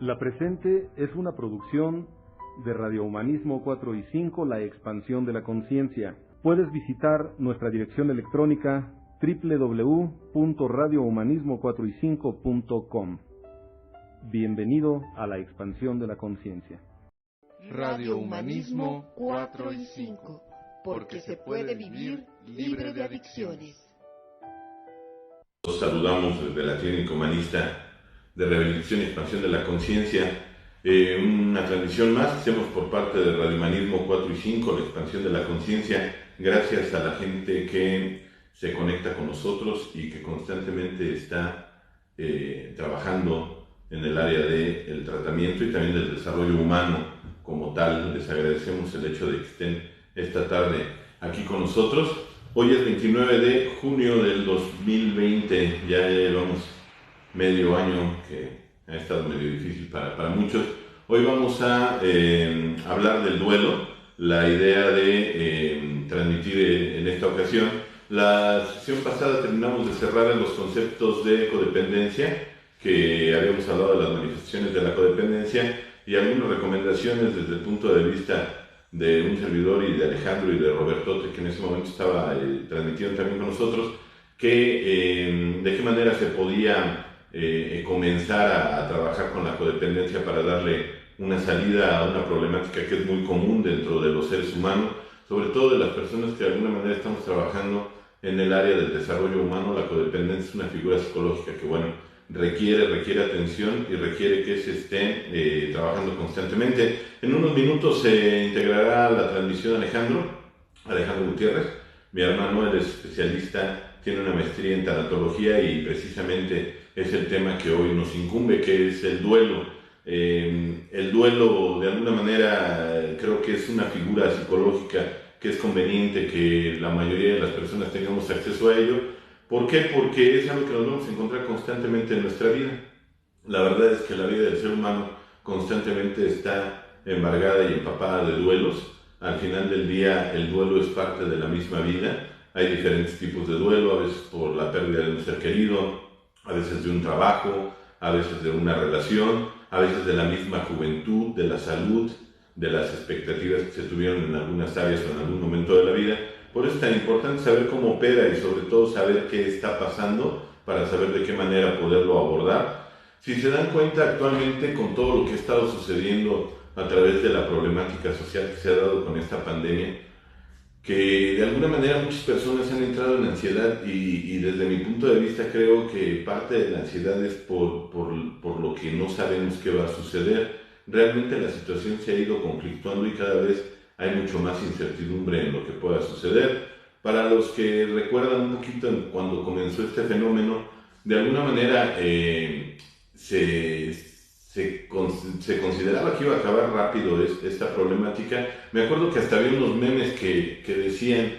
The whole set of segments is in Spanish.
La presente es una producción de Radio Humanismo 4 y 5, La Expansión de la Conciencia. Puedes visitar nuestra dirección electrónica www.radiohumanismo4y5.com. Bienvenido a La Expansión de la Conciencia. Radio Humanismo 4 y 5, porque se puede vivir libre de adicciones. Los saludamos desde la Clínica Humanista de Rehabilitación y Expansión de la Conciencia. Una transmisión más que hacemos por parte de Radio Humanismo 4 y 5, la Expansión de la Conciencia, gracias a la gente que se conecta con nosotros y que constantemente está trabajando en el área del tratamiento y también del desarrollo humano como tal. Les agradecemos el hecho de que estén esta tarde aquí con nosotros. Hoy es 29 de junio del 2020, ya llevamos medio año que ha estado medio difícil para muchos. Hoy vamos a hablar del duelo, la idea de transmitir en esta ocasión. La sesión pasada terminamos de cerrar los conceptos de codependencia, que habíamos hablado de las manifestaciones de la codependencia y algunas recomendaciones desde el punto de vista de un servidor y de Alejandro y de Robertote, que en ese momento estaba transmitiendo también con nosotros, que de qué manera se podía comenzar a trabajar con la codependencia para darle una salida a una problemática que es muy común dentro de los seres humanos, sobre todo de las personas que de alguna manera estamos trabajando en el área del desarrollo humano. La codependencia es una figura psicológica que, requiere atención y requiere que se esté trabajando constantemente. En unos minutos se integrará a la transmisión Alejandro Gutiérrez, mi hermano. Él es especialista, tiene una maestría en tanatología y precisamente es el tema que hoy nos incumbe, que es el duelo. El duelo, de alguna manera, creo que es una figura psicológica que es conveniente que la mayoría de las personas tengamos acceso a ello. ¿Por qué? Porque es algo que nos vamos a encontrar constantemente en nuestra vida. La verdad es que la vida del ser humano constantemente está embargada y empapada de duelos. Al final del día, el duelo es parte de la misma vida. Hay diferentes tipos de duelo, a veces por la pérdida de un ser querido, a veces de un trabajo, a veces de una relación, a veces de la misma juventud, de la salud, de las expectativas que se tuvieron en algunas áreas o en algún momento de la vida. Por eso es tan importante saber cómo opera y sobre todo saber qué está pasando para saber de qué manera poderlo abordar. Si se dan cuenta actualmente con todo lo que ha estado sucediendo a través de la problemática social que se ha dado con esta pandemia, que de alguna manera muchas personas han entrado en ansiedad y desde mi punto de vista creo que parte de la ansiedad es por lo que no sabemos qué va a suceder. Realmente la situación se ha ido conflictuando y cada vez hay mucho más incertidumbre en lo que pueda suceder. Para los que recuerdan un poquito cuando comenzó este fenómeno, de alguna manera se consideraba que iba a acabar rápido esta problemática. Me acuerdo que hasta había unos memes que decían,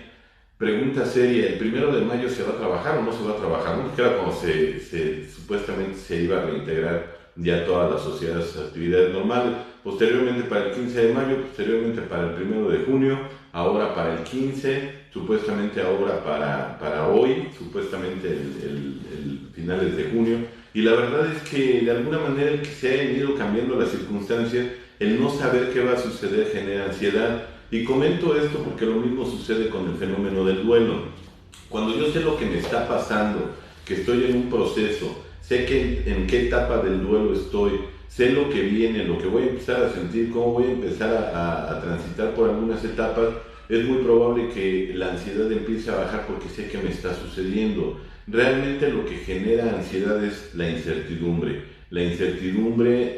pregunta seria, ¿el 1 de mayo se va a trabajar o no se va a trabajar? ¿No? Que era como supuestamente se iba a reintegrar ya toda la sociedad a sus actividades normales. Posteriormente para el 15 de mayo, posteriormente para el 1 de junio, ahora para el 15, supuestamente ahora para hoy, supuestamente el finales de junio. Y la verdad es que de alguna manera el que se hayan ido cambiando las circunstancias, el no saber qué va a suceder genera ansiedad. Y comento esto porque lo mismo sucede con el fenómeno del duelo. Cuando yo sé lo que me está pasando, que estoy en un proceso, sé en qué etapa del duelo estoy, sé lo que viene, lo que voy a empezar a sentir, cómo voy a empezar a transitar por algunas etapas, es muy probable que la ansiedad empiece a bajar porque sé qué me está sucediendo. Realmente lo que genera ansiedad es la incertidumbre,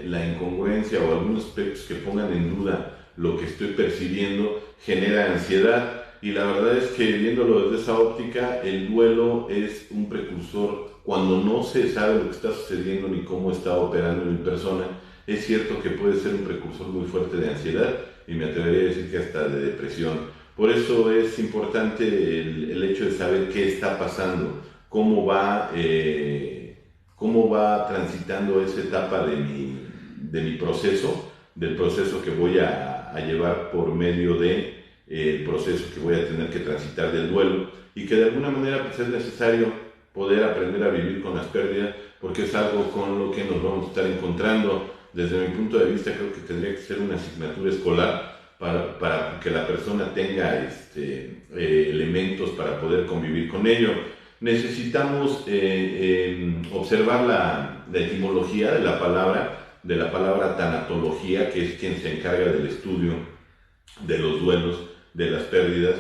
la incongruencia o algunos aspectos que pongan en duda lo que estoy percibiendo genera ansiedad. Y la verdad es que viéndolo desde esa óptica, el duelo es un precursor. Cuando no se sabe lo que está sucediendo ni cómo está operando mi persona, es cierto que puede ser un precursor muy fuerte de ansiedad y me atrevería a decir que hasta de depresión. Por eso es importante el hecho de saber qué está pasando, cómo va transitando esa etapa de mi proceso, del proceso que voy a llevar por medio de el proceso que voy a tener que transitar del duelo, y que de alguna manera pues, es necesario poder aprender a vivir con las pérdidas, porque es algo con lo que nos vamos a estar encontrando desde mi punto de vista creo que tendría que ser una asignatura escolar para que la persona tenga elementos para poder convivir con ello. Necesitamos observar la etimología de la palabra tanatología, que es quien se encarga del estudio de los duelos, de las pérdidas.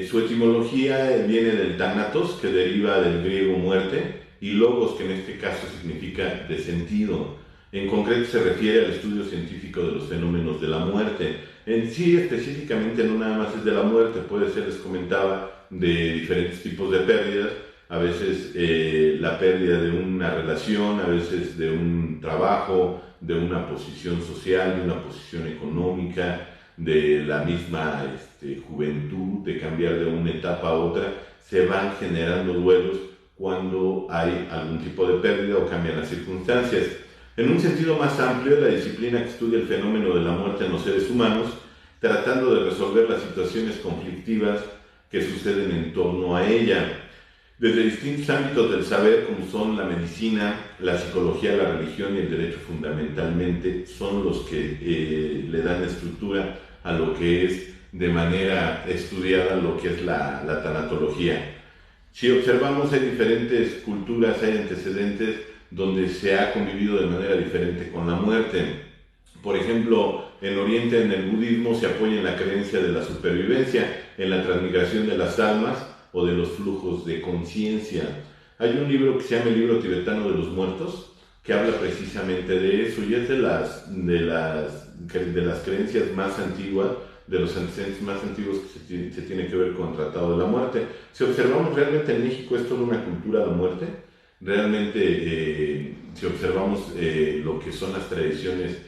Su etimología viene del thanatos, que deriva del griego muerte, y logos, que en este caso significa de sentido. En concreto se refiere al estudio científico de los fenómenos de la muerte. En sí, específicamente, no nada más es de la muerte, puede ser, les comentaba, de diferentes tipos de pérdidas. A veces la pérdida de una relación, a veces de un trabajo, de una posición social, de una posición económica, de la misma juventud, de cambiar de una etapa a otra. Se van generando duelos cuando hay algún tipo de pérdida o cambian las circunstancias. En un sentido más amplio, la disciplina que estudia el fenómeno de la muerte en los seres humanos, tratando de resolver las situaciones conflictivas que suceden en torno a ella, desde distintos ámbitos del saber, como son la medicina, la psicología, la religión y el derecho, fundamentalmente son los que le dan estructura a lo que es de manera estudiada lo que es la tanatología. Si observamos, hay diferentes culturas, hay antecedentes donde se ha convivido de manera diferente con la muerte. Por ejemplo, en Oriente, en el budismo, se apoya en la creencia de la supervivencia, en la transmigración de las almas o de los flujos de conciencia. Hay un libro que se llama el Libro Tibetano de los Muertos, que habla precisamente de eso, y es de las creencias más antiguas, de los antecedentes más antiguos que se tiene que ver con el Tratado de la Muerte. Si observamos, realmente en México es toda una cultura de muerte. Realmente, si observamos lo que son las tradiciones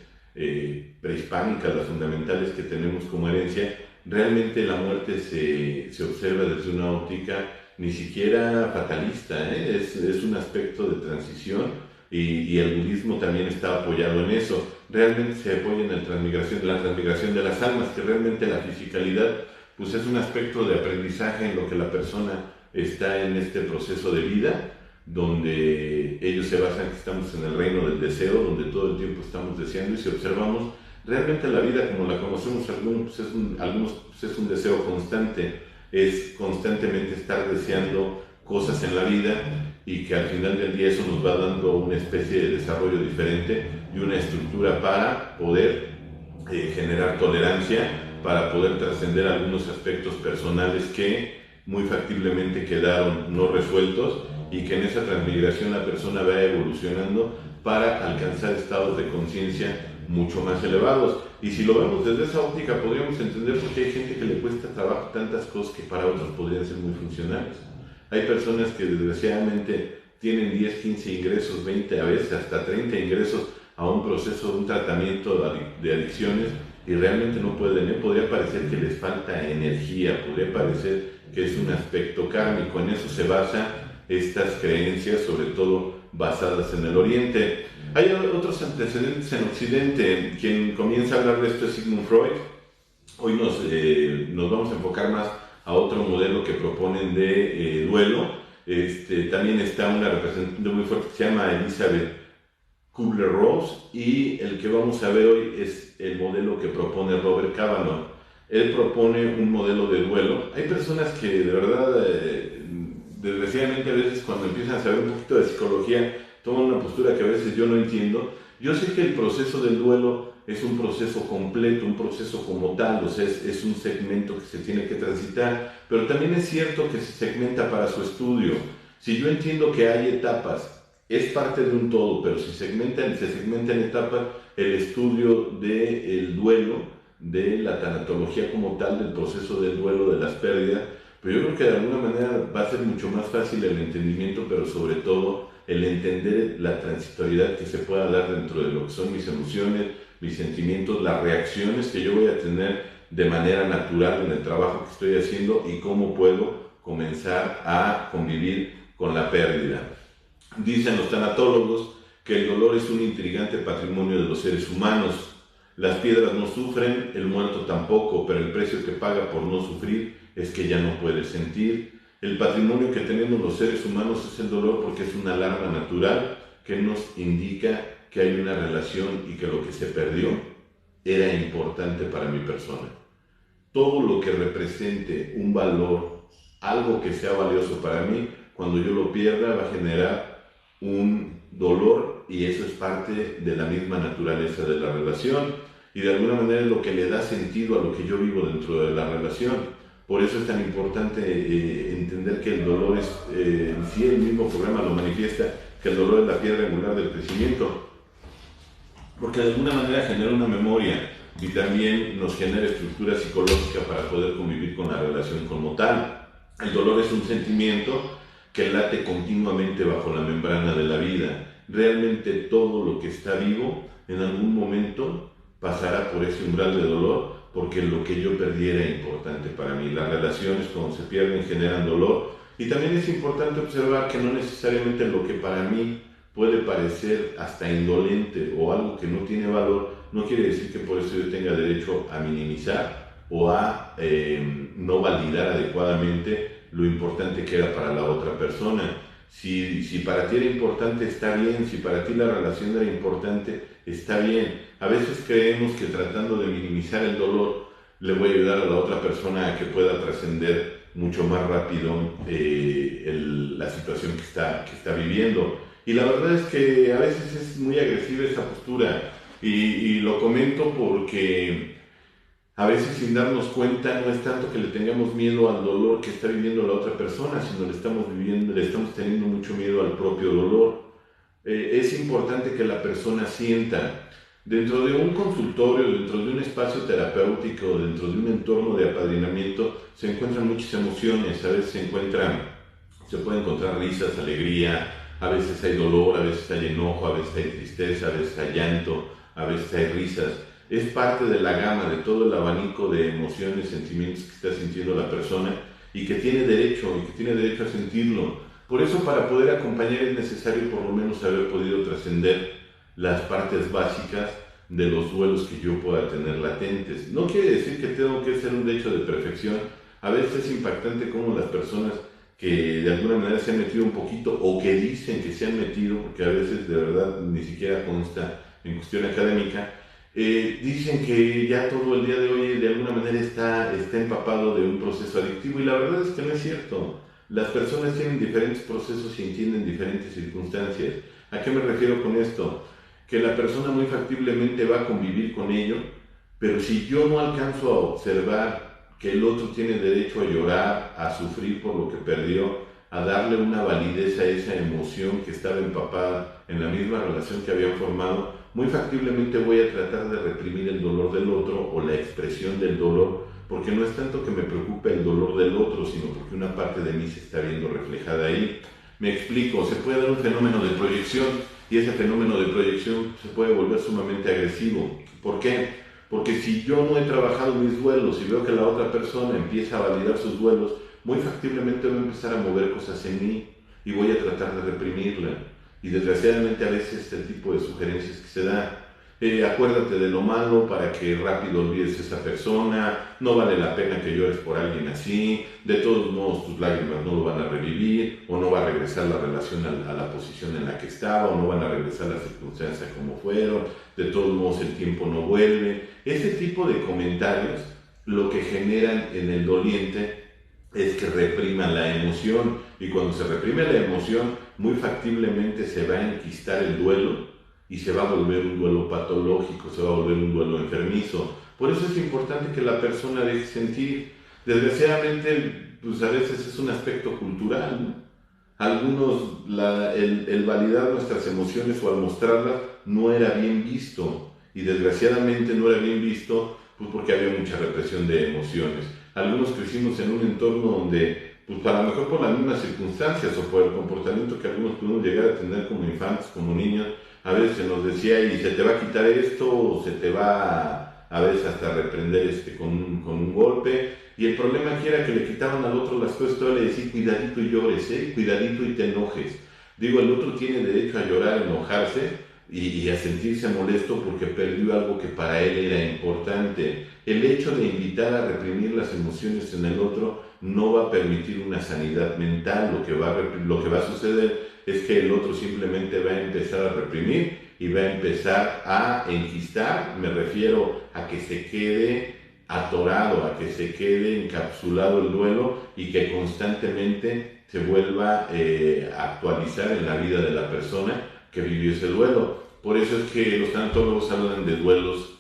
prehispánicas, las fundamentales que tenemos como herencia, realmente la muerte se observa desde una óptica ni siquiera fatalista, es un aspecto de transición, y el budismo también está apoyado en eso. Realmente se apoya en la transmigración de las almas, que realmente la fisicalidad pues es un aspecto de aprendizaje en lo que la persona está en este proceso de vida, donde ellos se basan que estamos en el reino del deseo, donde todo el tiempo estamos deseando, y si observamos, realmente la vida como la conocemos algunos es un deseo constante, es constantemente estar deseando cosas en la vida, y que al final del día eso nos va dando una especie de desarrollo diferente y una estructura para poder generar tolerancia, para poder trascender algunos aspectos personales que muy factiblemente quedaron no resueltos, y que en esa transmigración la persona va evolucionando para alcanzar estados de conciencia mucho más elevados. Y si lo vemos desde esa óptica, podríamos entender por qué hay gente que le cuesta trabajo tantas cosas que para otros podrían ser muy funcionales. Hay personas que desgraciadamente tienen 10, 15 ingresos, 20, a veces hasta 30 ingresos a un proceso, un tratamiento de adicciones, y realmente no pueden. Podría parecer que les falta energía, podría parecer que es un aspecto kármico. En eso se basan estas creencias, sobre todo basadas en el Oriente. Hay otros antecedentes en Occidente. Quien comienza a hablar de esto es Sigmund Freud. Hoy nos vamos a enfocar más a otro modelo que proponen de duelo. También está una representante muy fuerte que se llama Elizabeth Kubler-Ross, y el que vamos a ver hoy es el modelo que propone Robert Cavanagh. Él propone un modelo de duelo. Hay personas que de verdad, desgraciadamente, a veces cuando empiezan a saber un poquito de psicología, toman una postura que a veces yo no entiendo. Yo sé que el proceso del duelo es un proceso completo, un proceso como tal, o sea, es un segmento que se tiene que transitar, pero también es cierto que se segmenta para su estudio. Si yo entiendo que hay etapas, es parte de un todo, pero si se segmenta en etapas, el estudio del duelo, de la tanatología como tal, del proceso del duelo, de las pérdidas, pero yo creo que de alguna manera va a ser mucho más fácil el entendimiento, pero sobre todo el entender la transitoriedad que se pueda dar dentro de lo que son mis emociones, mis sentimientos, las reacciones que yo voy a tener de manera natural en el trabajo que estoy haciendo, y cómo puedo comenzar a convivir con la pérdida. Dicen los tanatólogos que el dolor es un intrigante patrimonio de los seres humanos. Las piedras no sufren, el muerto tampoco, pero el precio que paga por no sufrir es que ya no puede sentir. El patrimonio que tenemos los seres humanos es el dolor, porque es una alarma natural que nos indica que hay una relación y que lo que se perdió era importante para mi persona. Todo lo que represente un valor, algo que sea valioso para mí, cuando yo lo pierda va a generar un dolor, y eso es parte de la misma naturaleza de la relación y de alguna manera es lo que le da sentido a lo que yo vivo dentro de la relación. Por eso es tan importante entender que el dolor es, si el mismo programa lo manifiesta, que el dolor es la piedra angular del crecimiento, porque de alguna manera genera una memoria y también nos genera estructura psicológica para poder convivir con la relación como tal. El dolor es un sentimiento que late continuamente bajo la membrana de la vida. Realmente todo lo que está vivo en algún momento pasará por ese umbral de dolor, porque lo que yo perdí era importante para mí. Las relaciones cuando se pierden generan dolor, y también es importante observar que no necesariamente lo que para mí puede parecer hasta indolente o algo que no tiene valor, no quiere decir que por eso yo tenga derecho a minimizar o a no validar adecuadamente lo importante que era para la otra persona. Si para ti era importante, está bien. Si para ti la relación era importante, está bien. A veces creemos que tratando de minimizar el dolor le voy a ayudar a la otra persona a que pueda trascender mucho más rápido la situación que está viviendo. Y la verdad es que a veces es muy agresiva esa postura. Y lo comento porque a veces, sin darnos cuenta, no es tanto que le tengamos miedo al dolor que está viviendo la otra persona, sino le estamos teniendo mucho miedo al propio dolor. Es importante que la persona sienta, dentro de un consultorio, dentro de un espacio terapéutico, dentro de un entorno de apadrinamiento, se encuentran muchas emociones. A veces se puede encontrar risas, alegría, a veces hay dolor, a veces hay enojo, a veces hay tristeza, a veces hay llanto, a veces hay risas. Es parte de la gama, de todo el abanico de emociones, sentimientos que está sintiendo la persona y que tiene derecho a sentirlo. Por eso, para poder acompañar es necesario por lo menos haber podido trascender las partes básicas de los duelos que yo pueda tener latentes. No quiere decir que tengo que ser un hecho de perfección. A veces es impactante cómo las personas que de alguna manera se han metido un poquito o que dicen que se han metido, porque a veces de verdad ni siquiera consta en cuestión académica, dicen que ya todo el día de hoy de alguna manera está empapado de un proceso adictivo, y la verdad es que no es cierto. Las personas tienen diferentes procesos y entienden diferentes circunstancias. ¿A qué me refiero con esto? Que la persona muy factiblemente va a convivir con ello, pero si yo no alcanzo a observar que el otro tiene derecho a llorar, a sufrir por lo que perdió, a darle una validez a esa emoción que estaba empapada en la misma relación que habían formado, muy factiblemente voy a tratar de reprimir el dolor del otro o la expresión del dolor, porque no es tanto que me preocupe el dolor del otro, sino porque una parte de mí se está viendo reflejada ahí. Me explico, se puede dar un fenómeno de proyección, y ese fenómeno de proyección se puede volver sumamente agresivo. ¿Por qué? Porque si yo no he trabajado mis duelos y veo que la otra persona empieza a validar sus duelos, muy factiblemente voy a empezar a mover cosas en mí y voy a tratar de reprimirla. Y desgraciadamente a veces el tipo de sugerencias que se da, acuérdate de lo malo para que rápido olvides a esa persona, no vale la pena que llores por alguien así, de todos modos tus lágrimas no lo van a revivir, o no va a regresar la relación a la posición en la que estaba, o no van a regresar las circunstancias como fueron, de todos modos el tiempo no vuelve. Ese tipo de comentarios lo que generan en el doliente es que reprima la emoción, y cuando se reprime la emoción, muy factiblemente se va a enquistar el duelo y se va a volver un duelo patológico, se va a volver un duelo enfermizo. Por eso es importante que la persona deje sentir. Desgraciadamente, pues a veces es un aspecto cultural, ¿no? Algunos, el validar nuestras emociones o al mostrarlas no era bien visto, y desgraciadamente no era bien visto pues porque había mucha represión de emociones. Algunos crecimos en un entorno donde, pues a lo mejor por las mismas circunstancias o por el comportamiento que algunos pudimos llegar a tener como infantes, como niños, a veces se nos decía, y se te va a quitar esto, o se te va a veces hasta reprender con un golpe. Y el problema aquí era que le quitaban al otro las cosas, todo le decía, cuidadito y llores, cuidadito y te enojes. Digo, el otro tiene derecho a llorar, a enojarse y a sentirse molesto porque perdió algo que para él era importante. El hecho de invitar a reprimir las emociones en el otro no va a permitir una sanidad mental. Lo que va a suceder es que el otro simplemente va a empezar a reprimir y va a empezar a enquistar. Me refiero a que se quede atorado, a que se quede encapsulado el duelo y que constantemente se vuelva a actualizar en la vida de la persona que vivió ese duelo. Por eso es que los tanatólogos hablan de duelos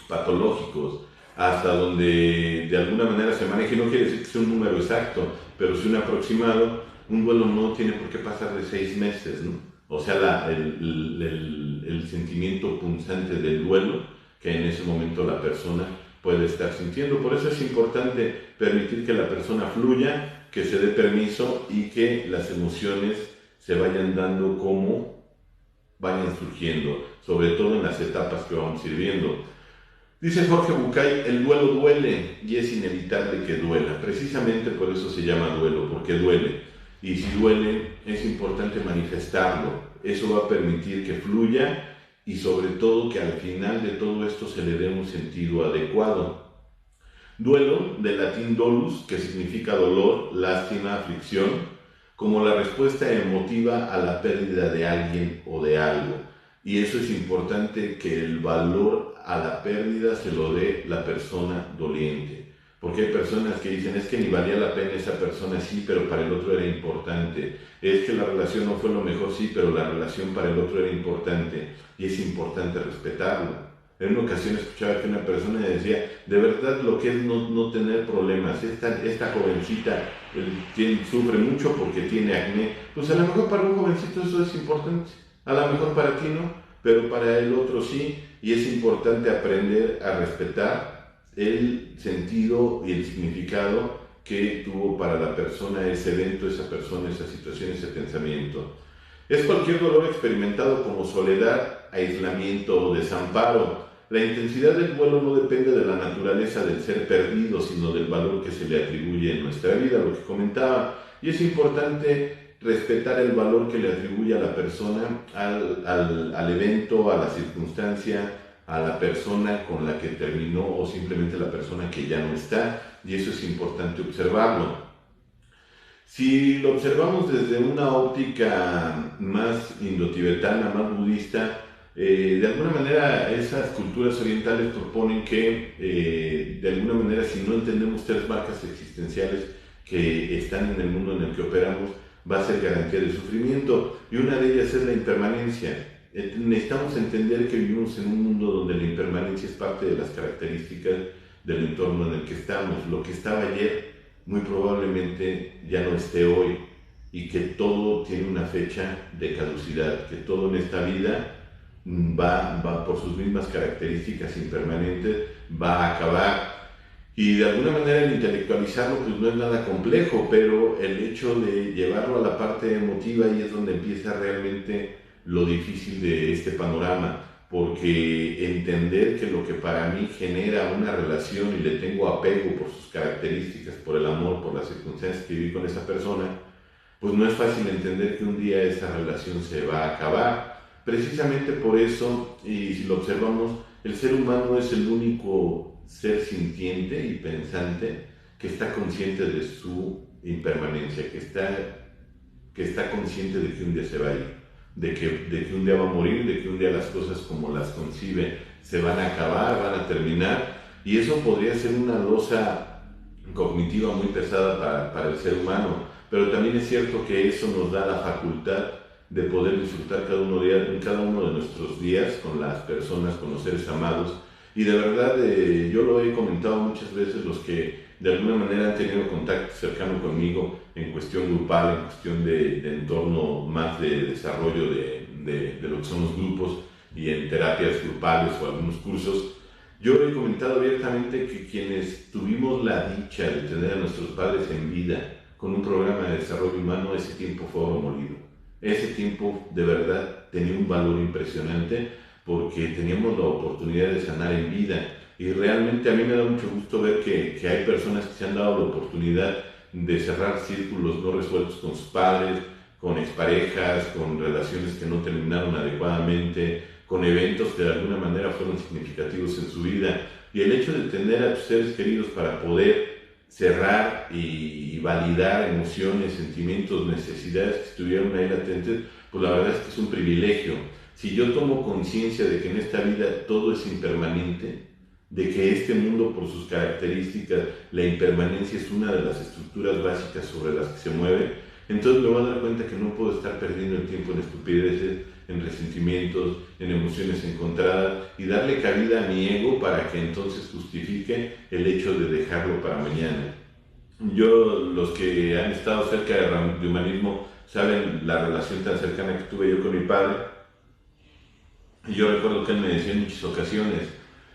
patológicos, hasta donde de alguna manera se maneje. No quiere decir que sea un número exacto, pero sí un aproximado. Un duelo no tiene por qué pasar de 6 meses, ¿no? O sea, el sentimiento punzante del duelo que en ese momento la persona puede estar sintiendo. Por eso es importante permitir que la persona fluya, que se dé permiso y que las emociones se vayan dando como vayan surgiendo, sobre todo en las etapas que vamos viviendo. Dice Jorge Bucay, el duelo duele y es inevitable que duela. Precisamente por eso se llama duelo, porque duele. Y si duele, es importante manifestarlo. Eso va a permitir que fluya y sobre todo que al final de todo esto se le dé un sentido adecuado. Duelo, del latín dolus, que significa dolor, lástima, aflicción, como la respuesta emotiva a la pérdida de alguien o de algo. Y eso es importante, que el valor a la pérdida se lo dé la persona doliente. Porque hay personas que dicen, es que ni valía la pena esa persona, sí, pero para el otro era importante. Es que la relación no fue lo mejor, sí, pero la relación para el otro era importante. Y es importante respetarlo. En una ocasión escuchaba que una persona decía, de verdad lo que es no tener problemas. Esta jovencita sufre mucho porque tiene acné. Pues a lo mejor para un jovencito eso es importante. A lo mejor para ti no, pero para el otro sí. Y es importante aprender a respetar el sentido y el significado que tuvo para la persona ese evento, esa persona, esa situación, ese pensamiento. Es cualquier dolor experimentado como soledad, aislamiento o desamparo. La intensidad del duelo no depende de la naturaleza del ser perdido, sino del valor que se le atribuye en nuestra vida, lo que comentaba. Y es importante respetar el valor que le atribuye a la persona, al evento, a la circunstancia, a la persona con la que terminó o simplemente la persona que ya no está, y eso es importante observarlo. Si lo observamos desde una óptica más indotibetana, más budista, de alguna manera esas culturas orientales proponen que de alguna manera, si no entendemos 3 marcas existenciales que están en el mundo en el que operamos, va a ser garantía de sufrimiento, y una de ellas es la impermanencia. Necesitamos entender que vivimos en un mundo donde la impermanencia es parte de las características del entorno en el que estamos. Lo que estaba ayer muy probablemente ya no esté hoy, y que todo tiene una fecha de caducidad, que todo en esta vida va por sus mismas características impermanentes, va a acabar. Y de alguna manera el intelectualizarlo pues no es nada complejo, pero el hecho de llevarlo a la parte emotiva, y es donde empieza realmente lo difícil de este panorama, porque entender que lo que para mí genera una relación y le tengo apego por sus características, por el amor, por las circunstancias que viví con esa persona, pues no es fácil entender que un día esa relación se va a acabar. Precisamente por eso, y si lo observamos, el ser humano es el único ser sintiente y pensante que está consciente de su impermanencia, que está consciente de que un día se va a ir, de que un día va a morir, de que un día las cosas como las concibe se van a acabar, van a terminar, y eso podría ser una losa cognitiva muy pesada para el ser humano, pero también es cierto que eso nos da la facultad de poder disfrutar cada uno de nuestros días con las personas, con los seres amados. Y de verdad, yo lo he comentado muchas veces, los que de alguna manera han tenido contacto cercano conmigo en cuestión grupal, en cuestión de entorno más de desarrollo de lo que son los grupos y en terapias grupales o algunos cursos, yo he comentado abiertamente que quienes tuvimos la dicha de tener a nuestros padres en vida con un programa de desarrollo humano, ese tiempo fue oro molido. Ese tiempo de verdad tenía un valor impresionante, porque teníamos la oportunidad de sanar en vida, y realmente a mí me da mucho gusto ver que hay personas que se han dado la oportunidad de cerrar círculos no resueltos con sus padres, con exparejas, con relaciones que no terminaron adecuadamente, con eventos que de alguna manera fueron significativos en su vida, y el hecho de tener a tus seres queridos para poder cerrar y validar emociones, sentimientos, necesidades que estuvieron ahí latentes, pues la verdad es que es un privilegio. Si yo tomo conciencia de que en esta vida todo es impermanente, de que este mundo por sus características, la impermanencia es una de las estructuras básicas sobre las que se mueve, entonces me voy a dar cuenta que no puedo estar perdiendo el tiempo en estupideces, en resentimientos, en emociones encontradas y darle cabida a mi ego para que entonces justifique el hecho de dejarlo para mañana. Los que han estado cerca de humanismo saben la relación tan cercana que tuve yo con mi padre. Y yo recuerdo que él me decía en muchas ocasiones: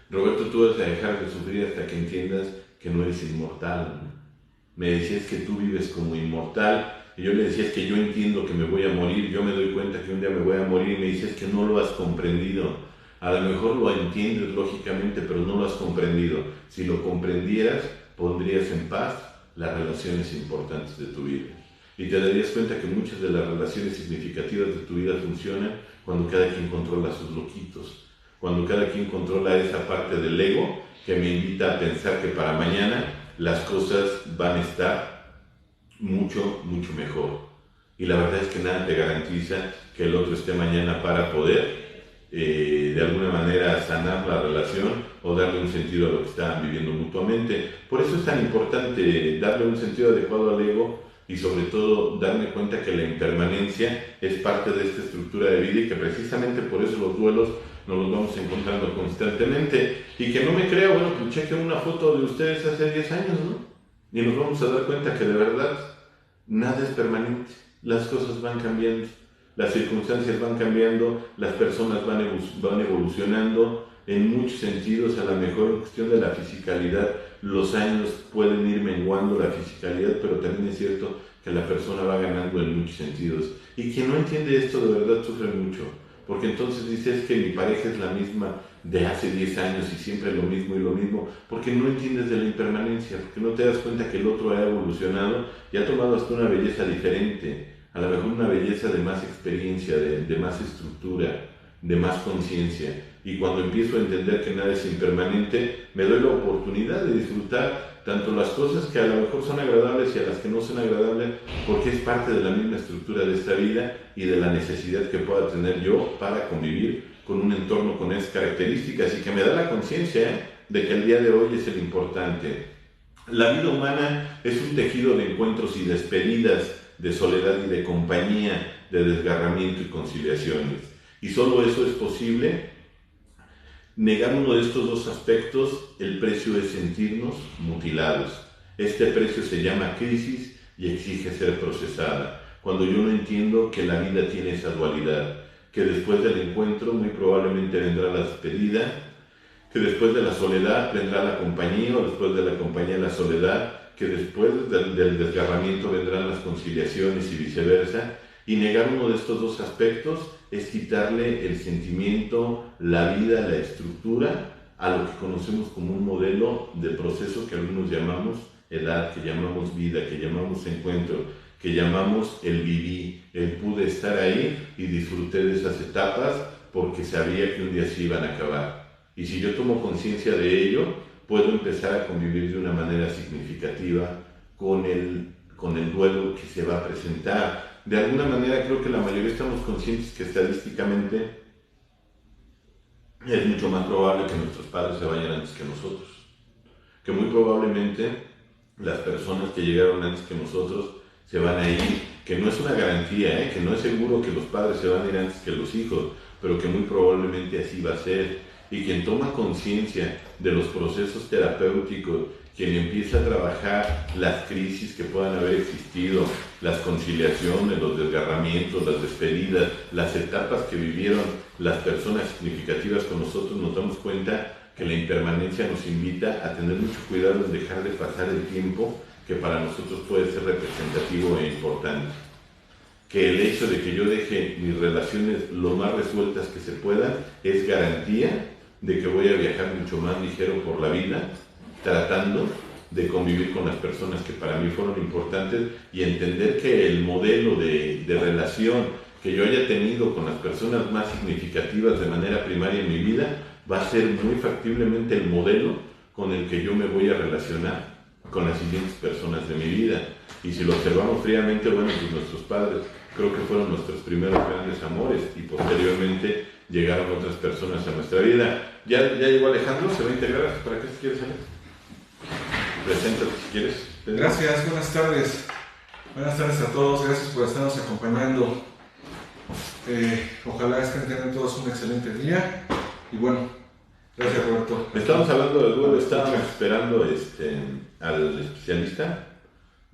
Roberto, tú vas a dejar de sufrir hasta que entiendas que no eres inmortal. Me decía: es que tú vives como inmortal. Y yo le decía: es que yo entiendo que me voy a morir, yo me doy cuenta que un día me voy a morir. Y me dice: es que no lo has comprendido. A lo mejor lo entiendes lógicamente, pero no lo has comprendido. Si lo comprendieras, pondrías en paz las relaciones importantes de tu vida. Y te darías cuenta que muchas de las relaciones significativas de tu vida funcionan cuando cada quien controla sus loquitos, cuando cada quien controla esa parte del ego que me invita a pensar que para mañana las cosas van a estar mucho, mucho mejor. Y la verdad es que nada te garantiza que el otro esté mañana para poder de alguna manera sanar la relación o darle un sentido a lo que estaban viviendo mutuamente. Por eso es tan importante darle un sentido adecuado al ego y sobre todo darme cuenta que la impermanencia es parte de esta estructura de vida y que precisamente por eso los duelos nos los vamos encontrando constantemente. Y que no me crea, bueno, pues chequen una foto de ustedes hace 10 años, ¿no? Y nos vamos a dar cuenta que de verdad nada es permanente, las cosas van cambiando, las circunstancias van cambiando, las personas van evolucionando en muchos sentidos. A lo mejor en cuestión de la fisicalidad, los años pueden ir menguando la fisicalidad, pero también es cierto que la persona va ganando en muchos sentidos. Y quien no entiende esto de verdad sufre mucho, porque entonces dices que mi pareja es la misma de hace 10 años y siempre lo mismo, porque no entiendes de la impermanencia, porque no te das cuenta que el otro ha evolucionado y ha tomado hasta una belleza diferente, a lo mejor una belleza de más experiencia, de más estructura, de más conciencia. Y cuando empiezo a entender que nada es impermanente, me doy la oportunidad de disfrutar tanto las cosas que a lo mejor son agradables y a las que no son agradables, porque es parte de la misma estructura de esta vida y de la necesidad que pueda tener yo para convivir con un entorno con esas características, y que me da la conciencia de que el día de hoy es el importante. La vida humana es un tejido de encuentros y despedidas, de soledad y de compañía, de desgarramiento y conciliaciones. Y solo eso es posible. Negar uno de estos dos aspectos, el precio es sentirnos mutilados. Este precio se llama crisis y exige ser procesada. Cuando yo no entiendo que la vida tiene esa dualidad, que después del encuentro muy probablemente vendrá la despedida, que después de la soledad vendrá la compañía, o después de la compañía la soledad, que después del desgarramiento vendrán las conciliaciones y viceversa. Y negar uno de estos dos aspectos es quitarle el sentimiento, la vida, la estructura a lo que conocemos como un modelo de proceso que algunos llamamos edad, que llamamos vida, que llamamos encuentro, que llamamos el viví, el pude estar ahí y disfruté de esas etapas porque sabía que un día se iban a acabar. Y si yo tomo conciencia de ello, puedo empezar a convivir de una manera significativa con el duelo que se va a presentar. De alguna manera creo que la mayoría estamos conscientes que estadísticamente es mucho más probable que nuestros padres se vayan antes que nosotros, que muy probablemente las personas que llegaron antes que nosotros se van a ir, que no es una garantía, que no es seguro que los padres se van a ir antes que los hijos, pero que muy probablemente así va a ser. Y quien toma conciencia de los procesos terapéuticos, quien empieza a trabajar las crisis que puedan haber existido, las conciliaciones, los desgarramientos, las despedidas, las etapas que vivieron las personas significativas con nosotros, nos damos cuenta que la impermanencia nos invita a tener mucho cuidado en dejar de pasar el tiempo que para nosotros puede ser representativo e importante. Que el hecho de que yo deje mis relaciones lo más resueltas que se puedan es garantía de que voy a viajar mucho más ligero por la vida, tratando de convivir con las personas que para mí fueron importantes y entender que el modelo de relación que yo haya tenido con las personas más significativas de manera primaria en mi vida va a ser muy factiblemente el modelo con el que yo me voy a relacionar con las siguientes personas de mi vida. Y si lo observamos fríamente, bueno, pues nuestros padres creo que fueron nuestros primeros grandes amores y posteriormente llegaron otras personas a nuestra vida. Ya llegó Alejandro, se va a integrar. ¿Para qué se quiere saber? Preséntate si quieres. Pedro. Gracias, buenas tardes. Buenas tardes a todos, gracias por estarnos acompañando. Ojalá estén teniendo todos un excelente día. Y bueno, gracias Roberto. Estamos hablando de duelo, estábamos esperando al especialista,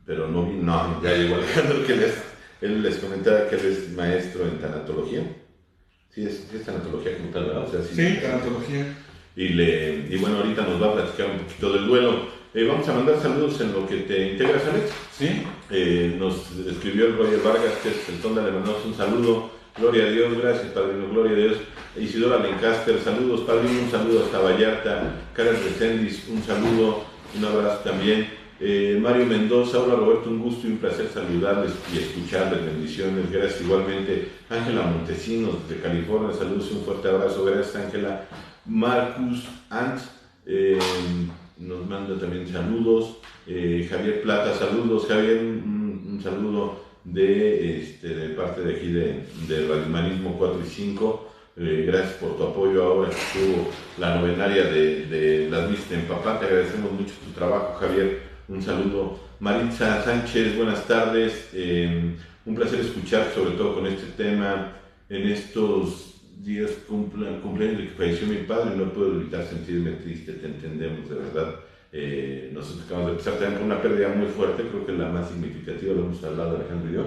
pero no, ya llegó Alejandro, que él les comentaba que él es maestro en tanatología. Sí, es tanatología como tal, ¿verdad? O sea, sí, tanatología. Y bueno, ahorita nos va a platicar un poquito del duelo. Vamos a mandar saludos en lo que te integras, Alex. Sí. Nos escribió el Roger Vargas, que es el Tonda, le mandamos un saludo. Gloria a Dios, gracias padrino, gloria a Dios. Isidora Lencaster, saludos padrino, un saludo hasta Vallarta. Karen Recendis, un saludo, un abrazo también. Mario Mendoza, hola Roberto, un gusto y un placer saludarles y escucharles, bendiciones, gracias igualmente. Ángela Montesinos desde California, saludos y un fuerte abrazo, gracias Ángela. Marcus Ant nos manda también saludos. Javier Plata, saludos Javier, un saludo de parte de aquí de Radio Humanismo 4 y 5. Gracias por tu apoyo ahora que estuvo la novenaria de las misas en Papá, te agradecemos mucho tu trabajo Javier. Un saludo. Maritza Sánchez, buenas tardes. Un placer escuchar, sobre todo con este tema. En estos días cumpleaños de que falleció mi padre, no puedo evitar sentirme triste, te entendemos, de verdad. Nosotros acabamos de empezar también con una pérdida muy fuerte, creo que la más significativa, lo hemos hablado Alejandro y yo.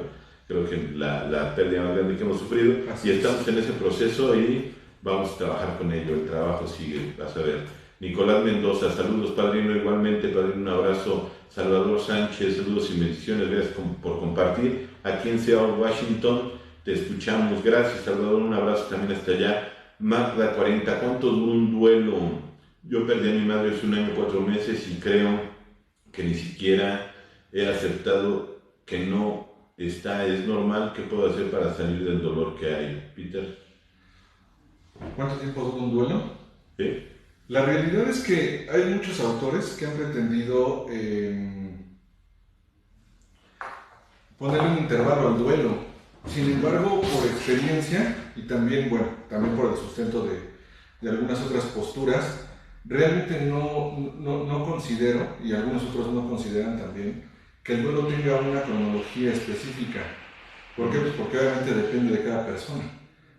Creo que la pérdida más grande que hemos sufrido. Así y estamos en ese proceso y vamos a trabajar con ello. El trabajo sigue, vas a ver. Nicolás Mendoza, saludos padrino, igualmente padrino, un abrazo. Salvador Sánchez, saludos y bendiciones, gracias por compartir. Aquí en Seattle, Washington, te escuchamos, gracias Salvador, un abrazo también hasta allá. Magda 40, ¿cuánto duró un duelo? Yo perdí a mi madre hace 1 año 4 meses y creo que ni siquiera he aceptado que no está, es normal. ¿Qué puedo hacer para salir del dolor que hay? Peter. ¿Cuánto tiempo duró un duelo? ¿Sí? La realidad es que hay muchos autores que han pretendido ponerle un intervalo al duelo. Sin embargo, por experiencia y también por el sustento de algunas otras posturas, realmente no considero, y algunos otros no consideran también, que el duelo tenga una cronología específica. ¿Por qué? Pues porque obviamente depende de cada persona.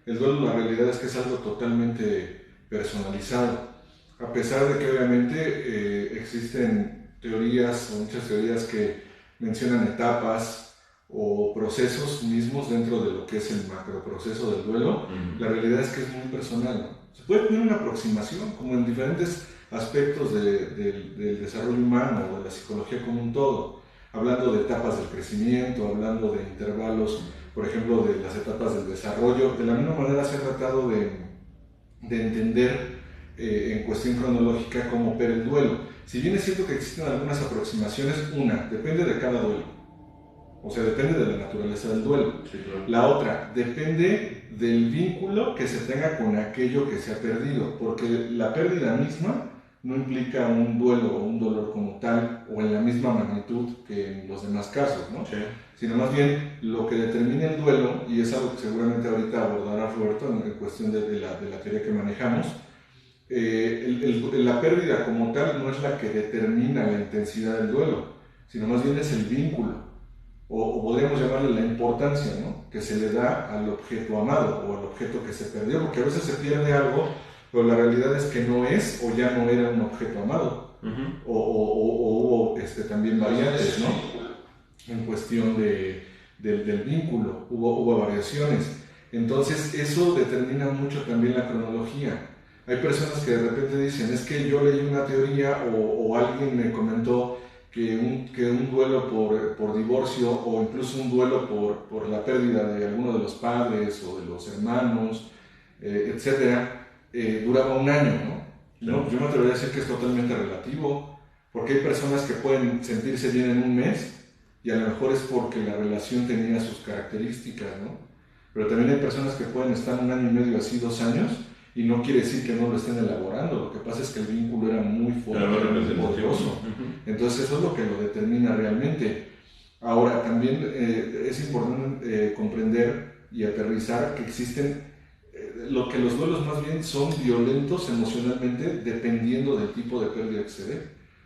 El duelo, la realidad es que es algo totalmente personalizado. A pesar de que obviamente existen teorías o muchas teorías que mencionan etapas o procesos mismos dentro de lo que es el macroproceso del duelo, la realidad es que es muy personal, ¿no? Se puede tener una aproximación, como en diferentes aspectos del desarrollo humano o de la psicología como un todo, hablando de etapas del crecimiento, hablando de intervalos, por ejemplo, de las etapas del desarrollo. De la misma manera se ha tratado de entender en cuestión cronológica cómo opera el duelo. Si bien es cierto que existen algunas aproximaciones, depende de cada duelo, o sea, depende de la naturaleza del duelo. Sí, claro. La otra, depende del vínculo que se tenga con aquello que se ha perdido, porque la pérdida misma no implica un duelo o un dolor como tal, o en la misma magnitud que en los demás casos, ¿no? Sí. Sino más bien lo que determina el duelo, y es algo que seguramente ahorita abordará Roberto en cuestión de la teoría que manejamos. La pérdida como tal no es la que determina la intensidad del duelo, sino más bien es el vínculo, o podríamos llamarle la importancia, ¿no?, que se le da al objeto amado o al objeto que se perdió, porque a veces se pierde algo, pero la realidad es que no es o ya no era un objeto amado, o hubo también variantes, ¿no?, en cuestión del vínculo, hubo variaciones. Entonces eso determina mucho también la cronología. Hay personas que de repente dicen, es que yo leí una teoría o alguien me comentó que un duelo por divorcio o incluso un duelo por la pérdida de alguno de los padres o de los hermanos, etcétera, duraba 1 año, ¿no? No, yo me atrevería a decir que es totalmente relativo, porque hay personas que pueden sentirse bien en 1 mes y a lo mejor es porque la relación tenía sus características, ¿no? Pero también hay personas que pueden estar 1 año y medio, así 2 años, y no quiere decir que no lo estén elaborando, lo que pasa es que el vínculo era muy fuerte, muy poderoso. Entonces eso es lo que lo determina realmente. Ahora, también es importante comprender y aterrizar que existen, lo que los duelos más bien son violentos emocionalmente dependiendo del tipo de pérdida que se dé.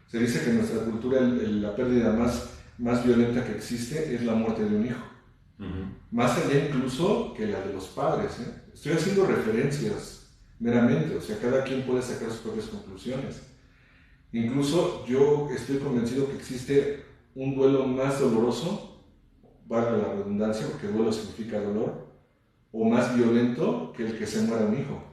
Se dice que en nuestra cultura la pérdida más violenta que existe es la muerte de un hijo. Más allá incluso que la de los padres. Estoy haciendo referencias meramente, o sea, cada quien puede sacar sus propias conclusiones. Incluso yo estoy convencido que existe un duelo más doloroso, valga la redundancia, porque duelo significa dolor, o más violento que el que se muera un hijo,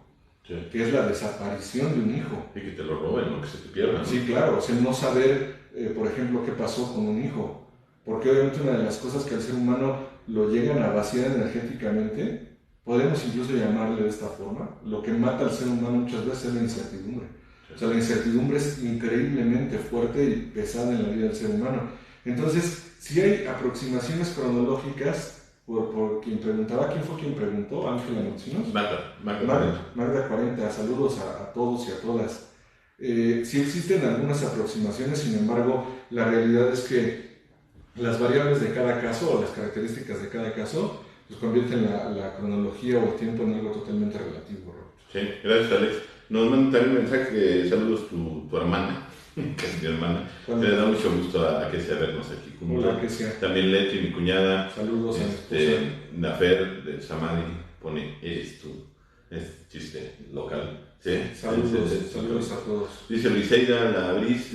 que es la desaparición de un hijo. Y que te lo roben o que se te pierda, ¿no? Sí, claro, o sea, no saber, por ejemplo, qué pasó con un hijo, porque obviamente una de las cosas que al ser humano lo llegan a vaciar energéticamente, podemos incluso llamarle de esta forma, lo que mata al ser humano muchas veces es la incertidumbre. O sea, la incertidumbre es increíblemente fuerte y pesada en la vida del ser humano. Entonces, si hay aproximaciones cronológicas, por quien preguntaba, ¿quién fue quien preguntó? Ángela Moncinos. Magda 40, saludos a todos y a todas. Sí existen algunas aproximaciones, sin embargo, la realidad es que las variables de cada caso o las características de cada caso pues convierten la cronología o el tiempo en algo totalmente relativo. Sí, gracias, Alex. Nos manda también un mensaje de saludos tu hermana, que es mi hermana. Le da mucho gusto a que sea vernos aquí. Hola, que sea. También Leti, mi cuñada. Saludos a mi esposa. Nafer de Samadi pone esto. Es chiste local. ¿Sí? Saludos a todos. Dice Luiseida Labris,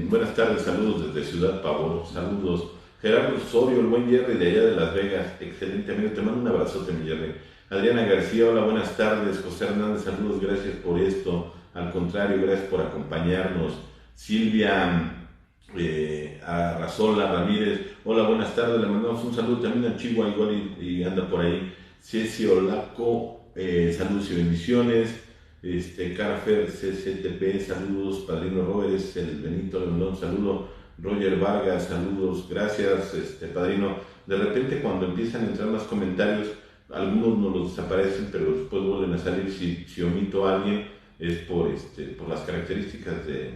buenas tardes, saludos desde Ciudad Pavón. Saludos. Gerardo Osorio, el buen Jerry de allá de Las Vegas. Excelente amigo, te mando un abrazote, mi Jerry. Adriana García, hola, buenas tardes. José Hernández, saludos, gracias por esto. Al contrario, gracias por acompañarnos. Silvia Arrazola Ramírez, hola, buenas tardes. Le mandamos un saludo también a Chihuahua, igual y anda por ahí. Ceci Olaco, saludos y bendiciones. Carfer CCTP, saludos. Padrino Roberts, el Benito le mandó un saludo. Roger Vargas, saludos, gracias, Padrino. De repente, cuando empiezan a entrar más comentarios, algunos no los desaparecen, pero después vuelven a salir. Si omito a alguien es por las características de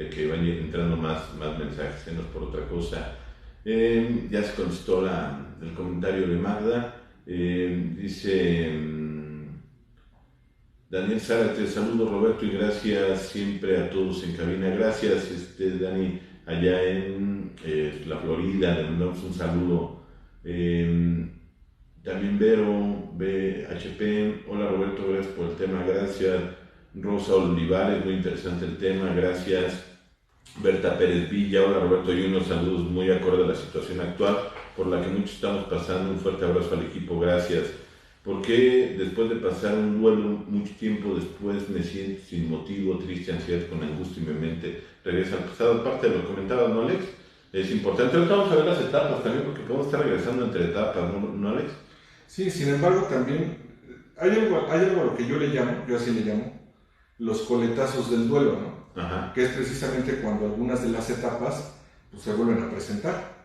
que vayan entrando más mensajes, no es por otra cosa. Ya se contestó el comentario de Magda. Dice Daniel Zárate, saludos Roberto y gracias siempre a todos en cabina. Gracias, Dani, allá en la Florida, le mandamos un saludo. También Vero, BHP, hola Roberto, gracias por el tema, gracias. Rosa Olivares, muy interesante el tema, gracias. Berta Pérez Villa, hola Roberto y unos saludos muy acorde a la situación actual por la que muchos estamos pasando. Un fuerte abrazo al equipo, gracias. ¿Por qué después de pasar un duelo, mucho tiempo después me siento sin motivo, triste, ansiedad, con angustia y mi mente regresa al pasado? Parte de lo que comentabas, ¿no, Alex? Es importante. Ahorita vamos a ver las etapas también, porque podemos estar regresando entre etapas, ¿no, Alex? Sí, sin embargo, también hay algo a lo que yo así le llamo, los coletazos del duelo, ¿no? Ajá. Que es precisamente cuando algunas de las etapas pues, se vuelven a presentar.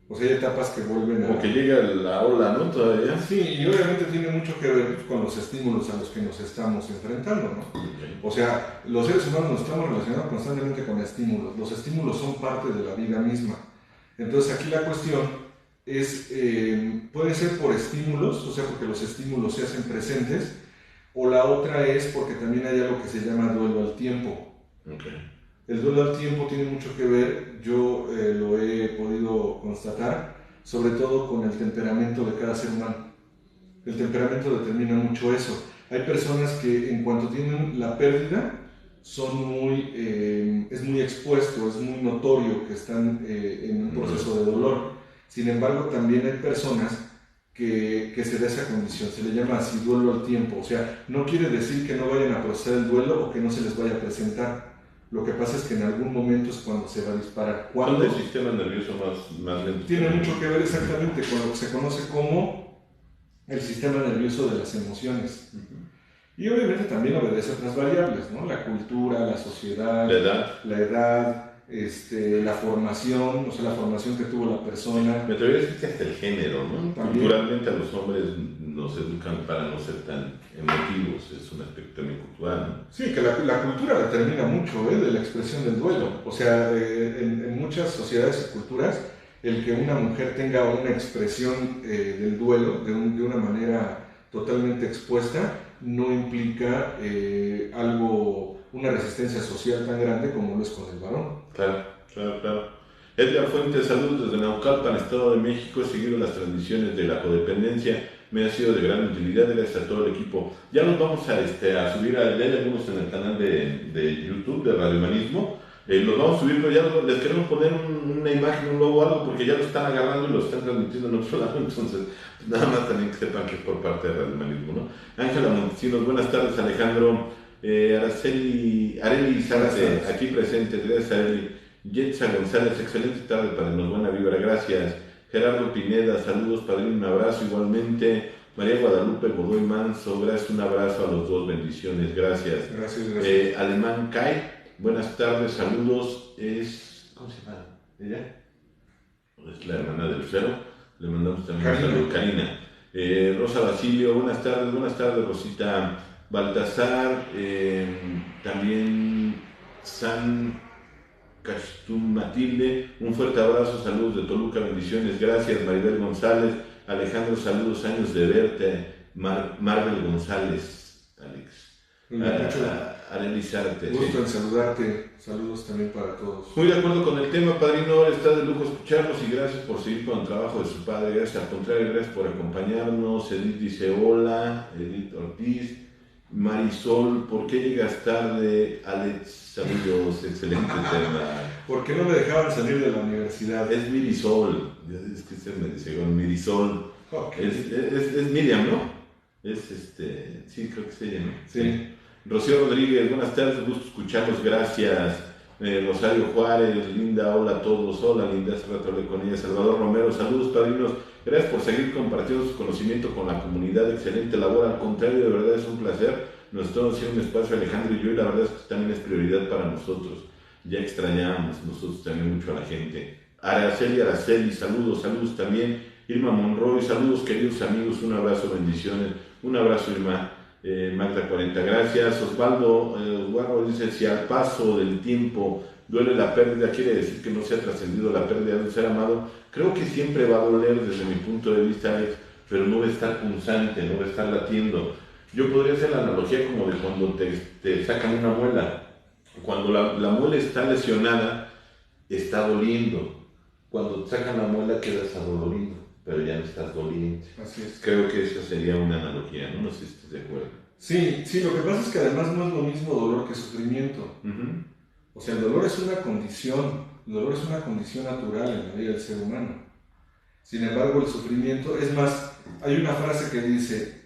O sea, hay etapas que vuelven a... Como que llega la ola, ¿no? Todavía. Sí, y obviamente tiene mucho que ver con los estímulos a los que nos estamos enfrentando, ¿no? Okay. O sea, los seres humanos nos estamos relacionando constantemente con estímulos. Los estímulos son parte de la vida misma. Entonces, aquí la cuestión es, puede ser por estímulos, o sea, porque los estímulos se hacen presentes, o la otra es porque también hay algo que se llama duelo al tiempo. Okay. El duelo al tiempo tiene mucho que ver, yo lo he podido constatar, sobre todo con el temperamento de cada ser humano. El temperamento determina mucho eso. Hay personas que en cuanto tienen la pérdida, es muy expuesto, es muy notorio que están en un proceso de dolor. Sin embargo, también hay personas que se da esa condición, se le llama así duelo al tiempo. O sea, no quiere decir que no vayan a procesar el duelo o que no se les vaya a presentar. Lo que pasa es que en algún momento es cuando se va a disparar. ¿Cuándo el sistema nervioso más lento? Tiene mucho que ver exactamente con lo que se conoce como el sistema nervioso de las emociones. Y obviamente también obedece a otras variables, ¿no? La cultura, la sociedad, la edad, la formación, o sea, la formación que tuvo la persona. Me atrevería a decir que hasta el género, ¿no? También. Culturalmente a los hombres nos educan para no ser tan emotivos, es un aspecto también cultural, ¿no? Sí, que la cultura determina mucho de la expresión del duelo. O sea, en muchas sociedades y culturas, el que una mujer tenga una expresión del duelo de una manera totalmente expuesta, no implica una resistencia social tan grande como lo es con el varón. Claro. Edgar Fuentes, saludos desde Naucalpan, Estado de México. He seguido las transmisiones de la codependencia, me ha sido de gran utilidad, gracias a todo el equipo. Ya los vamos a subir, ya algunos en el canal de YouTube de Radio Humanismo. Los vamos a subir, pero ya les queremos poner una imagen, un logo, algo, porque ya lo están agarrando y lo están transmitiendo en otro lado. Entonces, nada más también que sepan que es por parte de Radio Humanismo, ¿no? Ángela Montesinos, buenas tardes, Alejandro. Areli Zárate, aquí presente, gracias Areli. Yetza González, excelente tarde, padrino, buena vibra, gracias. Gerardo Pineda, saludos, padrino, un abrazo igualmente. María Guadalupe Godoy Manso, gracias, un abrazo a los dos, bendiciones, gracias. Gracias. Alemán Kai, buenas tardes, saludos. ¿Cómo se llama ella? Es la hermana del Lucero, le mandamos también un saludo, Karina. Rosa Basilio, buenas tardes, Rosita. Baltasar, también San Castum Matilde, un fuerte abrazo, saludos de Toluca, bendiciones, gracias. Maribel González, Alejandro, saludos, años de verte. Maribel González, Alex. Arely Zárate. Gusto en saludarte, saludos también para todos. Muy de acuerdo con el tema, padrino, está de lujo escucharlos y gracias por seguir con el trabajo de su padre, gracias, al contrario, gracias por acompañarnos. Edith dice hola, Edith Ortiz. Marisol, ¿por qué llegas tarde? Alex, saludos, excelente tema. ¿Por qué no me dejaban salir de la universidad? Es Mirisol, es que se me dice con Mirisol. Okay. Es Miriam, ¿no? Sí, creo que es ella, ¿no? Sí. Rocío Rodríguez, buenas tardes, gusto escucharlos, gracias. Rosario Juárez, Linda, hola a todos, hola Linda, hace rato hablé con ella. Salvador Romero, saludos padrinos, gracias por seguir compartiendo su conocimiento con la comunidad, excelente labor, al contrario, de verdad es un placer, nos estamos haciendo un espacio Alejandro y yo, y la verdad es que también es prioridad para nosotros, ya extrañamos nosotros también mucho a la gente. Araceli, saludos también. Irma Monroy, saludos queridos amigos, un abrazo, bendiciones, un abrazo Irma. Magda 40, gracias. Osvaldo Guarro dice, si al paso del tiempo duele la pérdida, quiere decir que no se ha trascendido la pérdida de un ser amado. Creo que siempre va a doler desde mi punto de vista, Alex, pero no va a estar punzante, no va a estar latiendo. Yo podría hacer la analogía como de cuando te sacan una muela. Cuando la muela está lesionada, está doliendo. Cuando te sacan la muela, quedas adolorido, pero ya no estás doliente. Así es. Creo que esa sería una analogía, ¿no? No sé si estás de acuerdo. Sí, lo que pasa es que además no es lo mismo dolor que sufrimiento. Uh-huh. O sea, el dolor es una condición natural en la vida del ser humano. Sin embargo, el sufrimiento, es más, hay una frase que dice,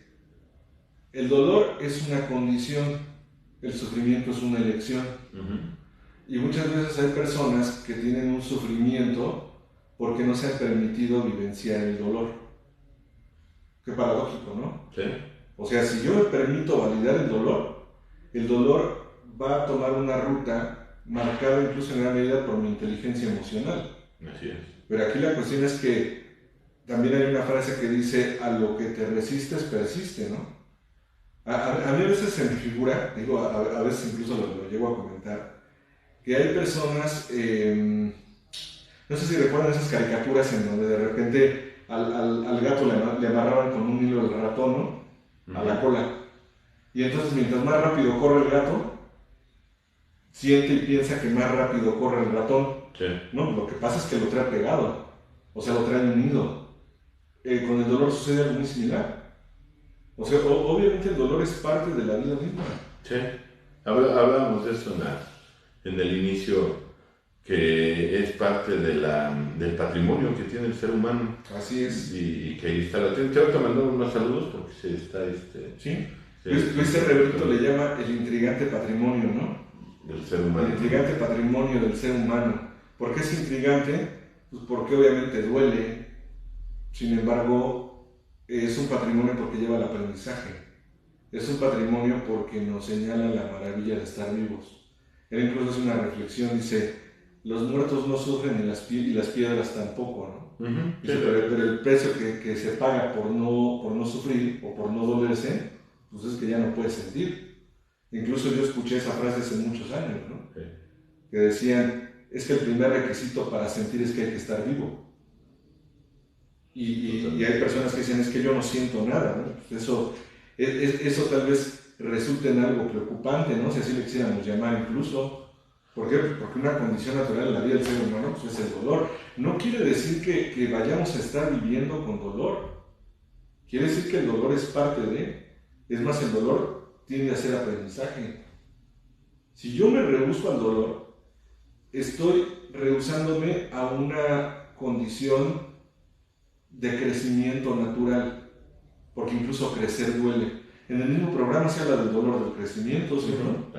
el dolor es una condición, el sufrimiento es una elección. Uh-huh. Y muchas veces hay personas que tienen un sufrimiento porque no se han permitido vivenciar el dolor. Qué paradójico, ¿no? Sí. O sea, si yo me permito validar el dolor va a tomar una ruta marcada incluso en gran medida por mi inteligencia emocional. Así es. Pero aquí la cuestión es que también hay una frase que dice, a lo que te resistes, persiste, ¿no? A mí a veces se me figura, digo, a veces incluso lo llego a comentar, que hay personas, no sé si recuerdan esas caricaturas en donde de repente al gato le amarraban con un hilo el ratón, ¿no? A la cola. Y entonces mientras más rápido corre el gato, siente y piensa que más rápido corre el ratón. Sí. No, lo que pasa es que lo trae pegado, o sea, lo trae unido. Con el dolor sucede algo muy similar. O sea, obviamente el dolor es parte de la vida misma. Sí. Hablábamos de eso en el inicio, que es parte del patrimonio que tiene el ser humano. Así es. Y que ahí está latente. Ahorita mandamos unos saludos porque se está Sí. Luis Herrerito le llama el intrigante patrimonio, ¿no? Del ser humano. El intrigante patrimonio del ser humano. ¿Por qué es intrigante? Pues porque obviamente duele. Sin embargo, es un patrimonio porque lleva el aprendizaje. Es un patrimonio porque nos señala la maravilla de estar vivos. Él incluso hace una reflexión, dice, los muertos no sufren y las piedras tampoco, ¿no? Uh-huh. Dice, pero el precio que se paga por no sufrir o por no dolerse, pues es que ya no puedes sentir. Incluso yo escuché esa frase hace muchos años, ¿no? Sí. Que decían, es que el primer requisito para sentir es que hay que estar vivo. Y hay personas que dicen, es que yo no siento nada, ¿no? Pues eso tal vez resulte en algo preocupante, ¿no? Si así le quisiéramos llamar incluso. ¿Por qué? Porque una condición natural en la vida del ser humano pues, es el dolor. No quiere decir que vayamos a estar viviendo con dolor. Quiere decir que el dolor es parte de. Es más, el dolor tiende a ser aprendizaje. Si yo me rehúso al dolor, estoy rehusándome a una condición de crecimiento natural, porque incluso crecer duele. En el mismo programa se habla del dolor del crecimiento, ¿sí, no?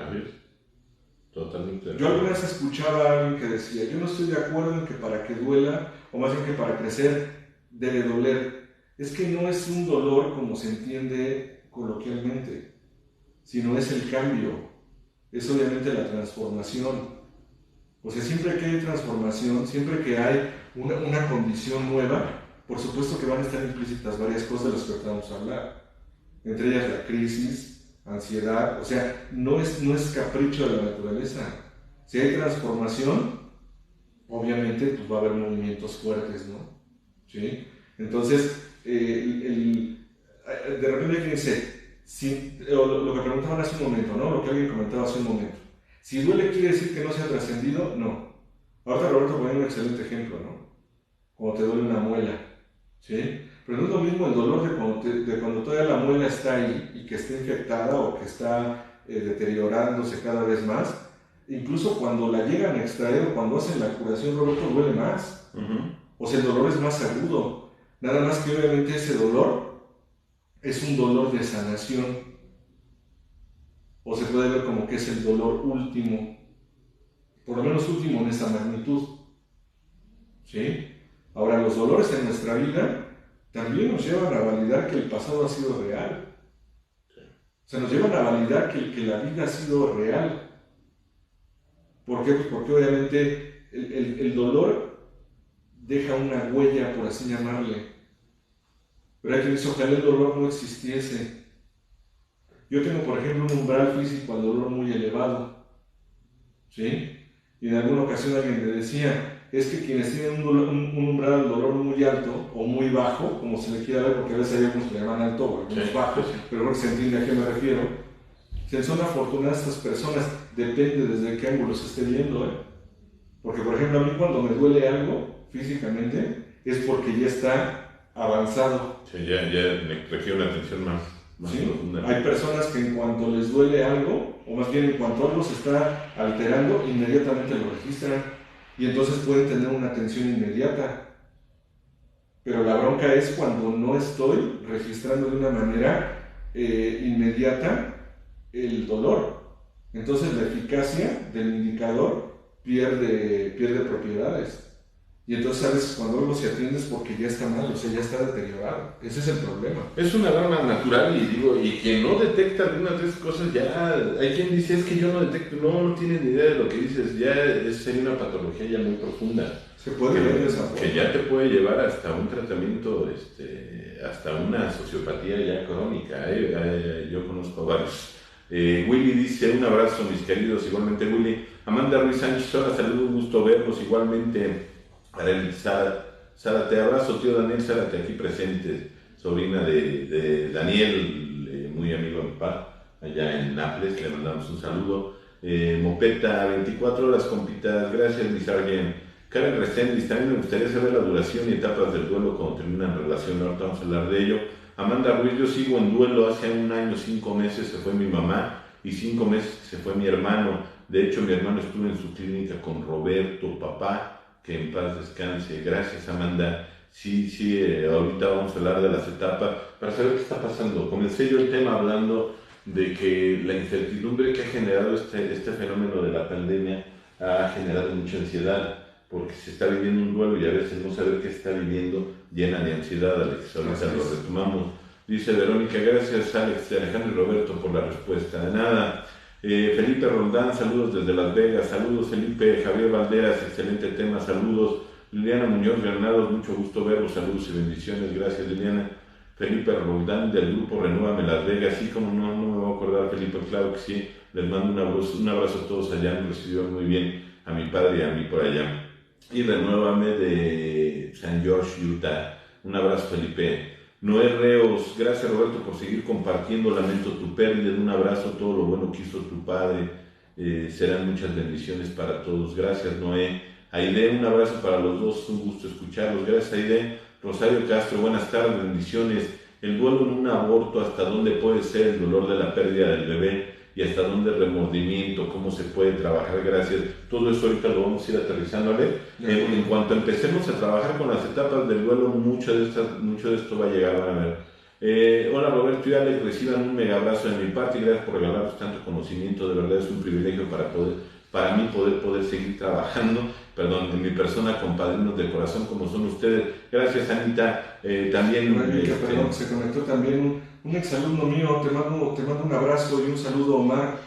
Totalmente. Yo alguna vez escuchaba a alguien que decía, yo no estoy de acuerdo en que para que duela, o más bien que para crecer debe doler. Es que no es un dolor como se entiende coloquialmente, sino es el cambio, es obviamente la transformación. O sea, siempre que hay transformación, siempre que hay una condición nueva, por supuesto que van a estar implícitas varias cosas de las que vamos a hablar. Entre ellas la crisis, ansiedad, o sea, no es capricho de la naturaleza. Si hay transformación, obviamente pues va a haber movimientos fuertes, ¿no? ¿Sí? Entonces, de repente alguien dice, lo que preguntaban hace un momento, ¿no? Lo que alguien comentaba hace un momento. Si duele, ¿quiere decir que no se ha trascendido? No. Ahorita Roberto pone un excelente ejemplo, ¿no? Cuando te duele una muela, ¿sí? Pero no es lo mismo el dolor de cuando todavía la muela está ahí y que está infectada o que está deteriorándose cada vez más. Incluso cuando la llegan a extraer o cuando hacen la curación, Roberto, duele más. Uh-huh. O sea, el dolor es más agudo. Nada más que obviamente ese dolor es un dolor de sanación. O se puede ver como que es el dolor último, por lo menos último en esa magnitud. ¿Sí? Ahora, los dolores en nuestra vida también nos llevan a validar que el pasado ha sido real. O sea, nos llevan a validar que la vida ha sido real. ¿Por qué? Pues porque obviamente el dolor deja una huella, por así llamarle. Pero hay quien dice, ojalá el dolor no existiese. Yo tengo, por ejemplo, un umbral físico al dolor muy elevado, ¿sí? Y en alguna ocasión alguien me decía, es que quienes tienen un umbral al dolor muy alto o muy bajo, como se le quiera ver, porque a veces hay algunos que le llaman alto o algunos bajos, pero creo que se entiende a qué me refiero. Son afortunadas estas personas, depende desde qué ángulo se esté viendo, ¿eh? Porque, por ejemplo, a mí cuando me duele algo físicamente, es porque ya está avanzado. Sí, ya me requiere una atención más. ¿Sí? Hay personas que en cuanto les duele algo, o más bien en cuanto algo se está alterando, inmediatamente lo registran y entonces pueden tener una atención inmediata. Pero la bronca es cuando no estoy registrando de una manera inmediata el dolor. Entonces la eficacia del indicador pierde propiedades. Y entonces a veces cuando algo se atiende es porque ya está mal, o sea, ya está deteriorado. Ese es el problema. Es una alarma natural y quien no detecta algunas de esas cosas ya... Hay quien dice, es que yo no detecto, no tiene ni idea de lo que dices, ya sería una patología ya muy profunda. Se puede ver de esa forma. Que ya te puede llevar hasta un tratamiento, hasta una sociopatía ya crónica. Yo conozco varios. Willy dice, un abrazo mis queridos, igualmente Willy. Amanda Ruiz Sánchez, hola, saludos, un gusto verlos, igualmente. Para él, Sara, te abrazo, tío Daniel Zárate, aquí presente, sobrina de Daniel, muy amigo de mi papá, allá en Nápoles, le mandamos un saludo. Mopeta, 24 horas, compitas, gracias, mi sargent. Karen Reséndiz, también me gustaría saber la duración y etapas del duelo cuando termina en relación, ahorita vamos a hablar de ello. Amanda Ruiz, yo sigo en duelo, hace 1 año, 5 meses se fue mi mamá y 5 meses se fue mi hermano. De hecho, mi hermano estuvo en su clínica con Roberto, papá. Que en paz descanse. Gracias, Amanda. Sí, ahorita vamos a hablar de las etapas para saber qué está pasando. Comencé yo el tema hablando de que la incertidumbre que ha generado este fenómeno de la pandemia ha generado mucha ansiedad, porque se está viviendo un duelo y a veces no saber qué se está viviendo llena de ansiedad. Alex, ahorita lo retomamos. Dice Verónica, gracias Alex, Alejandro y Roberto por la respuesta. De nada. Felipe Roldán, saludos desde Las Vegas. Saludos Felipe. Javier Valderas, excelente tema, saludos. Liliana Muñoz Granados, mucho gusto verlos, saludos y bendiciones, gracias Liliana. Felipe Roldán del grupo Renúvame Las Vegas, sí, como no me voy a acordar, Felipe, claro que sí. Les mando un abrazo a todos allá, me recibieron muy bien a mi padre y a mí por allá. Y Renúvame de San George, Utah. Un abrazo Felipe. Noé Reos, gracias Roberto por seguir compartiendo, lamento tu pérdida, un abrazo, todo lo bueno que hizo tu padre, serán muchas bendiciones para todos, gracias Noé. Aide, un abrazo para los dos, un gusto escucharlos, gracias Aide. Rosario Castro, buenas tardes, bendiciones. El duelo en un aborto, ¿hasta dónde puede ser el dolor de la pérdida del bebé? Y hasta dónde el remordimiento, cómo se puede trabajar, gracias. Todo eso ahorita lo vamos a ir aterrizando, ¿vale? En cuanto empecemos a trabajar con las etapas del duelo, mucho de esto va a llegar, van a ver. Hola Roberto y Alex, reciban un mega abrazo de mi parte y gracias por regalarnos tanto conocimiento, de verdad es un privilegio para mí poder seguir trabajando, en mi persona con padrinos de corazón como son ustedes. Gracias Anita, también... Perdón, se conectó también un exalumno mío, te mando un abrazo y un saludo Omar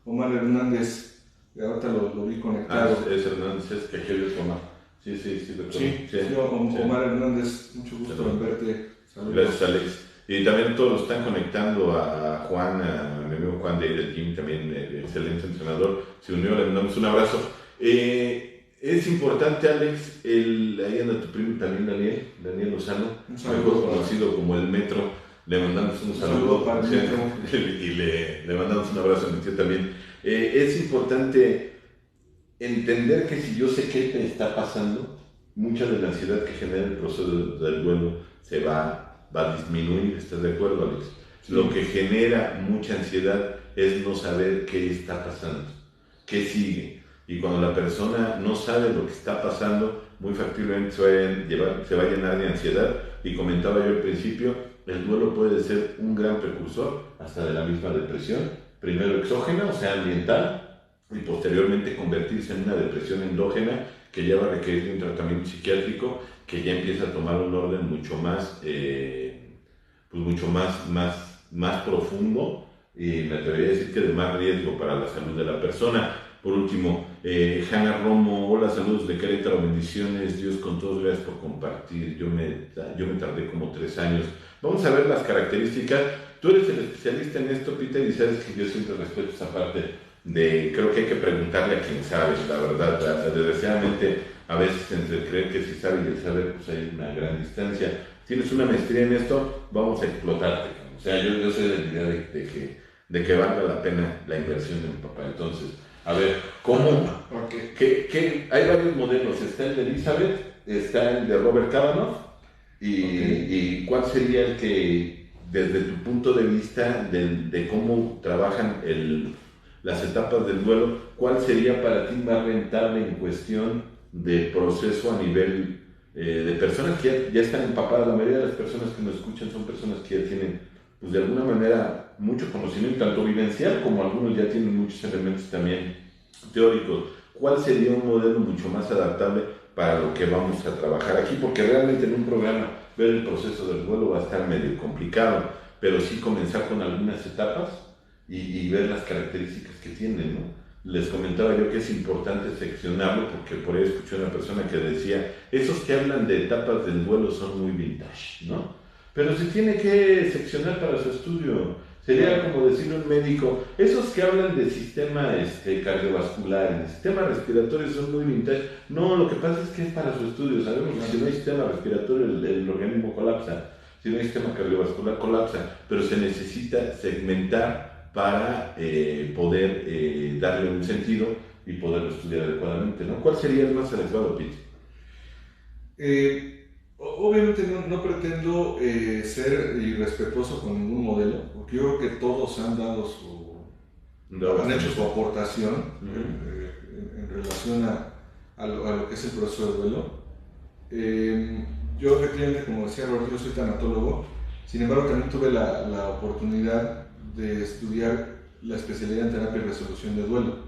Hernández, ahorita lo vi conectado. Es Hernández, es que quiero Omar. Sí, Omar Hernández, mucho gusto en verte. Saludos. Gracias Alex. Y también todos lo están conectando a Juan, a mi amigo Juan de del Team, también excelente entrenador. Se unió, le mandamos un abrazo. Es importante, Alex, ahí anda tu primo también, Daniel Lozano, mejor conocido como el Metro. Le mandamos un saludo para el Metro. Y le mandamos un abrazo a mi tío también. Es importante entender que si yo sé qué te está pasando, mucha de la ansiedad que genera el proceso del duelo se va a disminuir, ¿estás de acuerdo, Alex? Sí. Lo que genera mucha ansiedad es no saber qué está pasando, qué sigue. Y cuando la persona no sabe lo que está pasando, muy factiblemente se va a llenar de ansiedad. Y comentaba yo al principio, el duelo puede ser un gran precursor hasta de la misma depresión, primero exógena, o sea, ambiental, y posteriormente convertirse en una depresión endógena que ya va a requerir un tratamiento psiquiátrico que ya empieza a tomar un orden mucho más, más profundo y me atrevería a decir que de más riesgo para la salud de la persona. Por último, Hanna Romo, hola, saludos de Querétaro, bendiciones, Dios con todos, gracias por compartir, yo me tardé como 3 años. Vamos a ver las características. Tú eres el especialista en esto, Peter, y sabes que yo siempre respeto esa parte creo que hay que preguntarle a quien sabe, la verdad. Desgraciadamente, a veces entre creer que sí sabe y el saber, pues hay una gran distancia. Tienes una maestría en esto, vamos a explotarte. O sea, yo soy de la idea de que valga la pena la inversión de mi papá. Entonces, a ver, ¿cómo? Okay. Hay varios modelos. Está el de Elizabeth, está el de Robert Cavanaugh, y ¿cuál sería el que, desde tu punto de vista de cómo trabajan las etapas del duelo, cuál sería para ti más rentable en cuestión de proceso a nivel de personas que ya están empapadas? La mayoría de las personas que nos escuchan son personas que ya tienen, pues de alguna manera, mucho conocimiento, tanto vivencial como algunos ya tienen muchos elementos también teóricos. ¿Cuál sería un modelo mucho más adaptable para lo que vamos a trabajar aquí? Porque realmente en un programa ver el proceso del duelo va a estar medio complicado, pero sí comenzar con algunas etapas y ver las características que tienen, ¿no? Les comentaba yo que es importante seccionarlo, porque por ahí escuché una persona que decía, esos que hablan de etapas del duelo son muy vintage, ¿no? Pero se tiene que seccionar para su estudio. Sería como decirle a un médico, esos que hablan de sistema cardiovascular, de sistema respiratorio son muy vintage. No, lo que pasa es que es para su estudio. Sabemos que si no hay sistema respiratorio el organismo colapsa, si no hay sistema cardiovascular colapsa, pero se necesita segmentar para poder darle un sentido y poderlo estudiar adecuadamente, ¿no? ¿Cuál sería el más adecuado, Pete? Obviamente no pretendo ser irrespetuoso con ningún modelo, porque yo creo que todos han dado han hecho su aportación en relación a lo que es el proceso de duelo. Yo efectivamente, como decía Roberto, yo soy tanatólogo, sin embargo también tuve la oportunidad de estudiar la especialidad en terapia y resolución de duelo.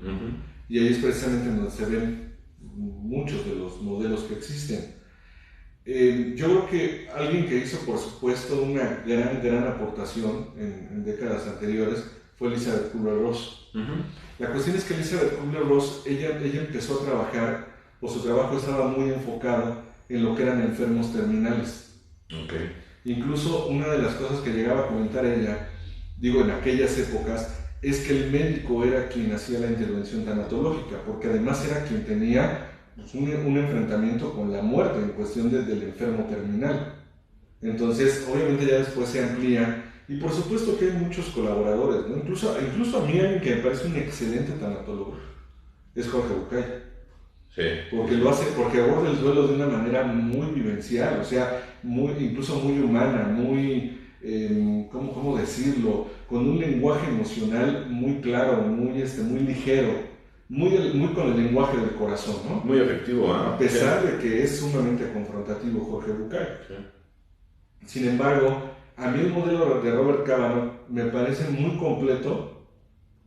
Y ahí es precisamente donde se ven muchos de los modelos que existen. Yo creo que alguien que hizo, por supuesto, una gran aportación en décadas anteriores fue Elizabeth Kubler-Ross. La cuestión es que Elizabeth Kubler-Ross, ella empezó a trabajar, o su trabajo estaba muy enfocado en lo que eran enfermos terminales. Okay. Incluso una de las cosas que llegaba a comentar ella, digo, en aquellas épocas, es que el médico era quien hacía la intervención tanatológica, porque además era quien tenía pues, un enfrentamiento con la muerte en cuestión del enfermo terminal. Entonces, obviamente ya después se amplía, y por supuesto que hay muchos colaboradores, ¿no? Incluso a mí alguien que me parece un excelente tanatólogo es Jorge Bucay. Sí. Porque aborda el duelo de una manera muy vivencial, o sea, incluso muy humana, muy, ¿cómo decirlo? Con un lenguaje emocional muy claro, muy ligero, muy con el lenguaje del corazón, ¿no? Muy efectivo, ¿eh? A pesar de que es sumamente confrontativo Jorge Bucay. Sí. Sin embargo, a mí el modelo de Robert Cavanagh me parece muy completo,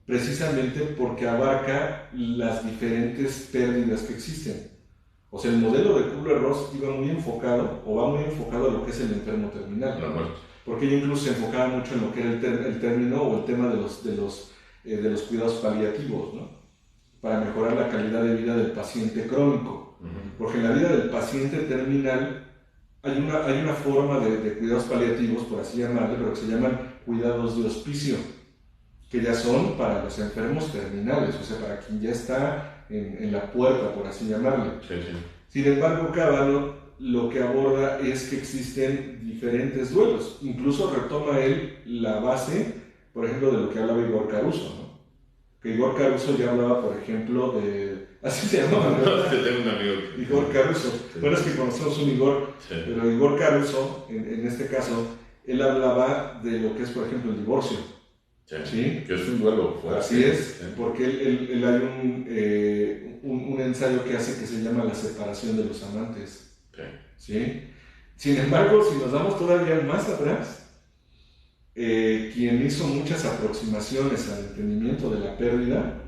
precisamente porque abarca las diferentes pérdidas que existen. O sea, el modelo de Kubler-Ross va muy enfocado a lo que es el enfermo terminal. La muerte. Porque ella incluso se enfocaba mucho en lo que era el término o el tema de los cuidados paliativos, ¿no? Para mejorar la calidad de vida del paciente crónico. Porque en la vida del paciente terminal hay una forma de cuidados paliativos, por así llamarle, pero que se llaman cuidados de hospicio, que ya son para los enfermos terminales, o sea, para quien ya está en la puerta, por así llamarle. Sí. Sin embargo, Cavanagh lo que aborda es que existen diferentes duelos. Incluso retoma él la base, por ejemplo, de lo que hablaba Igor Caruso, ¿no? Que Igor Caruso ya hablaba, por ejemplo, de... Así se llamaba, ¿no? Tengo un amigo. Igor Caruso. Sí. Bueno, es que conocemos un Igor, sí. Pero Igor Caruso, en este caso, él hablaba de lo que es, por ejemplo, el divorcio. Sí. Que es un duelo fuerte. Así es, sí. Porque él hay un ensayo que hace que se llama La separación de los amantes. ¿Sí? Sin embargo, si nos vamos todavía más atrás, quien hizo muchas aproximaciones al entendimiento de la pérdida,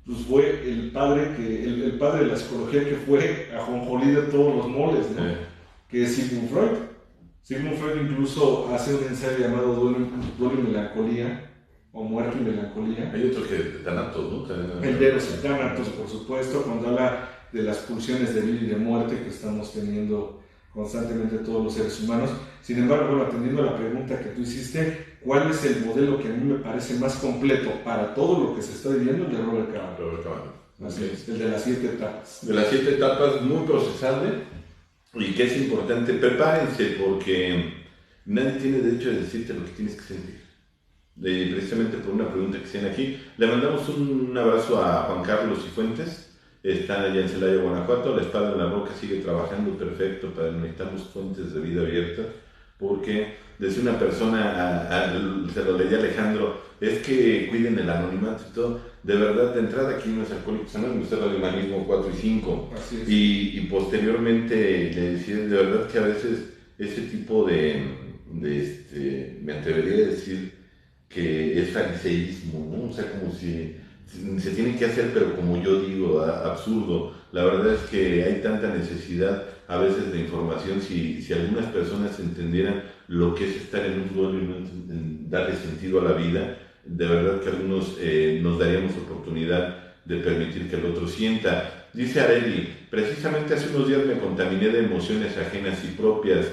pues fue el padre de la psicología, que fue ajonjolí de todos los moles, ¿no? Que es Sigmund Freud. Sigmund Freud incluso hace un ensayo llamado Duelo y Melancolía, o Muerte y Melancolía. Hay otro que de Thanatos, ¿no? El de los Thanatos, por supuesto, cuando habla de las pulsiones de vida y de muerte que estamos teniendo constantemente todos los seres humanos. Sin embargo, bueno, atendiendo a la pregunta que tú hiciste, ¿cuál es el modelo que a mí me parece más completo para todo lo que se está viviendo? El de Robert Cavanagh. Así es, el de las 7 etapas. De las 7 etapas, muy procesable, y que es importante, prepárense, porque nadie tiene derecho a decirte lo que tienes que sentir. Precisamente por una pregunta que hacían aquí. Le mandamos un abrazo a Juan Carlos Cifuentes. Están allá en Celaya, Guanajuato. La Espada en la Roca sigue trabajando perfecto, pero necesitamos fuentes de vida abiertas, porque desde una persona, se lo leía Alejandro, es que cuiden el anonimato y todo. De verdad, de entrada aquí no es Alcohólicos Anónimos, es Radio Humanismo 4 y 5. Así es. Y posteriormente le decía, de verdad que a veces ese tipo me atrevería a decir que es fariseísmo, ¿no? O sea, como si se tiene que hacer, pero como yo digo, absurdo. La verdad es que hay tanta necesidad a veces de información. Si algunas personas entendieran lo que es estar en un duelo y no darle sentido a la vida, de verdad que algunos nos daríamos oportunidad de permitir que el otro sienta. Dice Areli, precisamente hace unos días me contaminé de emociones ajenas y propias.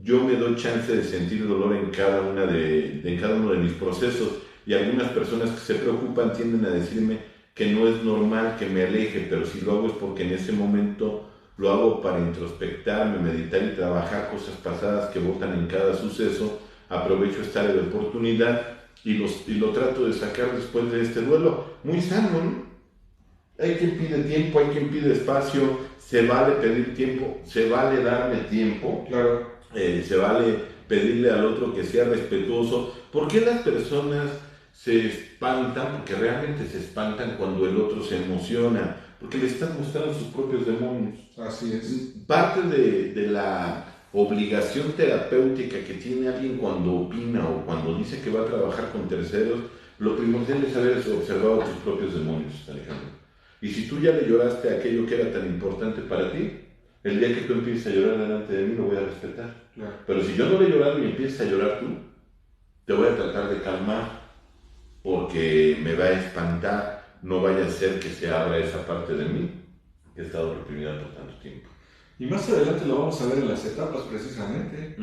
Yo me doy chance de sentir dolor en cada uno de mis procesos, y algunas personas que se preocupan tienden a decirme que no es normal que me aleje, pero si lo hago es porque en ese momento lo hago para introspectarme, meditar y trabajar cosas pasadas que botan en cada suceso. Aprovecho esta área de oportunidad y lo trato de sacar después de este duelo. Muy sano, ¿no? Hay quien pide tiempo, hay quien pide espacio, se vale pedir tiempo, se vale darle tiempo. Claro. Se vale pedirle al otro que sea respetuoso. ¿Por qué las personas se espantan? Porque realmente se espantan cuando el otro se emociona, porque le están mostrando sus propios demonios. Así es. Parte de la obligación terapéutica que tiene alguien cuando opina o cuando dice que va a trabajar con terceros, lo primordial es haber observado tus propios demonios, Alejandro. Y si tú ya le lloraste a aquello que era tan importante para ti, el día que tú empieces a llorar delante de mí, lo voy a respetar. Claro. Pero si yo no le he llorado y empiezas a llorar tú, te voy a tratar de calmar. porque me va a espantar, no vaya a ser que se abra esa parte de mí que he estado reprimida por tanto tiempo. Y más adelante lo vamos a ver en las etapas precisamente.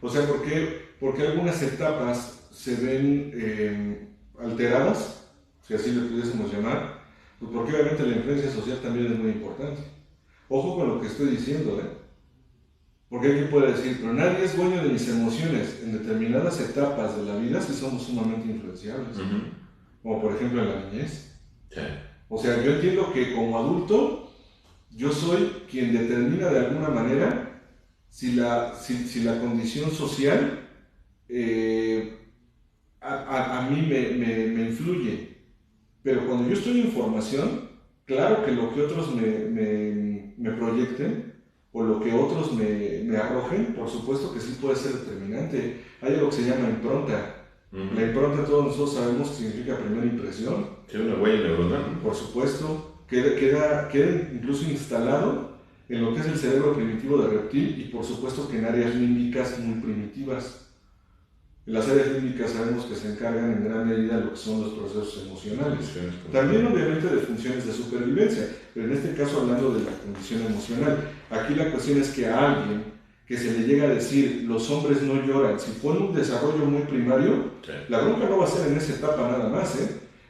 O sea, porque algunas etapas se ven alteradas, si así le pudiésemos llamar, pues porque obviamente la influencia social también es muy importante. Ojo con lo que estoy diciendo, porque hay quien puede decir, pero nadie es dueño de mis emociones. En determinadas etapas de la vida sí somos sumamente influenciables, como por ejemplo en la niñez. Sí. O sea, yo entiendo que como adulto yo soy quien determina de alguna manera si la condición social a mí me influye. Pero cuando yo estoy en formación, claro que lo que otros me proyecten o lo que otros me arrojen, por supuesto que sí puede ser determinante. Hay algo que se llama impronta. La impronta todos nosotros sabemos que significa primera impresión. Sí, una huella neuronal. Por supuesto. Queda incluso instalado en lo que es el cerebro primitivo de reptil y por supuesto que en áreas límbicas muy primitivas. En las áreas límbicas sabemos que se encargan en gran medida de lo que son los procesos emocionales. También obviamente de funciones de supervivencia, pero en este caso hablando de la condición emocional. Aquí la cuestión es que a alguien que se le llega a decir los hombres no lloran, si fue un desarrollo muy primario, la bronca no va a ser en esa etapa nada más,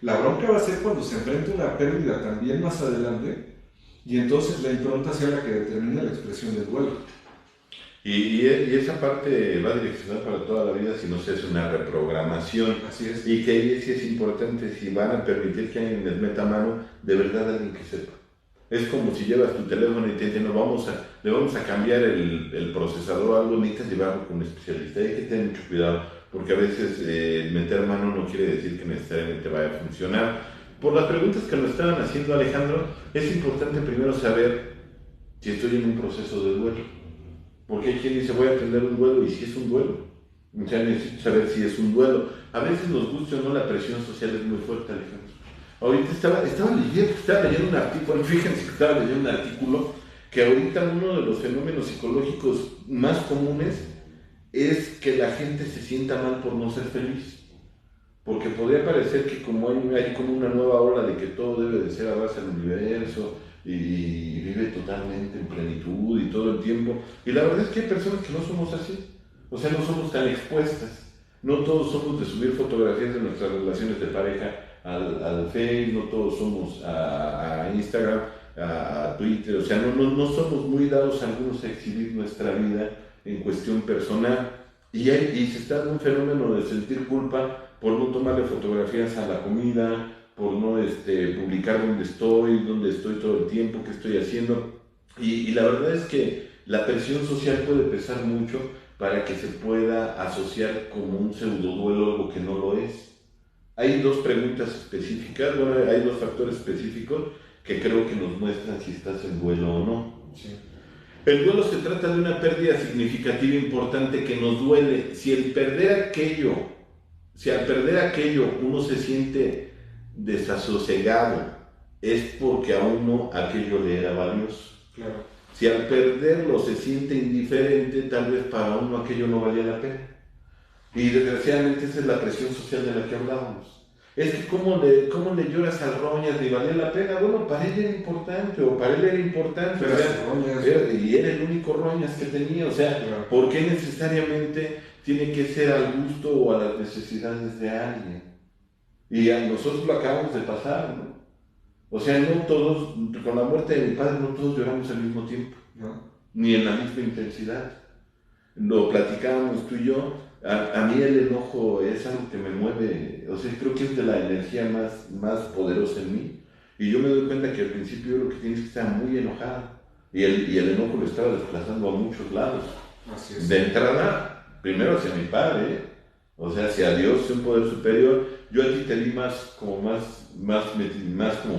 La bronca va a ser cuando se enfrente una pérdida también más adelante y entonces la impronta sea la que determine la expresión del duelo. Y esa parte va a direccionar para toda la vida si no se hace una reprogramación. Así es. Y que ahí sí es importante, si van a permitir que alguien les meta mano, de verdad alguien que sepa. Es como si llevas tu teléfono y te dicen, le vamos a cambiar el procesador o algo, necesitas llevarlo con un especialista. Hay que tener mucho cuidado, porque a veces meter mano no quiere decir que necesariamente vaya a funcionar. Por las preguntas que nos estaban haciendo, Alejandro, es importante primero saber si estoy en un proceso de duelo. Porque hay quien dice, voy a aprender un duelo, y si es un duelo. O sea, necesito saber si es un duelo. A veces nos gusta o no, la presión social es muy fuerte, Alejandro. Ahorita estaba leyendo un artículo, fíjense que estaba leyendo un artículo, que ahorita uno de los fenómenos psicológicos más comunes es que la gente se sienta mal por no ser feliz. Porque podría parecer que como hay como una nueva ola de que todo debe de ser a base del universo y vive totalmente en plenitud y todo el tiempo. Y la verdad es que hay personas que no somos así. O sea, no somos tan expuestas. No todos somos de subir fotografías de nuestras relaciones de pareja al Facebook, no todos somos a Instagram, a Twitter. O sea, no somos muy dados algunos a exhibir nuestra vida en cuestión personal. Y se está dando un fenómeno de sentir culpa por no tomarle fotografías a la comida, por no publicar dónde estoy todo el tiempo, qué estoy haciendo. Y la verdad es que la presión social puede pesar mucho para que se pueda asociar como un pseudoduelo algo que no lo es. Hay dos preguntas específicas, hay dos factores específicos que creo que nos muestran si estás en duelo o no. Sí. El duelo se trata de una pérdida significativa importante que nos duele. Si al perder aquello uno se siente desasosegado, es porque a uno aquello le era valioso. Claro. Si al perderlo se siente indiferente, tal vez para uno aquello no valía la pena. Y desgraciadamente esa es la presión social de la que hablábamos. Es que ¿cómo le lloras al Roñas? ¿Le valía la pena? Bueno, para ella era importante, o para él era importante. Y era el único Roñas que tenía. O sea, claro. ¿Por qué necesariamente tiene que ser al gusto o a las necesidades de alguien? Y a nosotros lo acabamos de pasar, ¿no? O sea, no todos, con la muerte de mi padre, no todos lloramos al mismo tiempo, ¿no? Ni en la misma intensidad. Lo platicábamos tú y yo. A mí el enojo es algo que me mueve, o sea, creo que es de la energía más poderosa en mí. Y yo me doy cuenta que al principio yo lo que tienes es que estar muy enojado. Y el enojo lo estaba desplazando a muchos lados. Así es. De entrada, primero hacia mi padre, o sea, hacia Dios, hacia un poder superior. Yo a ti te vi más como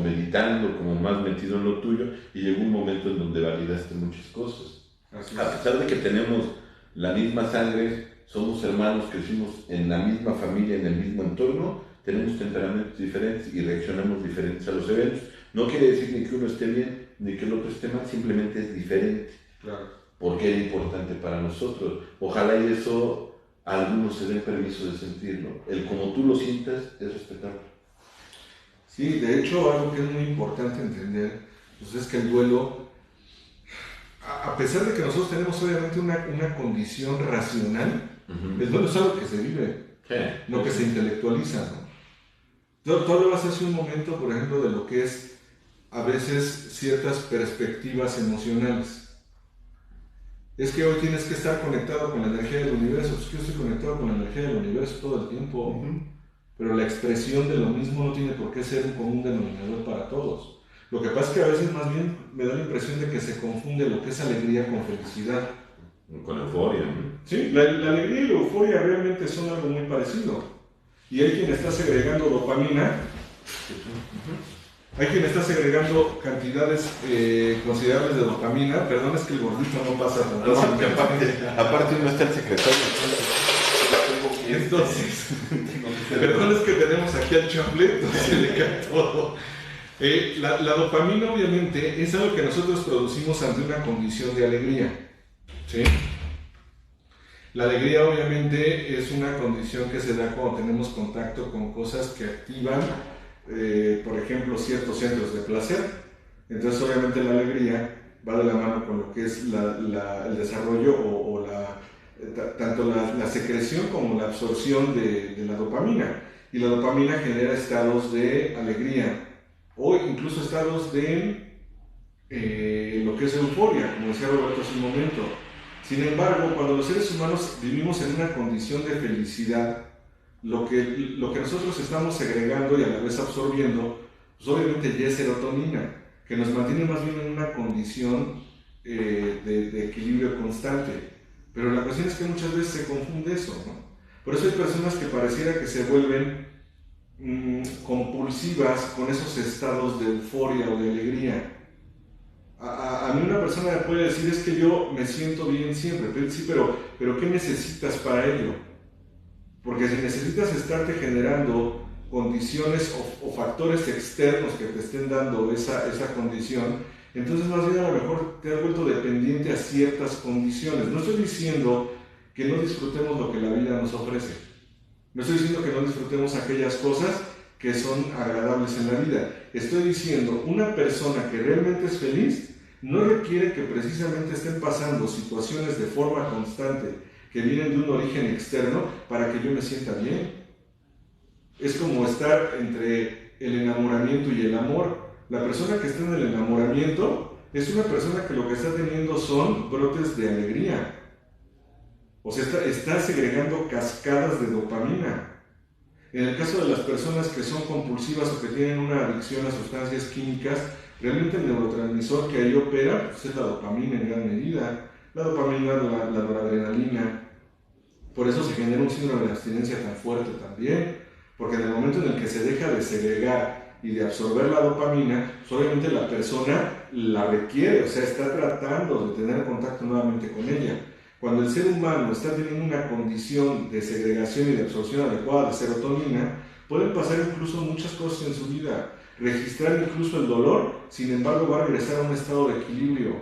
meditando, como más metido en lo tuyo, y llegó un momento en donde validaste muchas cosas. Así es. A pesar de que tenemos la misma sangre, somos hermanos, crecimos en la misma familia, en el mismo entorno, tenemos temperamentos diferentes y reaccionamos diferentes a los eventos. No quiere decir ni que uno esté bien, ni que el otro esté mal, simplemente es diferente. Claro. Porque era importante para nosotros. Ojalá y eso a algunos se den permiso de sentirlo. El como tú lo sientas es respetable. Sí, de hecho, algo que es muy importante entender, pues es que el duelo, a pesar de que nosotros tenemos obviamente una condición racional, el duelo es algo que se vive, no que se intelectualiza, ¿no? Tú hablabas hace un momento, por ejemplo, de lo que es a veces ciertas perspectivas emocionales. Es que hoy tienes que estar conectado con la energía del universo. Pues yo estoy conectado con la energía del universo todo el tiempo. Pero la expresión de lo mismo no tiene por qué ser un común denominador para todos. Lo que pasa es que a veces más bien me da la impresión de que se confunde lo que es alegría con felicidad. Con euforia, ¿no? Sí, la alegría y la euforia realmente son algo muy parecido. Y hay quien está segregando dopamina. Hay quien está segregando cantidades considerables de dopamina. Perdón, es que el gordito no pasa tanto. Aparte uno está el secretario. Entonces, perdón, es que tenemos aquí al chapleto, se le cae todo. La dopamina obviamente es algo que nosotros producimos ante una condición de alegría. ¿Sí? La alegría obviamente es una condición que se da cuando tenemos contacto con cosas que activan, por ejemplo, ciertos centros de placer. Entonces obviamente la alegría va de la mano con lo que es el desarrollo tanto la secreción como la absorción de la dopamina. Y la dopamina genera estados de alegría o incluso estados de lo que es euforia, como decía Roberto hace un momento. Sin embargo, cuando los seres humanos vivimos en una condición de felicidad, lo que nosotros estamos segregando y a la vez absorbiendo, pues obviamente ya es serotonina, que nos mantiene más bien en una condición de equilibrio constante. Pero la cuestión es que muchas veces se confunde eso, ¿no? Por eso hay personas que pareciera que se vuelven compulsivas con esos estados de euforia o de alegría. A mí una persona me puede decir, es que yo me siento bien siempre. Sí, pero ¿qué necesitas para ello? Porque si necesitas estarte generando condiciones o factores externos que te estén dando esa condición, entonces más bien a lo mejor te has vuelto dependiente a ciertas condiciones. No estoy diciendo que no disfrutemos lo que la vida nos ofrece. No estoy diciendo que no disfrutemos aquellas cosas que son agradables en la vida. Estoy diciendo, una persona que realmente es feliz no requiere que precisamente estén pasando situaciones de forma constante que vienen de un origen externo para que yo me sienta bien. Es como estar entre el enamoramiento y el amor. La persona que está en el enamoramiento es una persona que lo que está teniendo son brotes de alegría. O sea, está segregando cascadas de dopamina. En el caso de las personas que son compulsivas o que tienen una adicción a sustancias químicas, realmente el neurotransmisor que ahí opera pues es la dopamina en gran medida. La dopamina, la noradrenalina. Por eso se genera un síndrome de abstinencia tan fuerte también, porque en el momento en el que se deja de segregar y de absorber la dopamina, pues obviamente la persona la requiere, o sea, está tratando de tener contacto nuevamente con ella. Cuando el ser humano está teniendo una condición de segregación y de absorción adecuada de serotonina, pueden pasar incluso muchas cosas en su vida, registrar incluso el dolor, sin embargo va a regresar a un estado de equilibrio.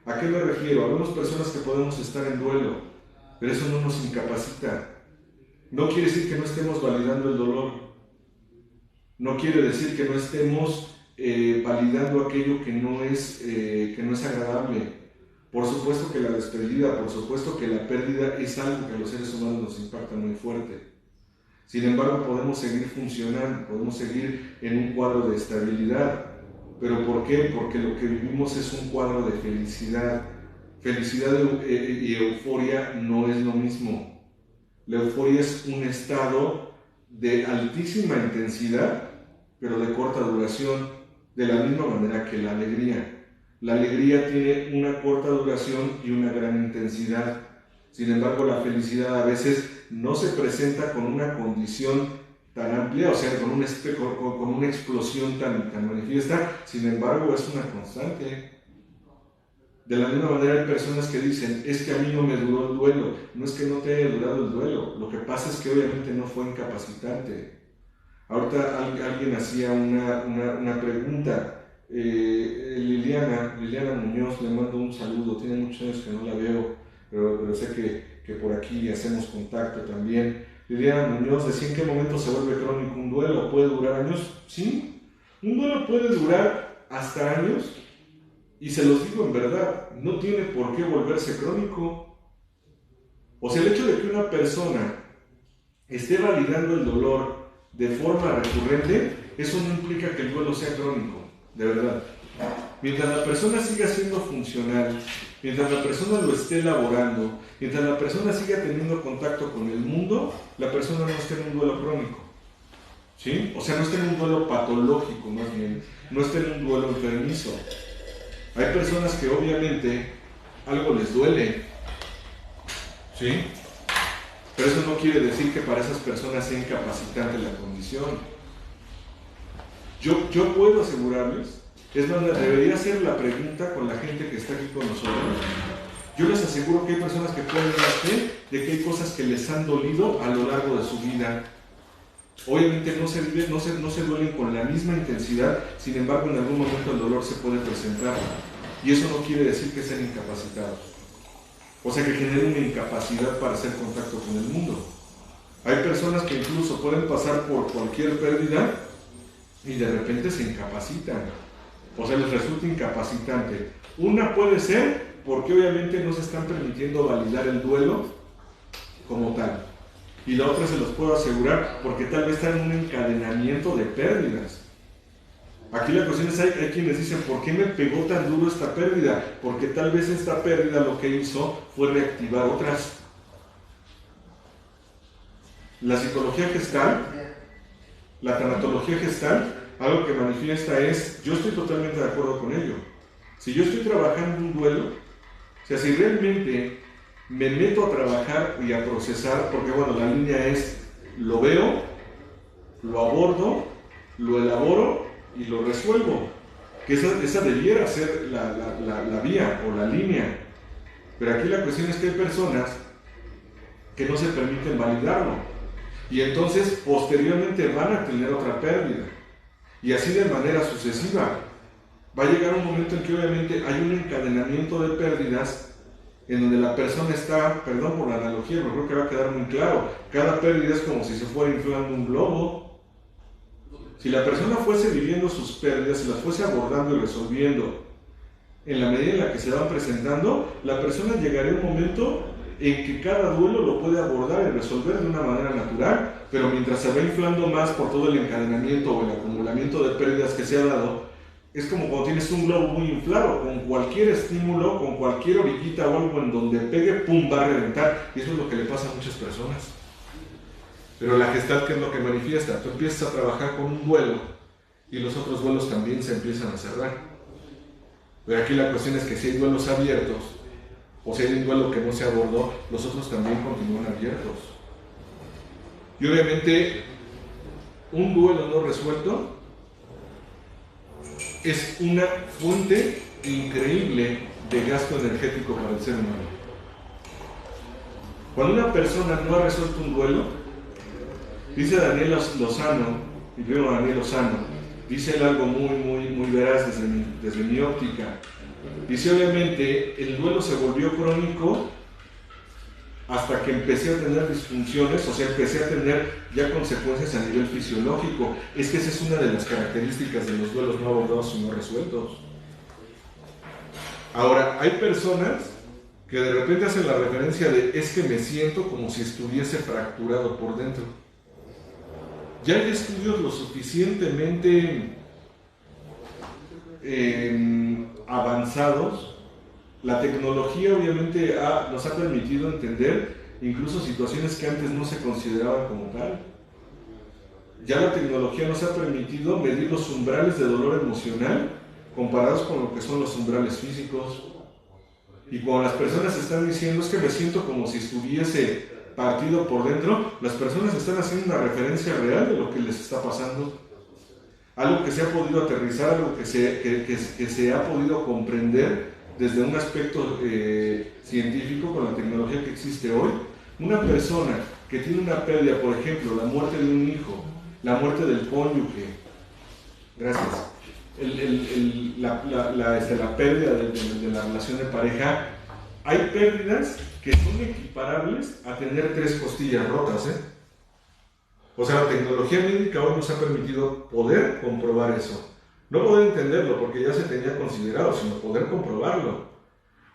¿A qué me refiero? Hablamos personas que podemos estar en duelo, pero eso no nos incapacita. No quiere decir que no estemos validando el dolor. No quiere decir que no estemos validando aquello que no es agradable. Por supuesto que la despedida, por supuesto que la pérdida es algo que a los seres humanos nos impacta muy fuerte. Sin embargo, podemos seguir funcionando, podemos seguir en un cuadro de estabilidad. ¿Pero por qué? Porque lo que vivimos es un cuadro de felicidad. Felicidad y euforia no es lo mismo. La euforia es un estado de altísima intensidad, pero de corta duración, de la misma manera que la alegría. La alegría tiene una corta duración y una gran intensidad. Sin embargo, la felicidad a veces no se presenta con una condición tan amplia, o sea, con una explosión tan manifiesta. Sin embargo, es una constante. De la misma manera hay personas que dicen, es que a mí no me duró el duelo. No es que no te haya durado el duelo, lo que pasa es que obviamente no fue incapacitante. Ahorita alguien hacía una pregunta. Liliana Muñoz, le mando un saludo, tiene muchos años que no la veo, pero sé que por aquí hacemos contacto también. Liliana Muñoz decía: ¿en qué momento se vuelve crónico un duelo? ¿Puede durar años? Sí, un duelo puede durar hasta años, y se los digo en verdad, no tiene por qué volverse crónico. O sea, el hecho de que una persona esté validando el dolor de forma recurrente, eso no implica que el duelo sea crónico, de verdad. Mientras la persona siga siendo funcional, mientras la persona lo esté elaborando, mientras la persona siga teniendo contacto con el mundo, la persona no está en un duelo crónico, ¿sí? O sea, no está en un duelo patológico, más bien, no está en un duelo enfermizo. Hay personas que obviamente algo les duele, ¿sí? Pero eso no quiere decir que para esas personas sea incapacitante la condición. Yo puedo asegurarles, es más, debería hacer la pregunta con la gente que está aquí con nosotros. Yo les aseguro que hay personas que pueden dar fe de que hay cosas que les han dolido a lo largo de su vida. Obviamente no se duelen con la misma intensidad, sin embargo en algún momento el dolor se puede presentar. Y eso no quiere decir que sean incapacitados. O sea, que generen una incapacidad para hacer contacto con el mundo. Hay personas que incluso pueden pasar por cualquier pérdida y de repente se incapacitan. O sea, les resulta incapacitante. Una puede ser porque obviamente no se están permitiendo validar el duelo como tal. Y la otra, se los puedo asegurar, porque tal vez están en un encadenamiento de pérdidas. Aquí la cuestión es, hay quienes dicen: ¿por qué me pegó tan duro esta pérdida? Porque tal vez esta pérdida lo que hizo fue reactivar otras. La psicología gestal, la tanatología gestal, algo que manifiesta es: yo estoy totalmente de acuerdo con ello. Si yo estoy trabajando un duelo, o sea, si realmente me meto a trabajar y a procesar, porque bueno, la línea es: lo veo, lo abordo, lo elaboro y lo resuelvo. Que esa debiera ser la vía o la línea. Pero aquí la cuestión es que hay personas que no se permiten validarlo. Y entonces posteriormente van a tener otra pérdida. Y así de manera sucesiva. Va a llegar un momento en que obviamente hay un encadenamiento de pérdidas en donde la persona está, perdón por la analogía, pero creo que va a quedar muy claro, cada pérdida es como si se fuera inflando un globo. Si la persona fuese viviendo sus pérdidas, si las fuese abordando y resolviendo en la medida en la que se van presentando, la persona llegaría a un momento en que cada duelo lo puede abordar y resolver de una manera natural, pero mientras se va inflando más por todo el encadenamiento o el acumulamiento de pérdidas que se ha dado, es como cuando tienes un globo muy inflado, con cualquier estímulo, con cualquier orillita o algo en donde pegue, ¡pum!, va a reventar. Y eso es lo que le pasa a muchas personas. Pero la Gestalt, ¿qué es lo que manifiesta? Tú empiezas a trabajar con un duelo y los otros duelos también se empiezan a cerrar. Pero aquí la cuestión es que si hay duelos abiertos, o si hay un duelo que no se abordó, los otros también continúan abiertos. Y obviamente, un duelo no resuelto es una fuente increíble de gasto energético para el ser humano. Cuando una persona no ha resuelto un duelo, dice Daniel Lozano, y primero Daniel Lozano, dice él algo muy veraz desde mi óptica. Dice: obviamente el duelo se volvió crónico hasta que empecé a tener disfunciones, o sea, empecé a tener ya consecuencias a nivel fisiológico. Es que esa es una de las características de los duelos no abordados y no resueltos. Ahora, hay personas que de repente hacen la referencia de: es que me siento como si estuviese fracturado por dentro. Ya hay estudios lo suficientemente avanzados. La tecnología obviamente nos ha permitido entender incluso situaciones que antes no se consideraban como tal. Ya la tecnología nos ha permitido medir los umbrales de dolor emocional comparados con lo que son los umbrales físicos. Y cuando las personas están diciendo: es que me siento como si estuviese partido por dentro, las personas están haciendo una referencia real de lo que les está pasando. Algo que se ha podido aterrizar, algo que se ha podido comprender desde un aspecto científico con la tecnología que existe hoy. Una persona que tiene una pérdida, por ejemplo, la muerte de un hijo, la muerte del cónyuge, gracias, la pérdida de la relación de pareja, hay pérdidas que son equiparables a tener 3 costillas rotas, ¿eh? O sea, la tecnología médica hoy nos ha permitido poder comprobar eso. No poder entenderlo porque ya se tenía considerado, sino poder comprobarlo.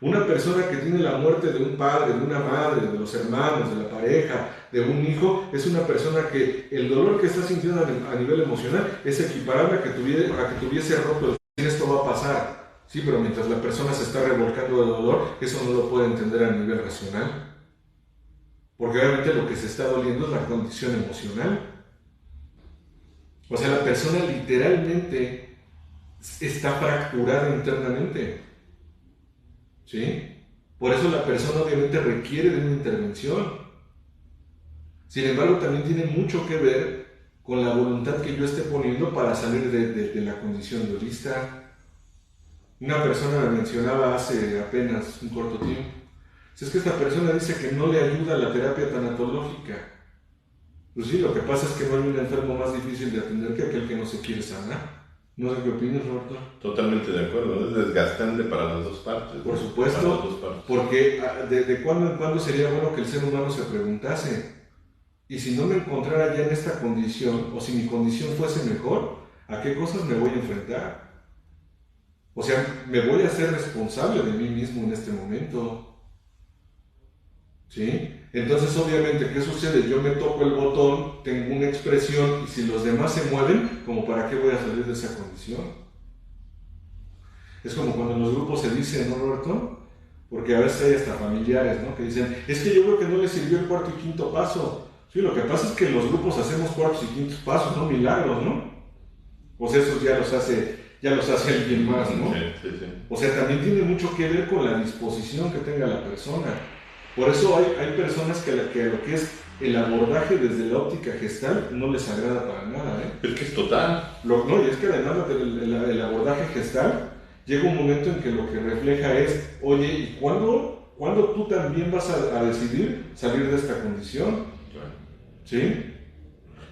Una persona que tiene la muerte de un padre, de una madre, de los hermanos, de la pareja, de un hijo, es una persona que el dolor que está sintiendo a nivel emocional es equiparable a que tuviese roto el... Esto va a pasar, sí, pero mientras la persona se está revolcando de dolor, eso no lo puede entender a nivel racional. Porque obviamente lo que se está doliendo es la condición emocional. O sea, la persona literalmente está fracturada internamente. ¿Sí? Por eso la persona obviamente requiere de una intervención. Sin embargo, también tiene mucho que ver con la voluntad que yo esté poniendo para salir de la condición dualista. Una persona me mencionaba hace apenas un corto tiempo. Si es que esta persona dice que no le ayuda la terapia tanatológica. Pues sí, lo que pasa es que no hay un enfermo más difícil de atender que aquel que no se quiere sanar. No sé qué opinas, Roberto. Totalmente de acuerdo, es desgastante para las dos partes. Por supuesto, porque de cuando en cuando sería bueno que el ser humano se preguntase, y si no me encontrara ya en esta condición, o si mi condición fuese mejor, ¿a qué cosas me voy a enfrentar? O sea, me voy a hacer responsable de mí mismo en este momento. ¿Sí? Entonces, obviamente, ¿qué sucede? Yo me toco el botón, tengo una expresión, y si los demás se mueven, ¿como para qué voy a salir de esa condición? Es como cuando en los grupos se dice, ¿no, Roberto? Porque a veces hay hasta familiares, ¿no? Que dicen, es que yo creo que no les sirvió el cuarto y quinto paso. Sí, lo que pasa es que en los grupos hacemos cuartos y quintos pasos, no milagros, ¿no? O sea, esos ya los hace alguien más, ¿no? Sí. O sea, también tiene mucho que ver con la disposición que tenga la persona. Por eso hay personas que lo que es el abordaje desde la óptica gestal no les agrada para nada, ¿eh? Es que es total. No, y es que además el abordaje gestal llega un momento en que lo que refleja es, oye, ¿y cuándo tú también vas a decidir salir de esta condición? ¿Sí?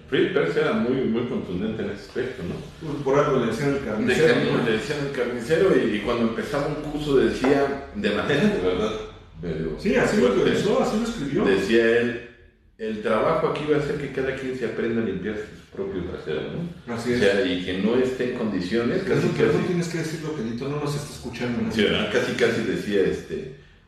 Fried Perls era muy contundente en ese aspecto, ¿no? Pues por algo le decían el carnicero, ¿no? Le decían el carnicero y cuando empezaba un curso decía, de manera de verdad, sí, así lo pensó, así lo escribió. Decía él, el trabajo aquí va a ser que cada quien se aprenda a limpiarse su propio trasero, ¿no? Así es. O sea, y que no esté en condiciones. Pero no tienes que decirlo, Pedrito, no nos está escuchando, ¿no? Sí, casi decía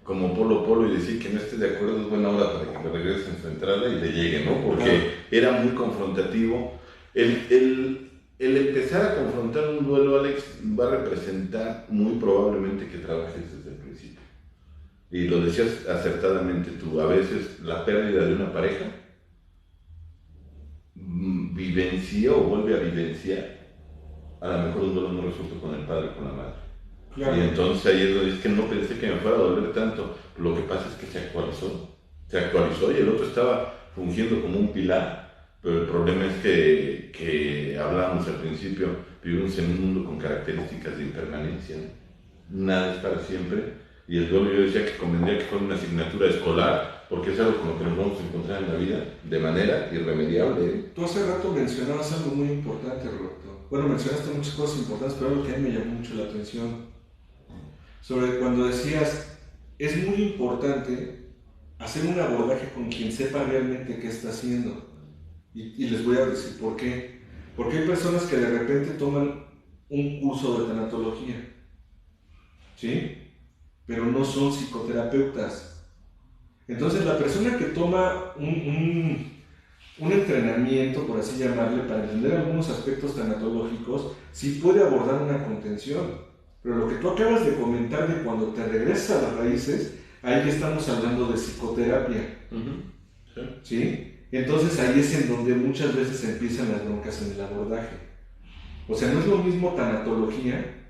como Polo y decir que no esté de acuerdo es buena hora para que le regresen su entrada y le llegue, ¿no? Porque era muy confrontativo. El empezar a confrontar un duelo, Alex, va a representar muy probablemente que trabajes desde el principio. Y lo decías acertadamente tú, a veces la pérdida de una pareja vivencia o vuelve a vivenciar a lo mejor un duelo no resuelto con el padre o con la madre. Claro. Y entonces ahí es donde es que no pensé que me fuera a doler tanto. Lo que pasa es que se actualizó y el otro estaba fungiendo como un pilar, pero el problema es que hablábamos al principio, vivimos en un mundo con características de impermanencia, ¿no? Nada es para siempre. Y el duelo yo decía que convendría que fuera una asignatura escolar, porque es algo con lo que nos vamos a encontrar en la vida de manera irremediable. Tú hace rato mencionabas algo muy importante, Roberto. Bueno, mencionaste muchas cosas importantes, pero algo que a mí me llamó mucho la atención. Sobre cuando decías, es muy importante hacer un abordaje con quien sepa realmente qué está haciendo. Y les voy a decir por qué. Porque hay personas que de repente toman un curso de tanatología, ¿sí? Pero no son psicoterapeutas. Entonces la persona que toma un entrenamiento, por así llamarle, para entender algunos aspectos tanatológicos, sí puede abordar una contención. Pero lo que tú acabas de comentar de cuando te regresas a las raíces, ahí estamos hablando de psicoterapia. ¿Sí? Entonces ahí es en donde muchas veces empiezan las broncas en el abordaje. O sea, no es lo mismo tanatología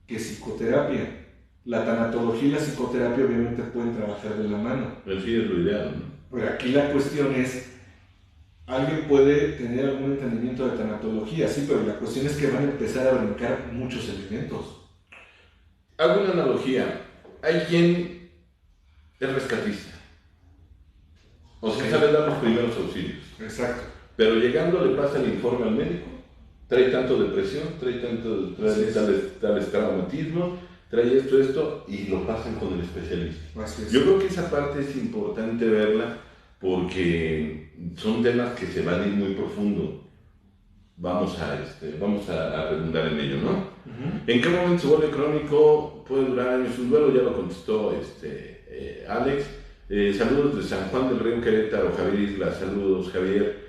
que psicoterapia. La tanatología y la psicoterapia obviamente pueden trabajar de la mano. Pero sí es lo ideal, ¿no? Pero aquí la cuestión es, alguien puede tener algún entendimiento de tanatología, sí, pero la cuestión es que van a empezar a brincar muchos elementos. Hago una analogía. Hay quien es rescatista. O sea, sabe dar los primeros auxilios. Exacto. Pero llegando le pasa el informe al médico, trae tanto depresión, trae tales traumatismo, trae esto, y lo pasan con el especialista. Yo creo que esa parte es importante verla, porque son temas que se van a ir muy profundo. Vamos a redundar en ello, ¿no? Uh-huh. ¿En qué momento se vuelve crónico? Puede durar años un duelo, ya lo contestó Alex. Saludos de San Juan del Río, Querétaro, Javier Isla, saludos Javier.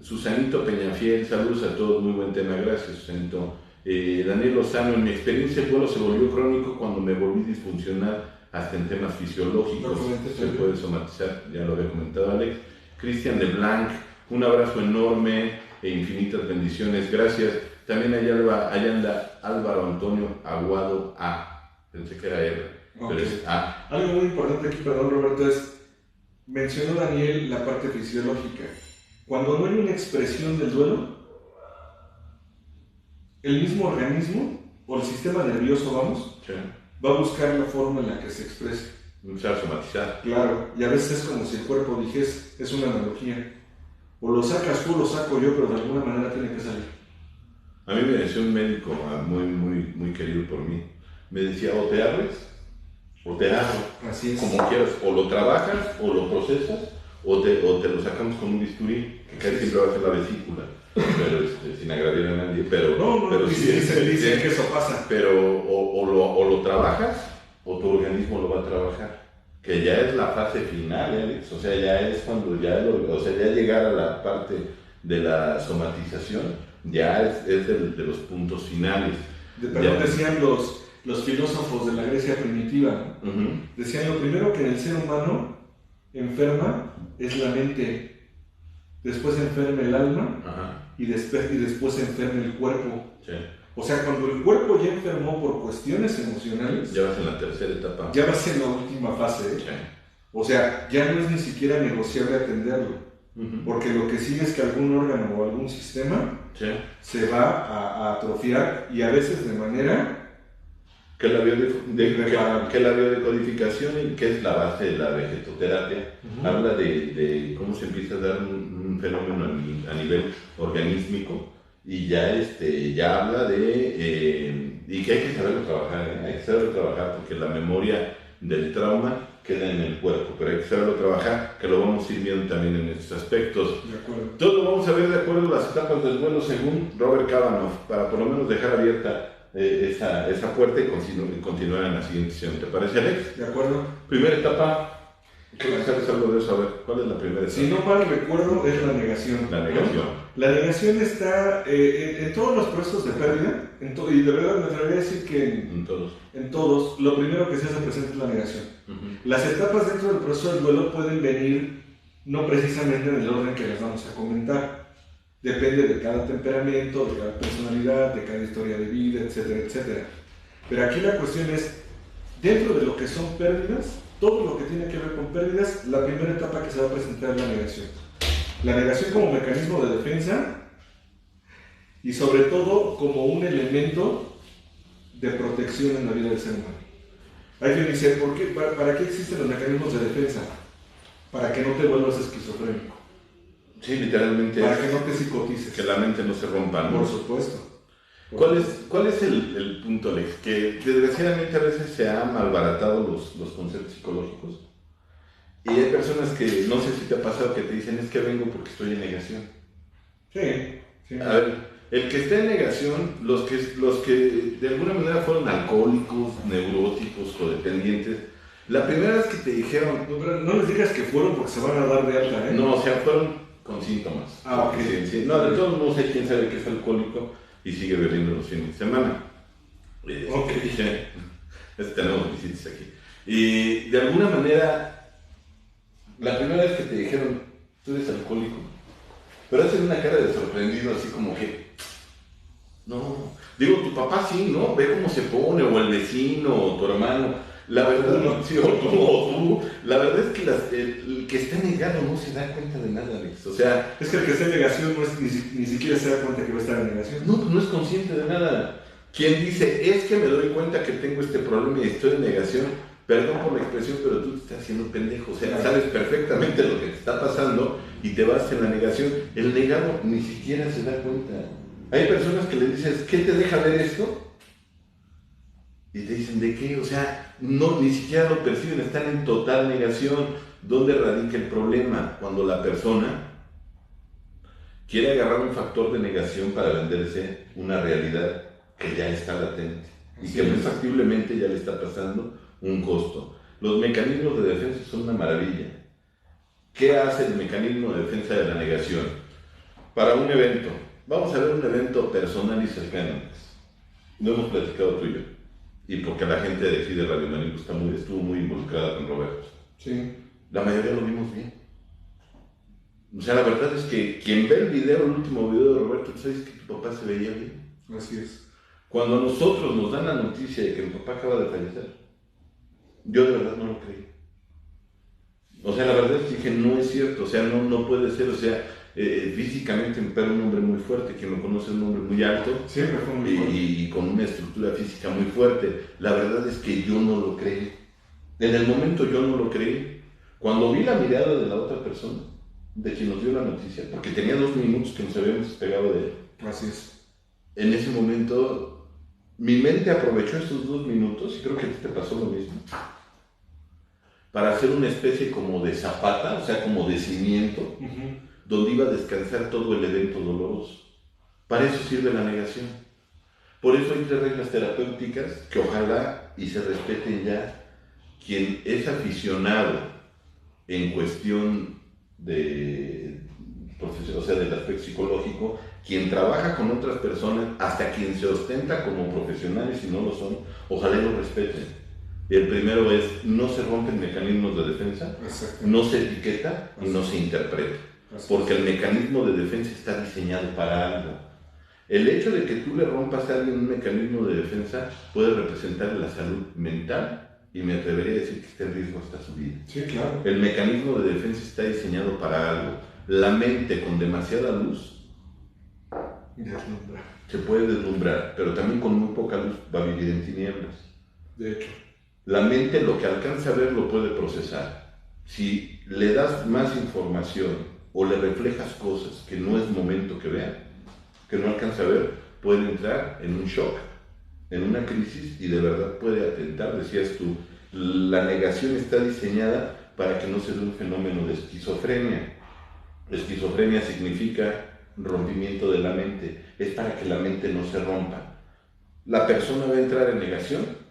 Susanito Peñafiel, saludos a todos, muy buen tema, gracias Susanito. Daniel Lozano, en mi experiencia el duelo se volvió crónico cuando me volví disfuncional, hasta en temas fisiológicos, se puede somatizar, ya lo había comentado Alex. Cristian de Blanc, un abrazo enorme e infinitas bendiciones, gracias. También allá anda Álvaro Antonio Aguado A, pensé que era R, pero es A. Algo muy importante aquí, perdón Roberto, es, mencionó Daniel la parte fisiológica. Cuando no hay una expresión del duelo, el mismo organismo, o el sistema nervioso, vamos, sí, va a buscar la forma en la que se exprese. Empezar a somatizar. Claro, y a veces es como si el cuerpo dijese, es una analogía. O lo sacas tú, lo saco yo, pero de alguna manera tiene que salir. A mí me decía un médico muy querido por mí, me decía, o te abres, o te abro, así es, como quieras, o lo trabajas, o lo procesas, o te lo sacamos con un bisturí, que casi siempre va a ser la vesícula, pero sin agraviar a nadie, pero dicen que eso pasa. Pero o lo trabajas, o tu organismo lo va a trabajar, que ya es la fase final, Alex, o sea, ya es cuando ya llegar a la parte de la somatización, ya es de los puntos finales. Decían los filósofos de la Grecia primitiva, ¿no? Uh-huh. Decían, lo primero que en el ser humano enferma es la mente, después enferma el alma, uh-huh, y después enferma el cuerpo. Sí. O sea, cuando el cuerpo ya enfermó por cuestiones emocionales, ya vas en la tercera etapa. Ya vas en la última fase, ¿eh? Sí. O sea, ya no es ni siquiera negociable atenderlo, uh-huh, porque lo que sigue es que algún órgano o algún sistema, sí, se va a atrofiar, y a veces de manera que la biodecodificación, y que es la base de la vegetoterapia, uh-huh, habla de cómo se empieza a dar un fenómeno a nivel organísmico, y ya habla y que hay que saberlo trabajar, porque la memoria del trauma queda en el cuerpo, pero hay que saberlo trabajar, que lo vamos a ir viendo también en estos aspectos. De acuerdo. Todo lo vamos a ver de acuerdo a las etapas del duelo según Robert Cavanaugh, para por lo menos dejar abierta esa puerta y continuar en la siguiente sesión. ¿Te parece, Alex? De acuerdo. Primera etapa, ¿sabes algo de eso? A ver, ¿cuál es la primera etapa? Si no mal recuerdo, es la negación. La negación. ¿No? La negación está en todos los procesos de pérdida, y de verdad me atrevería a decir que en todos, lo primero que se hace presente es la negación. Uh-huh. Las etapas dentro del proceso del duelo pueden venir no precisamente en el orden que les vamos a comentar. Depende de cada temperamento, de cada personalidad, de cada historia de vida, etcétera, etcétera. Pero aquí la cuestión es, dentro de lo que son pérdidas, todo lo que tiene que ver con pérdidas, la primera etapa que se va a presentar es la negación. La negación como mecanismo de defensa, y sobre todo como un elemento de protección en la vida del ser humano. Hay quien dice, ¿para qué existen los mecanismos de defensa? Para que no te vuelvas esquizofrénico. Sí, literalmente. Para que no te psicotices. Que la mente no se rompa, ¿no? Por supuesto. ¿Cuál es el punto, Alex? Que desgraciadamente a veces se han malbaratado los conceptos psicológicos. Y hay personas que, no sé si te ha pasado, que te dicen, es que vengo porque estoy en negación. Sí. A ver, el que está en negación, los que de alguna manera fueron alcohólicos, neuróticos, codependientes, la primera vez que te dijeron... No les digas que fueron porque se van a dar de alta, ¿eh? No, o sea, fueron con síntomas. Ok. Sí. No, de todos modos hay quien sabe que es alcohólico y sigue bebiendo los fines de semana. Ok. Tenemos visitas aquí. Y de alguna manera, la primera vez que te dijeron, tú eres alcohólico, pero hacen una cara de sorprendido, así como que, no, digo, tu papá sí, ¿no? Ve cómo se pone, o el vecino, o tu hermano. La verdad, sí, o tú, la verdad es que el que está negado no se da cuenta de nada, Alex. O sea, es que el que está en negación no es, ni siquiera se da cuenta que va a estar en negación. No, pues no es consciente de nada. Quien dice, es que me doy cuenta que tengo este problema y estoy en negación, perdón por la expresión, pero tú te estás haciendo pendejo. O sea, sabes perfectamente lo que te está pasando y te vas en la negación. El negado ni siquiera se da cuenta. Hay personas que le dices, ¿qué te deja ver esto? Y te dicen, ¿de qué? O sea, no, ni siquiera lo perciben, están en total negación. ¿Dónde radica el problema? Cuando la persona quiere agarrar un factor de negación para venderse una realidad que ya está latente y que muy factiblemente ya le está pasando un costo. Los mecanismos de defensa son una maravilla. ¿Qué hace el mecanismo de defensa de la negación? Para un evento, vamos a ver un evento personal y cercano. Lo hemos platicado tú y yo. Y porque la gente de aquí de Radio Humanismo estuvo muy involucrada con Roberto. Sí. La mayoría lo vimos bien. O sea, la verdad es que quien ve el video, el último video de Roberto, ¿sabes que tu papá se veía bien? Así es. Cuando a nosotros nos dan la noticia de que mi papá acaba de fallecer, yo de verdad no lo creí. O sea, la verdad es que dije, no es cierto, o sea, no puede ser, o sea, físicamente mi papá era un hombre muy fuerte, quien lo conoce es un hombre muy alto. Siempre fue muy fuerte. Y con una estructura física muy fuerte. La verdad es que yo no lo creí. En el momento yo no lo creí. Cuando vi la mirada de la otra persona, de quien nos dio la noticia, porque tenía 2 minutos que nos habíamos despegado de él. Así es. En ese momento, mi mente aprovechó estos 2 minutos, y creo que a ti te pasó lo mismo, para hacer una especie como de zapata, o sea, como de cimiento, donde iba a descansar todo el evento doloroso. Para eso sirve la negación. Por eso hay 3 reglas terapéuticas que ojalá y se respeten ya. Quien es aficionado en cuestión de, o sea, del aspecto psicológico, quien trabaja con otras personas, hasta quien se ostenta como profesionales y no lo son, ojalá lo respeten. El primero es, no se rompen mecanismos de defensa, no se etiqueta y no se interpreta, porque el mecanismo de defensa está diseñado para algo. El hecho de que tú le rompas a alguien un mecanismo de defensa puede representar la salud mental, y me atrevería a decir que está en riesgo hasta su vida. Sí, claro. El mecanismo de defensa está diseñado para algo. La mente con demasiada luz se puede deslumbrar, pero también con muy poca luz va a vivir en tinieblas. De hecho. La mente lo que alcanza a ver lo puede procesar. Si le das más información o le reflejas cosas que no es momento que vea, que no alcanza a ver, puede entrar en un shock, en una crisis, y de verdad puede atentar. Decías tú, la negación está diseñada para que no se dé un fenómeno de esquizofrenia. Esquizofrenia significa rompimiento de la mente, es para que la mente no se rompa. La persona va a entrar en negación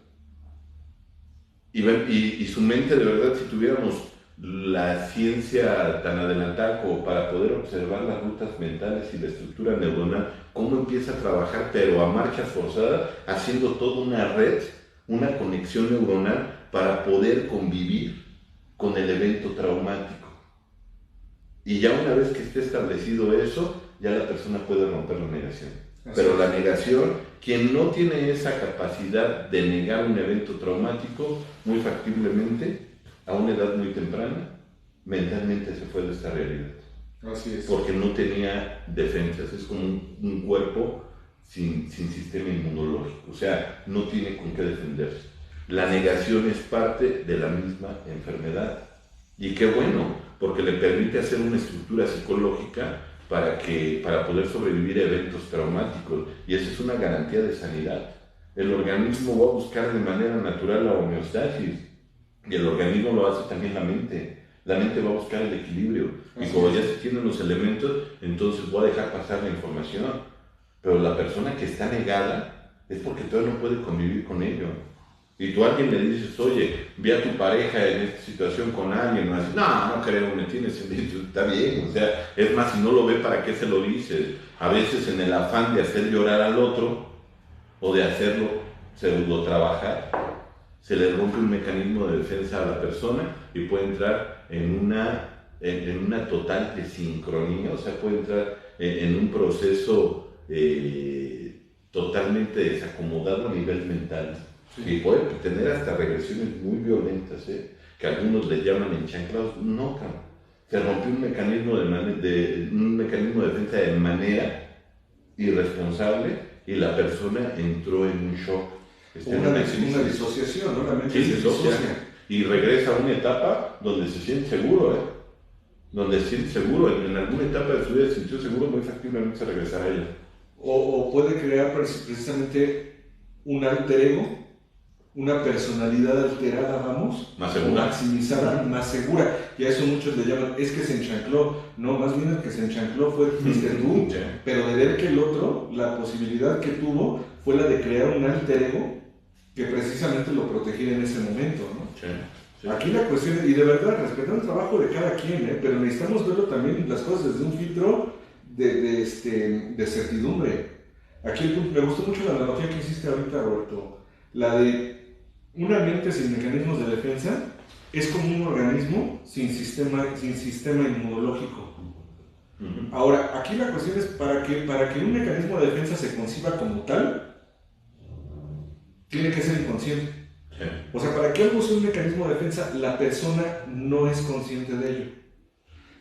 y su mente, de verdad, si tuviéramos la ciencia tan adelantada como para poder observar las rutas mentales y la estructura neuronal, cómo empieza a trabajar, pero a marchas forzadas, haciendo toda una red, una conexión neuronal para poder convivir con el evento traumático. Y ya una vez que esté establecido eso, ya la persona puede romper la negación. Pero la negación, quien no tiene esa capacidad de negar un evento traumático, muy factiblemente, a una edad muy temprana, mentalmente se fue de esta realidad. Así es. Porque no tenía defensas, es como un cuerpo sin sistema inmunológico, o sea, no tiene con qué defenderse. La negación es parte de la misma enfermedad. Y qué bueno, porque le permite hacer una estructura psicológica para poder sobrevivir a eventos traumáticos, y esa es una garantía de sanidad. El organismo va a buscar de manera natural la homeostasis, y el organismo lo hace también la mente. La mente va a buscar el equilibrio, y como ya se tienen los elementos, entonces voy a dejar pasar la información. Pero la persona que está negada es porque todavía no puede convivir con ello. Y tú a alguien le dices, oye, vi a tu pareja en esta situación con alguien, no, no creo, me tienes, está bien, o sea, es más, si no lo ve, ¿para qué se lo dices? A veces en el afán de hacer llorar al otro, o de hacerlo pseudo trabajar, se le rompe un mecanismo de defensa a la persona y puede entrar en una total desincronía, o sea, puede entrar en un proceso totalmente desacomodado a nivel mental. Sí. Y puede tener hasta regresiones muy violentas, que algunos le llaman enchanklados. No, se rompió un mecanismo de defensa de manera irresponsable y la persona entró en un shock. Una disociación, ¿no? La mente se disocia. Y regresa a una etapa donde se siente seguro, donde se siente seguro. En alguna etapa de su vida se sintió seguro, muy factiblemente se regresará a ella. O puede crear precisamente un alter ego una personalidad alterada, vamos, más segura, maximizada, más segura, y a eso muchos le llaman, es que se enchancló, no, más bien el que se enchancló fuiste tú, pero de ver que el otro, la posibilidad que tuvo fue la de crear un alter ego que precisamente lo protegiera en ese momento, ¿no? Sí. Aquí la cuestión es, y de verdad, respetar el trabajo de cada quien, pero necesitamos verlo también las cosas desde un filtro de certidumbre. Aquí me gustó mucho la analogía que hiciste ahorita, Roberto, la de una mente sin mecanismos de defensa es como un organismo sin sistema inmunológico. Uh-huh. Ahora, aquí la cuestión es para que un mecanismo de defensa se conciba como tal, tiene que ser inconsciente. Sí. O sea, para que algo sea un mecanismo de defensa, la persona no es consciente de ello.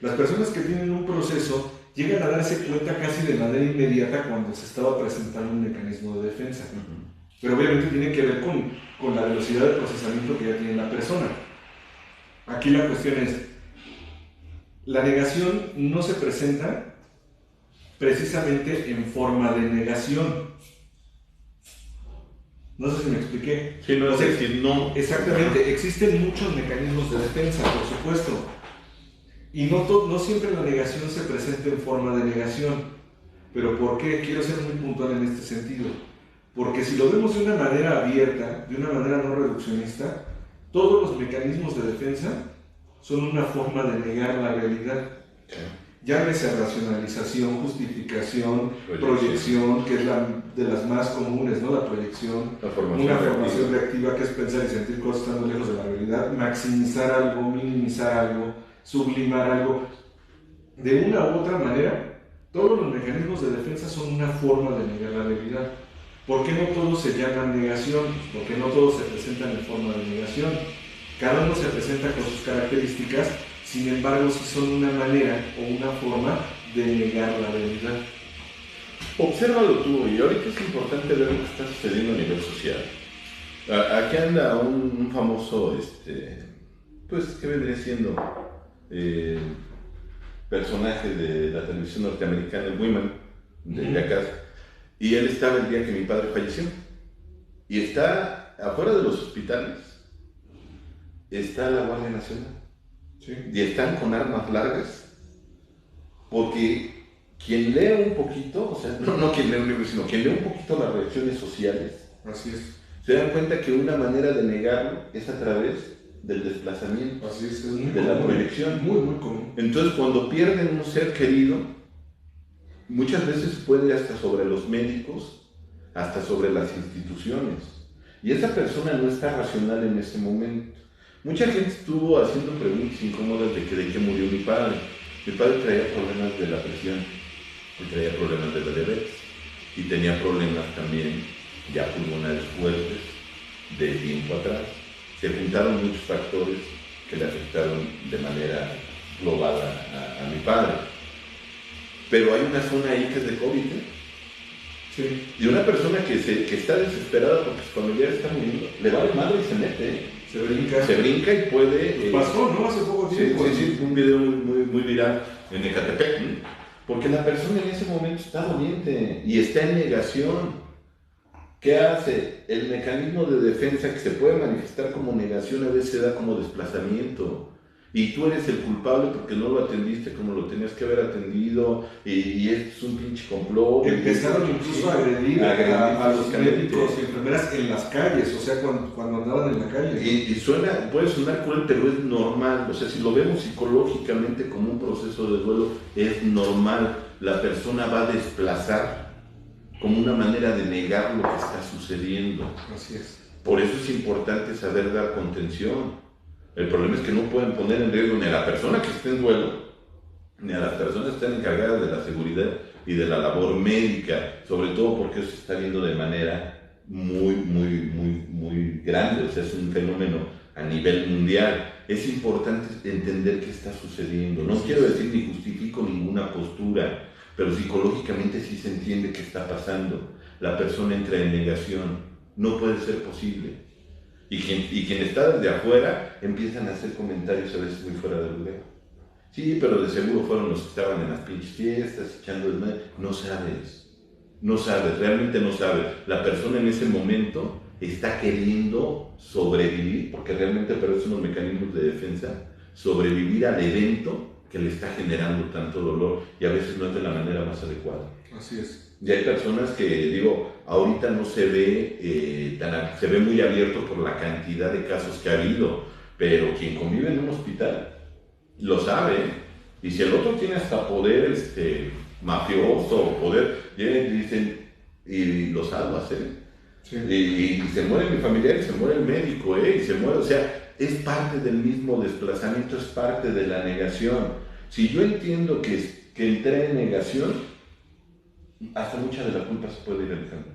Las personas que tienen un proceso llegan a darse cuenta casi de manera inmediata cuando se estaba presentando un mecanismo de defensa. Uh-huh. Pero obviamente tiene que ver con la velocidad de procesamiento que ya tiene la persona. Aquí la cuestión es, la negación no se presenta precisamente en forma de negación. No sé si me expliqué. Sí, no, es decir, no. Exactamente, existen muchos mecanismos de defensa, por supuesto. Y no siempre la negación se presenta en forma de negación. ¿Pero por qué? Quiero ser muy puntual en este sentido. Porque si lo vemos de una manera abierta, de una manera no reduccionista, todos los mecanismos de defensa son una forma de negar la realidad. Llámese racionalización, justificación, proyección, que es de las más comunes, ¿no? La proyección, una formación reactiva, que es pensar y sentir cosas estando lejos de la realidad, maximizar algo, minimizar algo, sublimar algo. De una u otra manera, todos los mecanismos de defensa son una forma de negar la realidad. ¿Por qué no todos se llaman negación? Porque no todos se presentan en forma de negación. Cada uno se presenta con sus características, sin embargo, sí son una manera o una forma de negar la realidad. Obsérvalo tú, y ahorita es importante ver lo que está sucediendo a nivel social. Aquí anda un famoso, pues, ¿qué vendría siendo? Personaje de la televisión norteamericana, el Women, de acá. Y él estaba el día que mi padre falleció. Y está afuera de los hospitales, está la Guardia Nacional. Sí. Y están con armas largas. Porque quien lee un poquito, o sea, no quien lee un libro, sino quien lee un poquito las reacciones sociales, así es, se dan cuenta que una manera de negarlo es a través del desplazamiento, así es de la proyección. Muy, muy común. Entonces, cuando pierden un ser querido, muchas veces puede hasta sobre los médicos, hasta sobre las instituciones. Y esa persona no está racional en ese momento. Mucha gente estuvo haciendo preguntas incómodas de qué murió mi padre. Mi padre traía problemas de la presión, y traía problemas de la diabetes, y tenía problemas también ya pulmonares fuertes de tiempo atrás. Se juntaron muchos factores que le afectaron de manera global a mi padre. Pero hay una zona ahí que es de COVID, ¿eh? Sí. Y una persona que está desesperada porque su familiar está muriendo, le vale madre y se mete, ¿eh? Se brinca y puede... pasó, ¿no? Hace poco tiempo. Sí, un video muy viral en Ecatepec, ¿no? Porque la persona en ese momento está doliente y está en negación. ¿Qué hace? El mecanismo de defensa que se puede manifestar como negación a veces se da como desplazamiento. Y tú eres el culpable porque no lo atendiste como lo tenías que haber atendido, y es un pinche complot. Empezaron incluso a agredir a los médicos y enfermeras en las calles, o sea, cuando andaban en la calle. Y puede sonar cruel, pero es normal. O sea, si lo vemos psicológicamente como un proceso de duelo, es normal. La persona va a desplazar como una manera de negar lo que está sucediendo. Así es. Por eso es importante saber dar contención. El problema es que no pueden poner en riesgo ni a la persona que esté en duelo, ni a las personas que están encargadas de la seguridad y de la labor médica, sobre todo porque eso se está viendo de manera muy grande, o sea, es un fenómeno a nivel mundial. Es importante entender qué está sucediendo. No quiero decir ni justifico ninguna postura, pero psicológicamente sí se entiende qué está pasando. La persona entra en negación, no puede ser posible. Y quien está desde afuera empiezan a hacer comentarios a veces muy fuera de lugar. Sí, pero de seguro fueron los que estaban en las pinches fiestas, echando desmadre. No sabes, realmente no sabes. La persona en ese momento está queriendo sobrevivir, porque realmente para eso son los mecanismos de defensa, sobrevivir al evento que le está generando tanto dolor y a veces no es de la manera más adecuada. Así es. Y hay personas que, digo, ahorita no se ve, se ve muy abierto por la cantidad de casos que ha habido, pero quien convive en un hospital lo sabe, y si el otro tiene hasta poder mafioso, poder, dicen, y lo salvas, Sí. Y se muere mi familiar, y se muere el médico, y se muere, o sea, es parte del mismo desplazamiento, es parte de la negación. Si yo entiendo que entré en negación, hasta mucha de la culpa se puede ir alejando,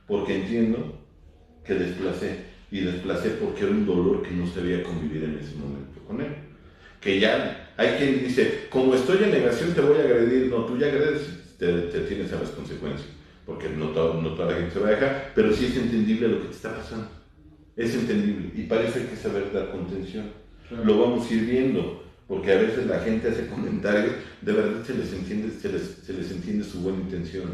porque entiendo que desplacé porque era un dolor que no sabía convivir en ese momento con él. Que ya hay quien dice, como estoy en negación te voy a agredir. No, tú ya agredes, te tienes a las consecuencias, porque no toda la gente se va a dejar, pero sí es entendible lo que te está pasando, es entendible, y parece que saber dar contención. Claro. Lo vamos a ir viendo, porque a veces la gente hace comentarios, de verdad se les entiende su buena intención,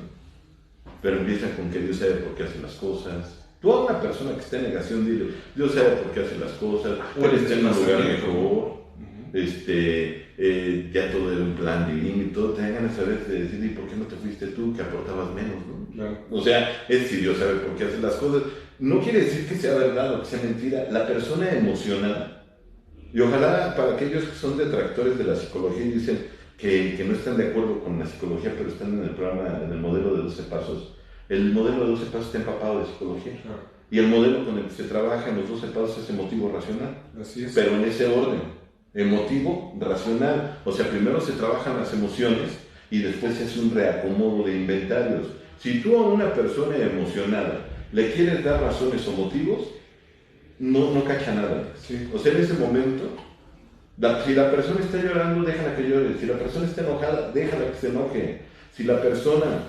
pero empiezan con que Dios sabe por qué hace las cosas. Tú a una persona que está en negación, dile, Dios sabe por qué hace las cosas, él está en un lugar mejor, ya todo era un plan divino y todo, te dan ganas a veces de decir, ¿y por qué no te fuiste tú, que aportabas menos? ¿No? Claro. O sea, es si Dios sabe por qué hace las cosas. No quiere decir que sea verdad o que sea mentira. La persona emocionada, y ojalá para aquellos que son detractores de la psicología y dicen que no están de acuerdo con la psicología, pero están en el programa, en el modelo de 12 pasos, el modelo de 12 pasos está empapado de psicología. Claro. Y el modelo con el que se trabaja en los 12 pasos es emotivo racional. Así es. Pero en ese orden, emotivo racional. O sea, primero se trabajan las emociones y después se hace un reacomodo de inventarios. Si tú a una persona emocionada le quieres dar razones o motivos, no cacha nada. Sí. O sea, en ese momento, si la persona está llorando, déjala que llore. Si la persona está enojada, déjala que se enoje. Si la persona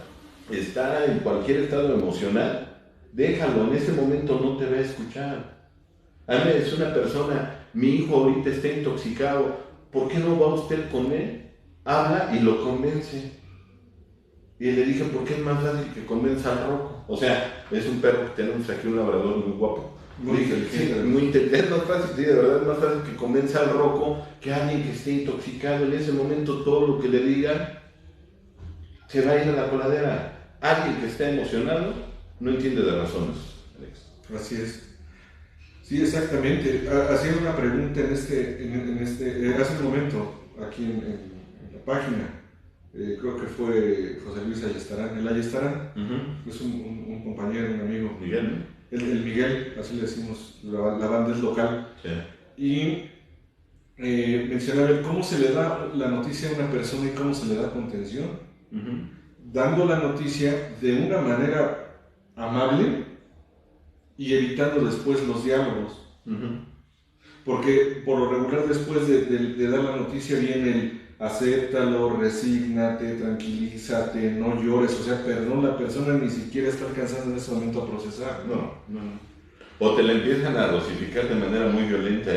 está en cualquier estado emocional, déjalo, en ese momento no te va a escuchar. A mí es una persona, mi hijo ahorita está intoxicado, ¿por qué no va usted con él? Habla y lo convence. Y le dije, ¿por qué es más fácil que convenza al Rocco? O sea, es un perro que tenemos aquí, un labrador muy guapo. Muy inteligente. Muy inteligente, es más fácil, sí, de verdad es más fácil que convenza al Rocco que alguien que esté intoxicado. En ese momento todo lo que le digan se va a ir a la coladera. Alguien que está emocionado no entiende de razones, Alex. Así es. Sí, exactamente. Hacía una pregunta hace un momento, aquí en la página. Creo que fue José Luis Ayestarán. El Ayestarán es un compañero, un amigo. Miguel, ¿no? El Miguel, así le decimos, la banda es local. Sí. Y mencionaba cómo se le da la noticia a una persona y cómo se le da contención. Dando la noticia de una manera amable y evitando después los diálogos. Porque por lo regular después de dar la noticia viene el acéptalo, resígnate, tranquilízate, no llores, o sea, perdón, la persona ni siquiera está alcanzando en ese momento a procesar. No. O te la empiezan a dosificar de manera muy violenta,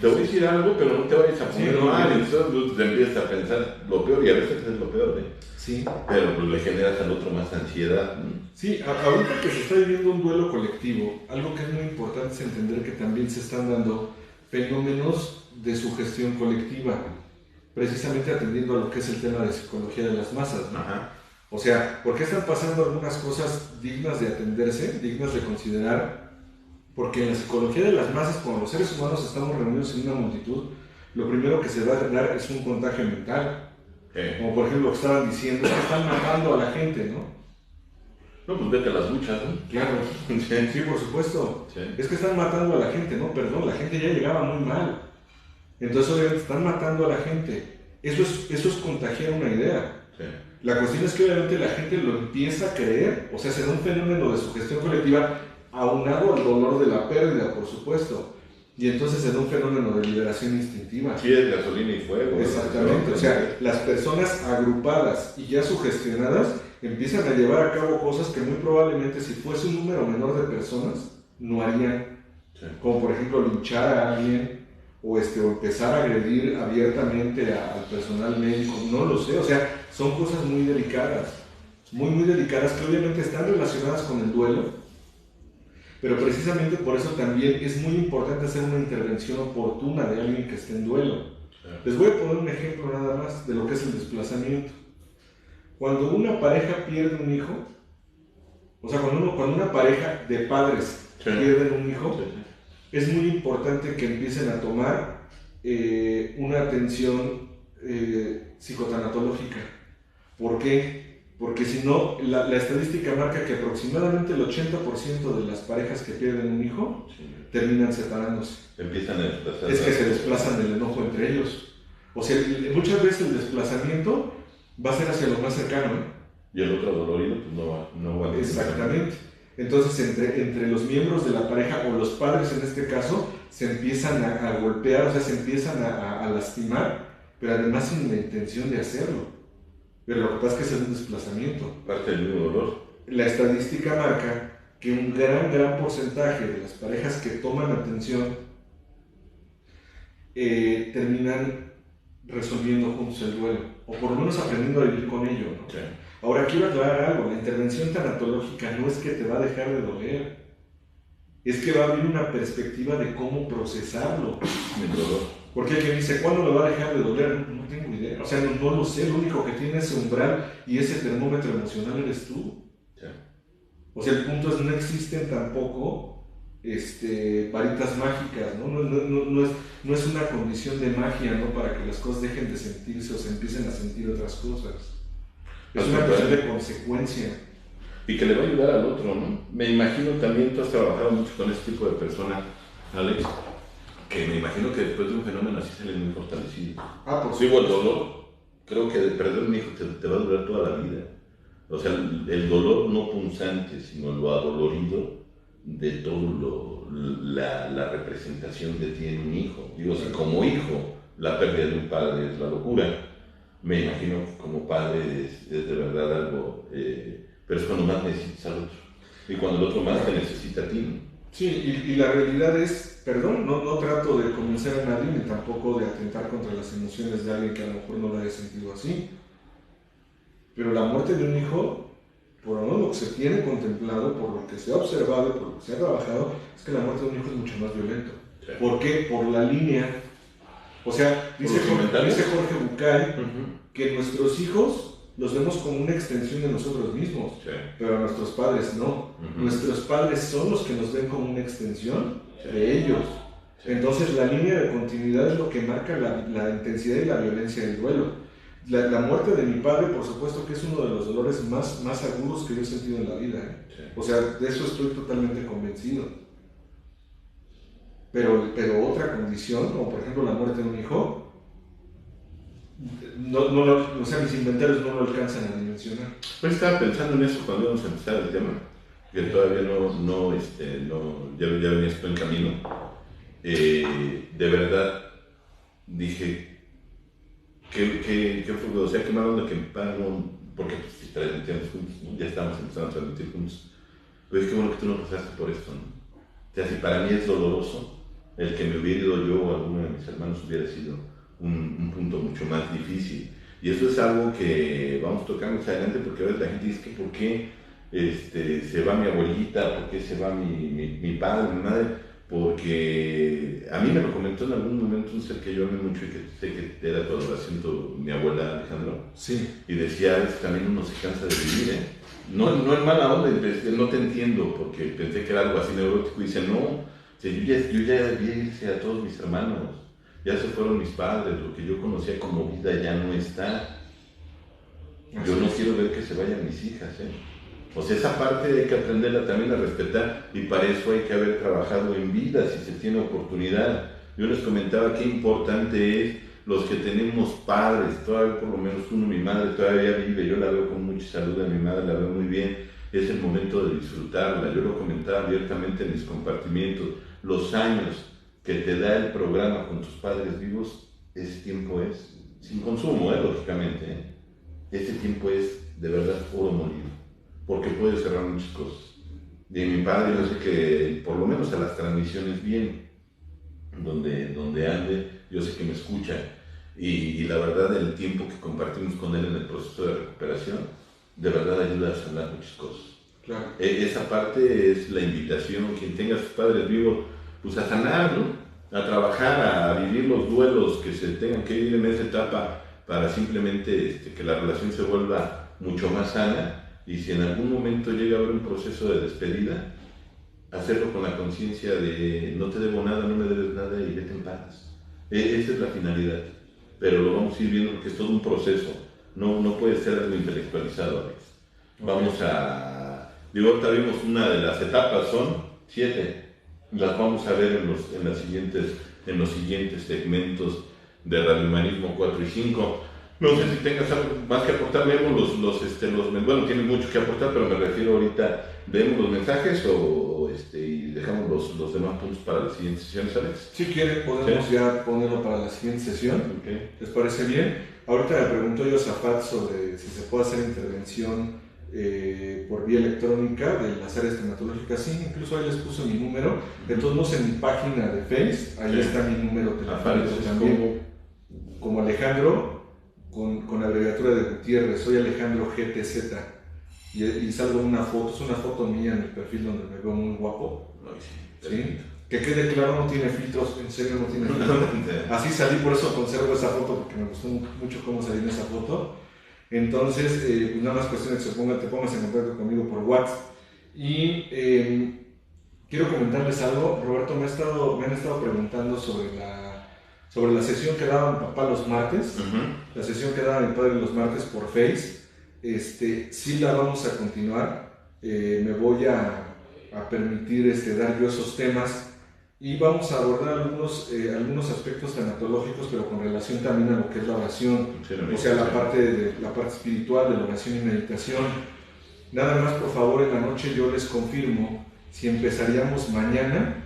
Te voy a decir algo, pero no te vayas a poner mal, y entonces te empiezas a pensar lo peor, y a veces es lo peor, Sí. Pero pues le generas al otro más ansiedad. Sí, ahorita que se está viviendo un duelo colectivo, algo que es muy importante es entender que también se están dando fenómenos de sugestión colectiva, precisamente atendiendo a lo que es el tema de psicología de las masas, ¿no? Ajá. O sea, ¿por qué están pasando algunas cosas dignas de atenderse, dignas de considerar? Porque en la psicología de las masas, cuando los seres humanos estamos reunidos en una multitud, lo primero que se va a dar es un contagio mental. Como por ejemplo lo que estaban diciendo, es que están matando a la gente, ¿no? No, pues vete a las luchas, ¿no? Claro, sí, por supuesto. Sí. Es que están matando a la gente, ¿no? Perdón, la gente ya llegaba muy mal. Entonces obviamente están matando a la gente. Eso es contagiar una idea. Sí. La cuestión es que obviamente la gente lo empieza a creer, o sea, se da un fenómeno de sugestión colectiva aunado al dolor de la pérdida, por supuesto. Y entonces se da un fenómeno de liberación instintiva. Sí, es gasolina y fuego. Exactamente. O sea, las personas agrupadas y ya sugestionadas empiezan a llevar a cabo cosas que muy probablemente si fuese un número menor de personas no harían. Sí. Como por ejemplo linchar a alguien o empezar a agredir abiertamente al personal médico. No lo sé. O sea, son cosas muy delicadas. Muy delicadas que obviamente están relacionadas con el duelo. Pero precisamente por eso también es muy importante hacer una intervención oportuna de alguien que esté en duelo. Les voy a poner un ejemplo nada más de lo que es el desplazamiento. Cuando una pareja pierde un hijo, o sea, cuando una pareja de padres pierden un hijo, es muy importante que empiecen a tomar una atención psicotanatológica. ¿Por qué? Porque si no, la estadística marca que aproximadamente el 80% de las parejas que pierden un hijo terminan separándose. Empiezan a desplazar. Es que se desplazan del enojo entre ellos. O sea, muchas veces el desplazamiento va a ser hacia lo más cercano, ¿eh? Y el otro dolorido, pues no va a... Exactamente. Entonces, entre los miembros de la pareja, o los padres en este caso, se empiezan a golpear, o sea, se empiezan a lastimar, pero además sin la intención de hacerlo. Pero lo que pasa es que es un desplazamiento. Parte del mismo dolor. La estadística marca que un gran porcentaje de las parejas que toman atención terminan resolviendo juntos el duelo, o por lo menos aprendiendo a vivir con ello, ¿no? Sí. Ahora quiero aclarar algo, la intervención tanatológica no es que te va a dejar de doler, es que va a abrir una perspectiva de cómo procesarlo. El dolor. Porque hay quien dice, ¿cuándo me va a dejar de doler? No tengo idea, o sea, no lo sé, lo único que tiene ese umbral y ese termómetro emocional eres tú. Sí. O sea, el punto es, no existen tampoco varitas mágicas, ¿no? No es una condición de magia, ¿no? Para que las cosas dejen de sentirse o se empiecen a sentir otras cosas. Es una cuestión de consecuencia. Y que le va a ayudar al otro, ¿no? Me imagino también, tú has trabajado mucho con este tipo de personas, Alex, que me imagino que después de un fenómeno así salen muy fortalecidos. Por Digo, el dolor, creo que de perder un hijo te va a durar toda la vida. O sea, el dolor no punzante, sino lo adolorido de todo la representación de ti en un hijo. Digo, si como hijo la pérdida de un padre es la locura, me imagino que como padre es de verdad algo, pero es cuando más necesitas al otro, y cuando el otro más te necesita a ti, ¿no? Sí, y la realidad es, perdón, no trato de convencer a nadie, ni tampoco de atentar contra las emociones de alguien que a lo mejor no lo haya sentido así, pero la muerte de un hijo, por lo menos lo que se tiene contemplado, por lo que se ha observado, por lo que se ha trabajado, es que la muerte de un hijo es mucho más violento. Sí. ¿Por qué? Por la línea. O sea, dice Jorge Bucay que nuestros hijos los vemos como una extensión de nosotros mismos, pero a nuestros padres no. Nuestros padres son los que nos ven como una extensión de ellos. Entonces la línea de continuidad es lo que marca la intensidad y la violencia del duelo. La muerte de mi padre, por supuesto que es uno de los dolores más agudos que yo he sentido en la vida, ¿eh? O sea, de eso estoy totalmente convencido. Pero otra condición, como por ejemplo la muerte de un hijo, o sea, mis inventarios no lo alcanzan a dimensionar. Pues estaba pensando en eso cuando íbamos a empezar el tema, que todavía ya venía esto en camino. De verdad, dije, ¿qué fue? O sea, qué mala onda que mi padre no, porque pues, si transmitíamos juntos, ¿no? Ya estábamos empezando a transmitir juntos. Pues qué bueno que tú no pasaste por esto, ¿no? O sea, si para mí es doloroso, el que me hubiera ido yo o alguno de mis hermanos hubiera sido un punto mucho más difícil. Y eso es algo que vamos tocando más adelante, porque a veces la gente dice que por qué se va mi abuelita, por qué se va mi padre, mi madre, porque a mí me lo comentó en algún momento un ser que yo amé mucho y que sé que era tu adoración, mi abuela Alejandro. Sí. Y decía, también uno se cansa de vivir, ¿eh? No en mala onda, no te entiendo, porque pensé que era algo así neurótico, y dice, no, yo ya vi irse a todos mis hermanos, ya se fueron mis padres, lo que yo conocía como vida ya no está. Yo no quiero ver que se vayan mis hijas, ¿eh? O sea, esa parte hay que aprenderla también a respetar, y para eso hay que haber trabajado en vida si se tiene oportunidad. Yo les comentaba qué importante es los que tenemos padres, todavía por lo menos uno, mi madre todavía vive, yo la veo con mucha salud, a mi madre la veo muy bien, es el momento de disfrutarla. Yo lo comentaba abiertamente en mis compartimientos, los años que te da el programa con tus padres vivos, ese tiempo es, sin consumo, lógicamente, ese tiempo es de verdad oro molido, porque puedes cerrar muchas cosas. Y mi padre, yo sé que por lo menos a las transmisiones bien, donde ande, yo sé que me escucha, y la verdad el tiempo que compartimos con él en el proceso de recuperación, de verdad ayuda a sanar muchas cosas. Claro. Esa parte es la invitación, quien tenga a sus padres vivos, pues a sanar, ¿no? A trabajar, a vivir los duelos que se tengan que vivir en esa etapa para simplemente que la relación se vuelva mucho más sana, y si en algún momento llega a haber un proceso de despedida, hacerlo con la conciencia de no te debo nada, no me debes nada y vete en paz. Esa es la finalidad, pero lo vamos a ir viendo porque es todo un proceso, no puede ser algo intelectualizado, Alex. Vamos a... Digo, ahorita vimos una de las etapas, son 7, las vamos a ver en los siguientes segmentos de Radio Humanismo 4 y 5. No sé si tengas algo más que aportar, vemos bueno, tienes mucho que aportar, pero me refiero ahorita, vemos los mensajes y dejamos los demás puntos para la siguiente sesión, ¿sabes? Si quieren, podemos ya ponerlo para la siguiente sesión. Okay. ¿Les parece bien? Ahorita me preguntó Josafat sobre si se puede hacer intervención por vía electrónica de las áreas tematológicas. Sí, incluso ahí les puse mi número. De todos modos, en mi página de Face, ahí está mi número telefónico también. Como Alejandro, con abreviatura de Gutiérrez, soy Alejandro GTZ. Y salgo en una foto, es una foto mía en el perfil donde me veo muy guapo. ¿Sí? Que quede claro, no tiene filtros, en serio no tiene filtros. Así salí, por eso conservo esa foto, porque me gustó mucho cómo salí en esa foto. Entonces, pues nada más cuestión de que te pongas en contacto conmigo por WhatsApp. Y quiero comentarles algo. Roberto, me han estado preguntando sobre la sesión que daba mi papá los martes. La sesión que daba mi padre los martes por Face. Sí la vamos a continuar. Me voy a permitir dar yo esos temas. Y vamos a abordar algunos aspectos tanatológicos, pero con relación también a lo que es la oración, o sea, la parte espiritual de la oración y meditación. Nada más, por favor, en la noche yo les confirmo si empezaríamos mañana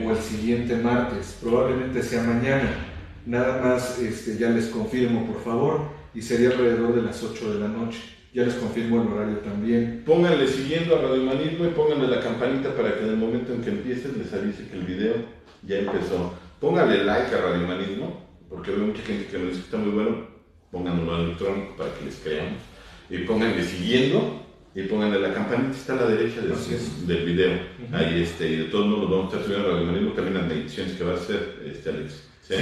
o el siguiente martes. Probablemente sea mañana. Nada más ya les confirmo, por favor, y sería alrededor de las 8 de la noche. Ya les confirmo el horario también. Pónganle siguiendo a Radio Humanismo y pónganle la campanita para que en el momento en que empieces les avise que el video ya empezó. Pónganle like a Radio Humanismo, porque veo mucha gente que me dice que está muy bueno. Pónganlo en electrónico para que les creamos. Y pónganle siguiendo y pónganle la campanita, está a la derecha del video. Ahí y de todos modos vamos a estar subiendo a Radio Humanismo también las meditaciones que va a hacer Alex. Sí.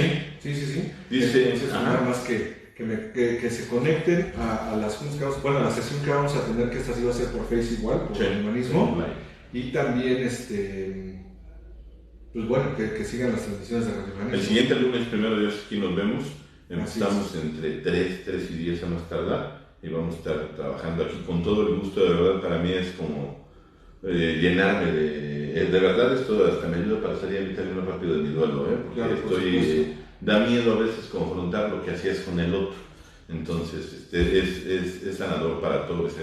Dice, entonces, nada más que se conecten a las juntas que vamos, a la sesión que vamos a tener, que esta sí va a ser por Face igual, por el humanismo, y también pues bueno, que sigan las transmisiones de Radio Humanismo. El siguiente lunes, primero Dios, aquí nos vemos. Estamos entre 3 y 10 a más tardar, y vamos a estar trabajando aquí con todo el gusto. De verdad, para mí es como llenarme de verdad, esto hasta me ayuda para salir a mí también más rápido de mi duelo, porque da miedo a veces confrontar lo que hacías con el otro. Entonces, es sanador para todos.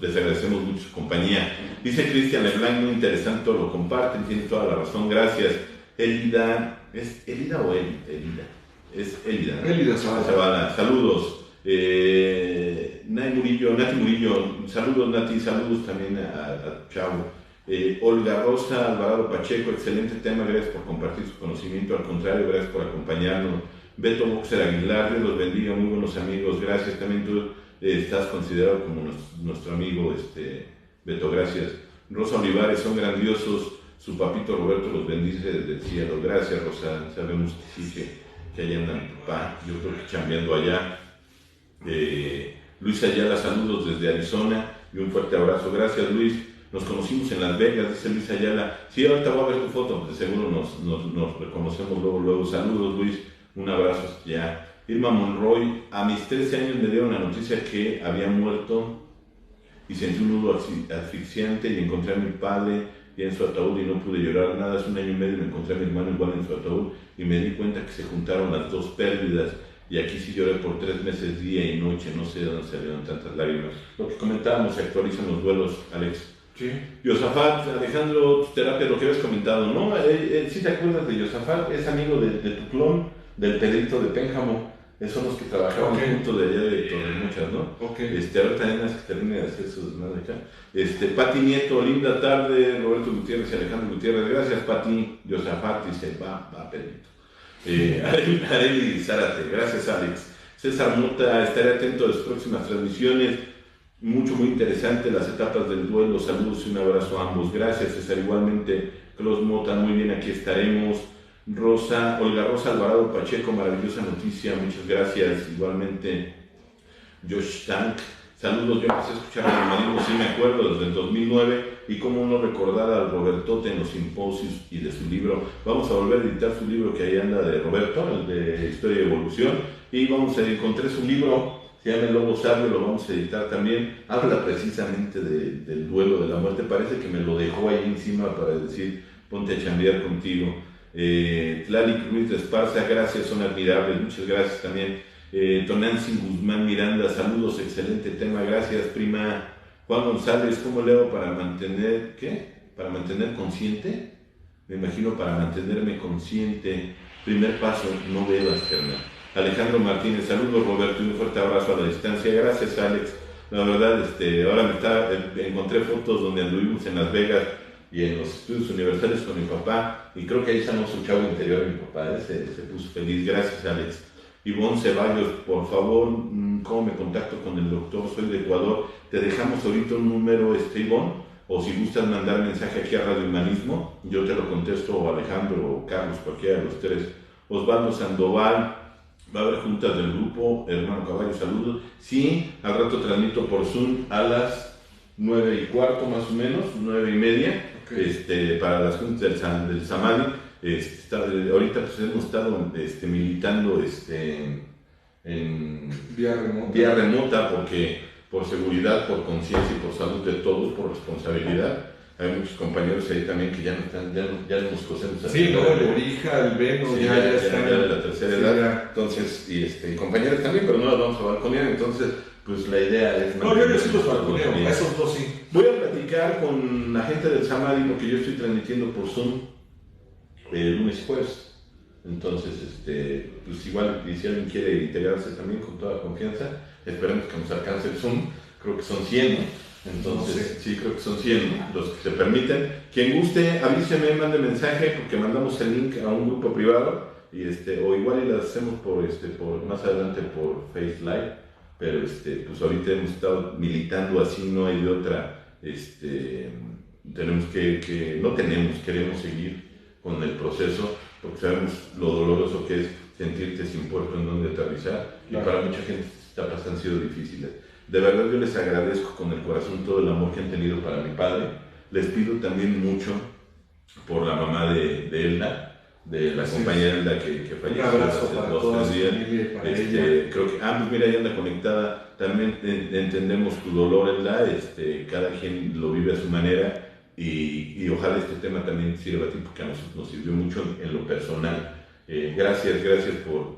Les agradecemos mucho su compañía. Dice Cristian Leblanc, muy interesante, todo lo comparten, tiene toda la razón, gracias. Elida, ¿es Elida o Elida? Es Elida, ¿no? Elida Zavala. Saludos. Nati Murillo, saludos Nati, saludos también a Chavo. Olga Rosa, Alvarado Pacheco, excelente tema, gracias por compartir su conocimiento, al contrario, gracias por acompañarnos. Beto Boxer Aguilar, Dios los bendiga, muy buenos amigos, gracias. También tú estás considerado como nuestro amigo, Beto, gracias. Rosa Olivares, son grandiosos, su papito Roberto los bendice desde el cielo, gracias Rosa, sabemos que sí, que allá andan tu papá, yo creo que chambeando allá. Luis Ayala, saludos desde Arizona y un fuerte abrazo, gracias Luis. Nos conocimos en Las Vegas, dice Luis Ayala. Sí, ahorita voy a ver tu foto, de seguro nos reconocemos luego. Saludos Luis, un abrazo ya. Irma Monroy, a mis 13 años me dieron la noticia que había muerto y sentí un nudo asfixiante y encontré a mi padre ya en su ataúd y no pude llorar nada. Hace 1 año y medio me encontré a mi hermano igual en su ataúd y me di cuenta que se juntaron las dos pérdidas. Y aquí sí lloré por 3 meses, día y noche, no sé de dónde salieron tantas lágrimas. Lo que comentábamos, se actualizan los duelos, Alex. Sí. Josafat, Alejandro, tu terapia, lo que habías comentado, ¿no? ¿Sí te acuerdas de Josafat? Es amigo de tu clon, del Pedrito de Pénjamo. Son los que trabajaban juntos de allá de Torremuchas, ¿no? Ahora también es que termine de hacer sus demás acá. Pati Nieto, linda tarde, Roberto Gutiérrez y Alejandro Gutiérrez. Gracias, Pati. Josafat dice, va, Pedrito. Areli Zárate, gracias, Alex. César Mota, estaré atento a las próximas transmisiones. muy interesante, las etapas del duelo. Saludos y un abrazo a ambos. Gracias, César. Igualmente, Clos Mota, muy bien, aquí estaremos. Olga Rosa Alvarado Pacheco, maravillosa noticia, muchas gracias. Igualmente, Josh Tank, saludos. Yo empecé a escuchar al humanismo, sí me acuerdo, desde el 2009, y cómo no recordar al Robertote en los simposios y de su libro. Vamos a volver a editar su libro que ahí anda de Roberto, el de Historia y Evolución, y encontré su libro, se llama El Lobo Sabio, lo vamos a editar también. Habla precisamente del duelo, de la muerte. Parece que me lo dejó ahí encima para decir, ponte a chambear contigo. Tlalic Ruiz de Esparza, gracias, son admirables, muchas gracias también. Tonantzin Guzmán Miranda, saludos, excelente tema, gracias prima. Juan González, ¿cómo leo para mantener, para mantener consciente? Me imagino para mantenerme consciente. Primer paso, no bebas, carnal. Alejandro Martínez, saludos Roberto y un fuerte abrazo a la distancia. Gracias Alex, la verdad, ahora encontré fotos donde anduvimos en Las Vegas y en los estudios universales con mi papá, y creo que ahí estamos un chavo interior de mi papá, se puso feliz. Gracias Alex. Ivonne Ceballos, por favor, ¿cómo me contacto con el doctor? Soy de Ecuador. Te dejamos ahorita un número, Ivonne, o si gustas mandar mensaje aquí a Radio Humanismo, yo te lo contesto, o Alejandro o Carlos, cualquiera de los tres. Osvaldo Sandoval, va a haber juntas del grupo, hermano Caballo, saludos. Sí, al rato transmito por Zoom a las 9:15 más o menos, 9:30, okay. Para las juntas del Samadhi. Ahorita pues hemos estado militando en vía remota porque por seguridad, por conciencia y por salud de todos, por responsabilidad. Hay muchos compañeros ahí también que ya no están, ya nos conocemos. Sí, no, el Orija, el Veno, ya están de la tercera edad. Entonces, y compañeros también, pero no las vamos a balconear. Entonces, pues la idea es... No, yo sí los balconeo, esos dos sí. Voy a platicar con la gente del Samadhi porque yo estoy transmitiendo por Zoom lunes y jueves. Entonces, pues igual, y si alguien quiere integrarse también con toda confianza, esperemos que nos alcance el Zoom. Creo que son 100, ¿no? Entonces, sí, creo que son 100 los que se permiten. Quien guste, avíseme, mande mensaje, porque mandamos el link a un grupo privado, y o igual y lo hacemos por más adelante por Face Live, pero pues ahorita hemos estado militando así, no hay de otra. Queremos seguir con el proceso, porque sabemos lo doloroso que es sentirte sin puerto en donde aterrizar, y para mucha gente estas etapas han sido difíciles. De verdad yo les agradezco con el corazón todo el amor que han tenido para mi padre. Les pido también mucho por la mamá de Elda, de la compañera Elda que falleció hace 2 o 3 días. Creo que, pues mira, ella anda conectada. También entendemos tu dolor, Elda. Cada quien lo vive a su manera, y ojalá este tema también sirva a ti, porque a nosotros nos sirvió mucho en lo personal. Gracias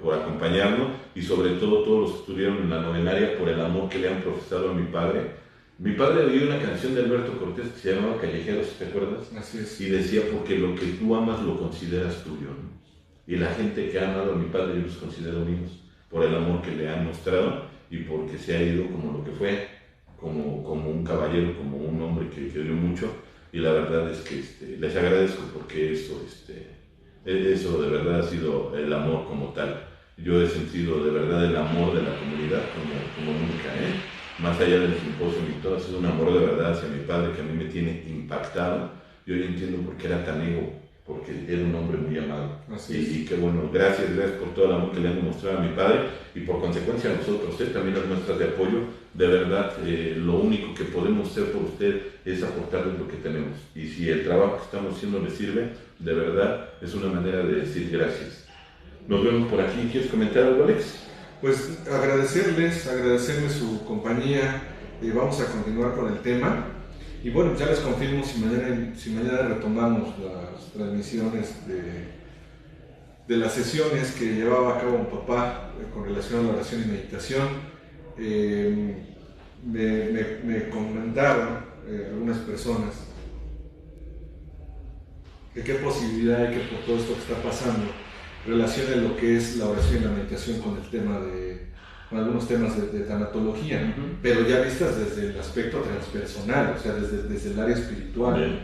por acompañarnos, y sobre todo todos los que estuvieron en la novenaria, por el amor que le han profesado a mi padre. Mi padre oyó una canción de Alberto Cortés que se llamaba Callejeros, ¿te acuerdas? Así es. Y decía, porque lo que tú amas lo consideras tuyo, ¿no? Y la gente que ha amado a mi padre yo los considero míos, por el amor que le han mostrado, y porque se ha ido como lo que fue, como un caballero, como un hombre que dio mucho. Y la verdad es que les agradezco, porque eso de verdad ha sido el amor como tal. Yo he sentido de verdad el amor de la comunidad como nunca, más allá del simposio y todo, ha sido un amor de verdad hacia mi padre que a mí me tiene impactado. Yo ya entiendo por qué era tan ego, porque era un hombre muy amado. Y qué bueno, gracias por todo el amor que le han demostrado a mi padre, y por consecuencia a nosotros, también las muestras de apoyo. De verdad, lo único que podemos hacer por usted es aportarles lo que tenemos, y si el trabajo que estamos haciendo le sirve, de verdad es una manera de decir gracias. Nos vemos por aquí. ¿Quieres comentar algo, Alex? Pues agradecerles su compañía. Vamos a continuar con el tema, y bueno, ya les confirmo si mañana retomamos las transmisiones de las sesiones que llevaba a cabo mi papá con relación a la oración y meditación. Me comentaron algunas personas que qué posibilidad hay que, por todo esto que está pasando, relacione lo que es la oración y la meditación con el tema con algunos temas de tanatología, pero ya vistas desde el aspecto transpersonal, o sea, desde el área espiritual.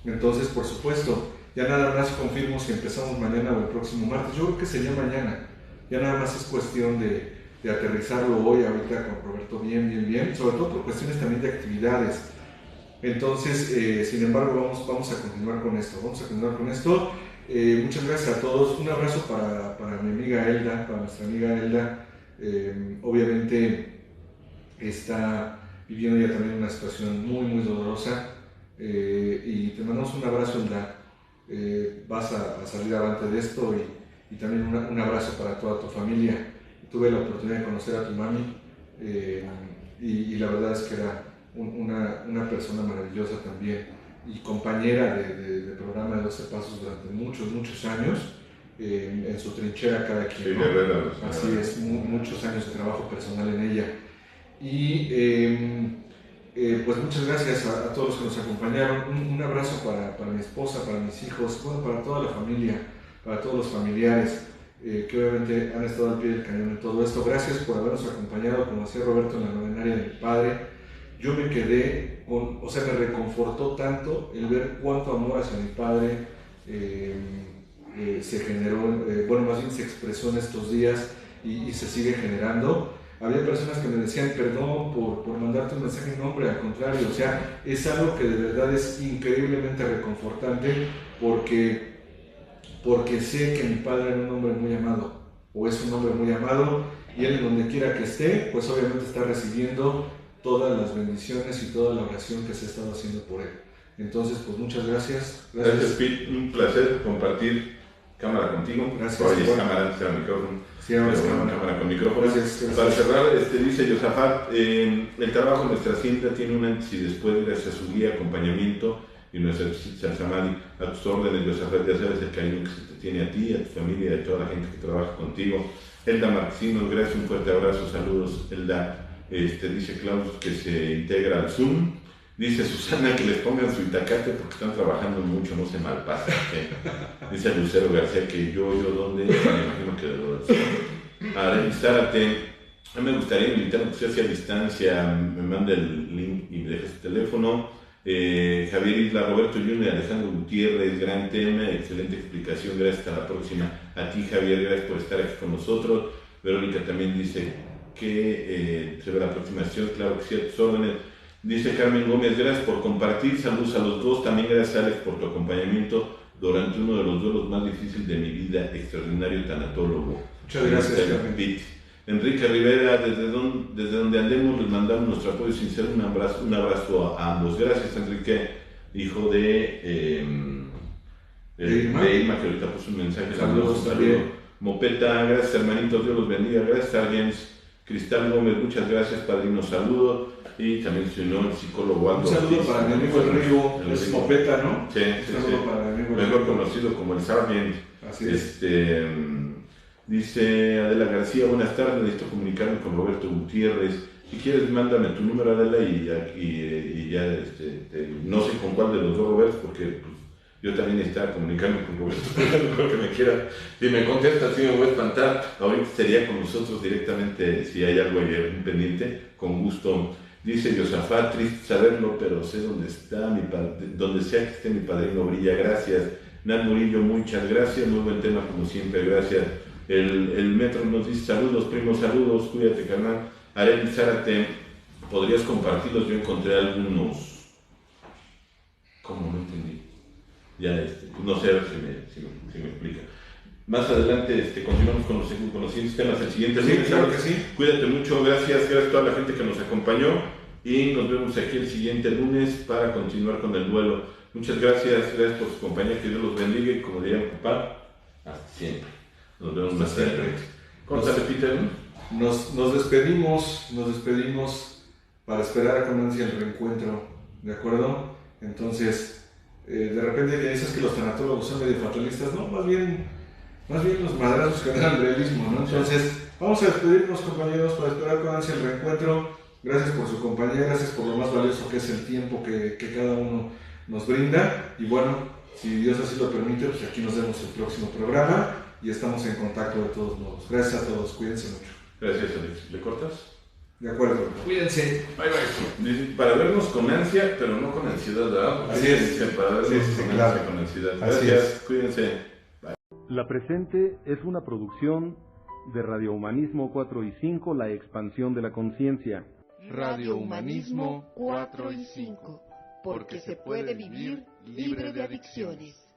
Entonces, por supuesto, ya nada más confirmo si empezamos mañana o el próximo martes. Yo creo que sería mañana. Ya nada más es cuestión de aterrizarlo hoy, ahorita con Roberto, bien, sobre todo por cuestiones también de actividades. Entonces, sin embargo, vamos a continuar con esto, muchas gracias a todos, un abrazo para mi amiga Elda, para nuestra amiga Elda. Obviamente está viviendo ya también una situación muy dolorosa, y te mandamos un abrazo, Elda. Vas a salir adelante de esto, y también un abrazo para toda tu familia. Tuve la oportunidad de conocer a tu mami, y la verdad es que era una persona maravillosa también, y compañera de programa de 12 Pasos durante muchos años, en su trinchera cada quien. Sí, ¿no? de verdad. Así es, muchos años de trabajo personal en ella. Y pues muchas gracias a todos los que nos acompañaron. Un abrazo para mi esposa, para mis hijos, bueno, para toda la familia, para todos los familiares que obviamente han estado al pie del cañón en todo esto. Gracias por habernos acompañado, como decía Roberto, en la novenaria de mi padre. Yo me quedé me reconfortó tanto el ver cuánto amor hacia mi padre se generó, más bien se expresó en estos días, y se sigue generando. Había personas que me decían perdón por mandarte un mensaje, no, hombre, al contrario, o sea, es algo que de verdad es increíblemente reconfortante, porque sé que mi padre era un hombre muy amado, o es un hombre muy amado, y él, en donde quiera que esté, pues obviamente está recibiendo todas las bendiciones y toda la oración que se ha estado haciendo por él. Entonces, pues muchas gracias. Gracias, Pete, un placer compartir cámara contigo. Gracias. Oye, cámara, sea micrófono. Sí, ahora es cámara con micrófono. Gracias. Para cerrar, dice Yosafat, el trabajo en nuestra hacienda tiene un antes y después gracias a su guía, acompañamiento y nuestra Samadhi. A tus órdenes, Yosafat, ya sabes el cariño que se te tiene a ti, a tu familia y a toda la gente que trabaja contigo. Elda Marquesinos, gracias, un fuerte abrazo, saludos, Elda. Dice Klaus que se integra al Zoom. Dice Susana que les pongan su itacate porque están trabajando mucho, no se malpasen. Dice Lucero García que yo ¿dónde? Me imagino que de los... Arely Zárate, a mí me gustaría invitar a que sea a distancia, me manda el link y me deje su teléfono. Javier Isla, Roberto Junior, Alejandro Gutiérrez, gran tema, excelente explicación, gracias, hasta la próxima. A ti, Javier, gracias por estar aquí con nosotros. Verónica también dice que se ve la próxima sesión, claro que sí, a tus órdenes. Dice Carmen Gómez, gracias por compartir, saludos a los dos, también gracias Alex por tu acompañamiento durante uno de los duelos más difíciles de mi vida, extraordinario tanatólogo. Muchas gracias, Carmen. Enrique Rivera, desde donde andemos les mandamos nuestro apoyo sincero, un abrazo a ambos. Gracias, Enrique, hijo de Irma, que ahorita puso un mensaje. Saludos también. Mopeta, gracias hermanitos, Dios los bendiga. Gracias, Sargents. Cristal Gómez, muchas gracias, padrino, saludo. Y también se unió el psicólogo Aldo. Un saludo Ortiz, para mi amigo el Rigo, es Mopeta, ¿no? Sí, un saludo para mi amigo mejor conocido como el Sargent. Así es. Dice Adela García, buenas tardes, necesito comunicarme con Roberto Gutiérrez. Si quieres, mándame tu número, Adela, y ya no sé con cuál de los dos Robertos, porque pues, yo también necesitaba comunicarme con Roberto, porque me quiera. Si me contesta, sí me voy a espantar. Ahorita sería con nosotros directamente, si hay algo ahí pendiente, con gusto. Dice Yosafat, triste saberlo, pero sé dónde está donde sea que esté mi padrino brilla. Gracias. Nat Murillo, muchas gracias, muy buen tema como siempre, gracias. El Metro nos dice saludos, primos, saludos, cuídate, carnal. Arely Zárate, ¿podrías compartirlos? Yo encontré algunos. ¿Cómo? No entendí. Ya, no sé, a ver si me explica. Más adelante continuamos con los siguientes temas. El siguiente sí, claro que sí. Cuídate mucho, gracias a toda la gente que nos acompañó y nos vemos aquí el siguiente lunes para continuar con el duelo. Muchas gracias por su compañía, que Dios los bendiga y como diría mi papá, hasta siempre. Nos vemos más tarde. ¿Cómo estás, Peter? Nos despedimos para esperar con ansia el reencuentro, ¿de acuerdo? Entonces, de repente que dices que los tanatólogos son medio fatalistas, no, más bien los madrazos que dan el realismo, ¿no? Entonces, vamos a despedirnos, compañeros, para esperar con ansia el reencuentro. Gracias por su compañía, gracias por lo más valioso que es el tiempo que cada uno nos brinda. Y bueno, si Dios así lo permite, pues aquí nos vemos el próximo programa y estamos en contacto de todos modos. Gracias a todos, cuídense mucho. Gracias, Alex. ¿Le cortas? De acuerdo. Cuídense. Bye, bye. Para vernos con ansia, pero no con ansiedad, ¿verdad? Así es. Para vernos claro. Con ansiedad. Así Gracias, es. Cuídense. La presente es una producción de Radio Humanismo 4 y 5, la expansión de la conciencia. Radio Humanismo 4 y 5, porque se puede vivir libre de adicciones.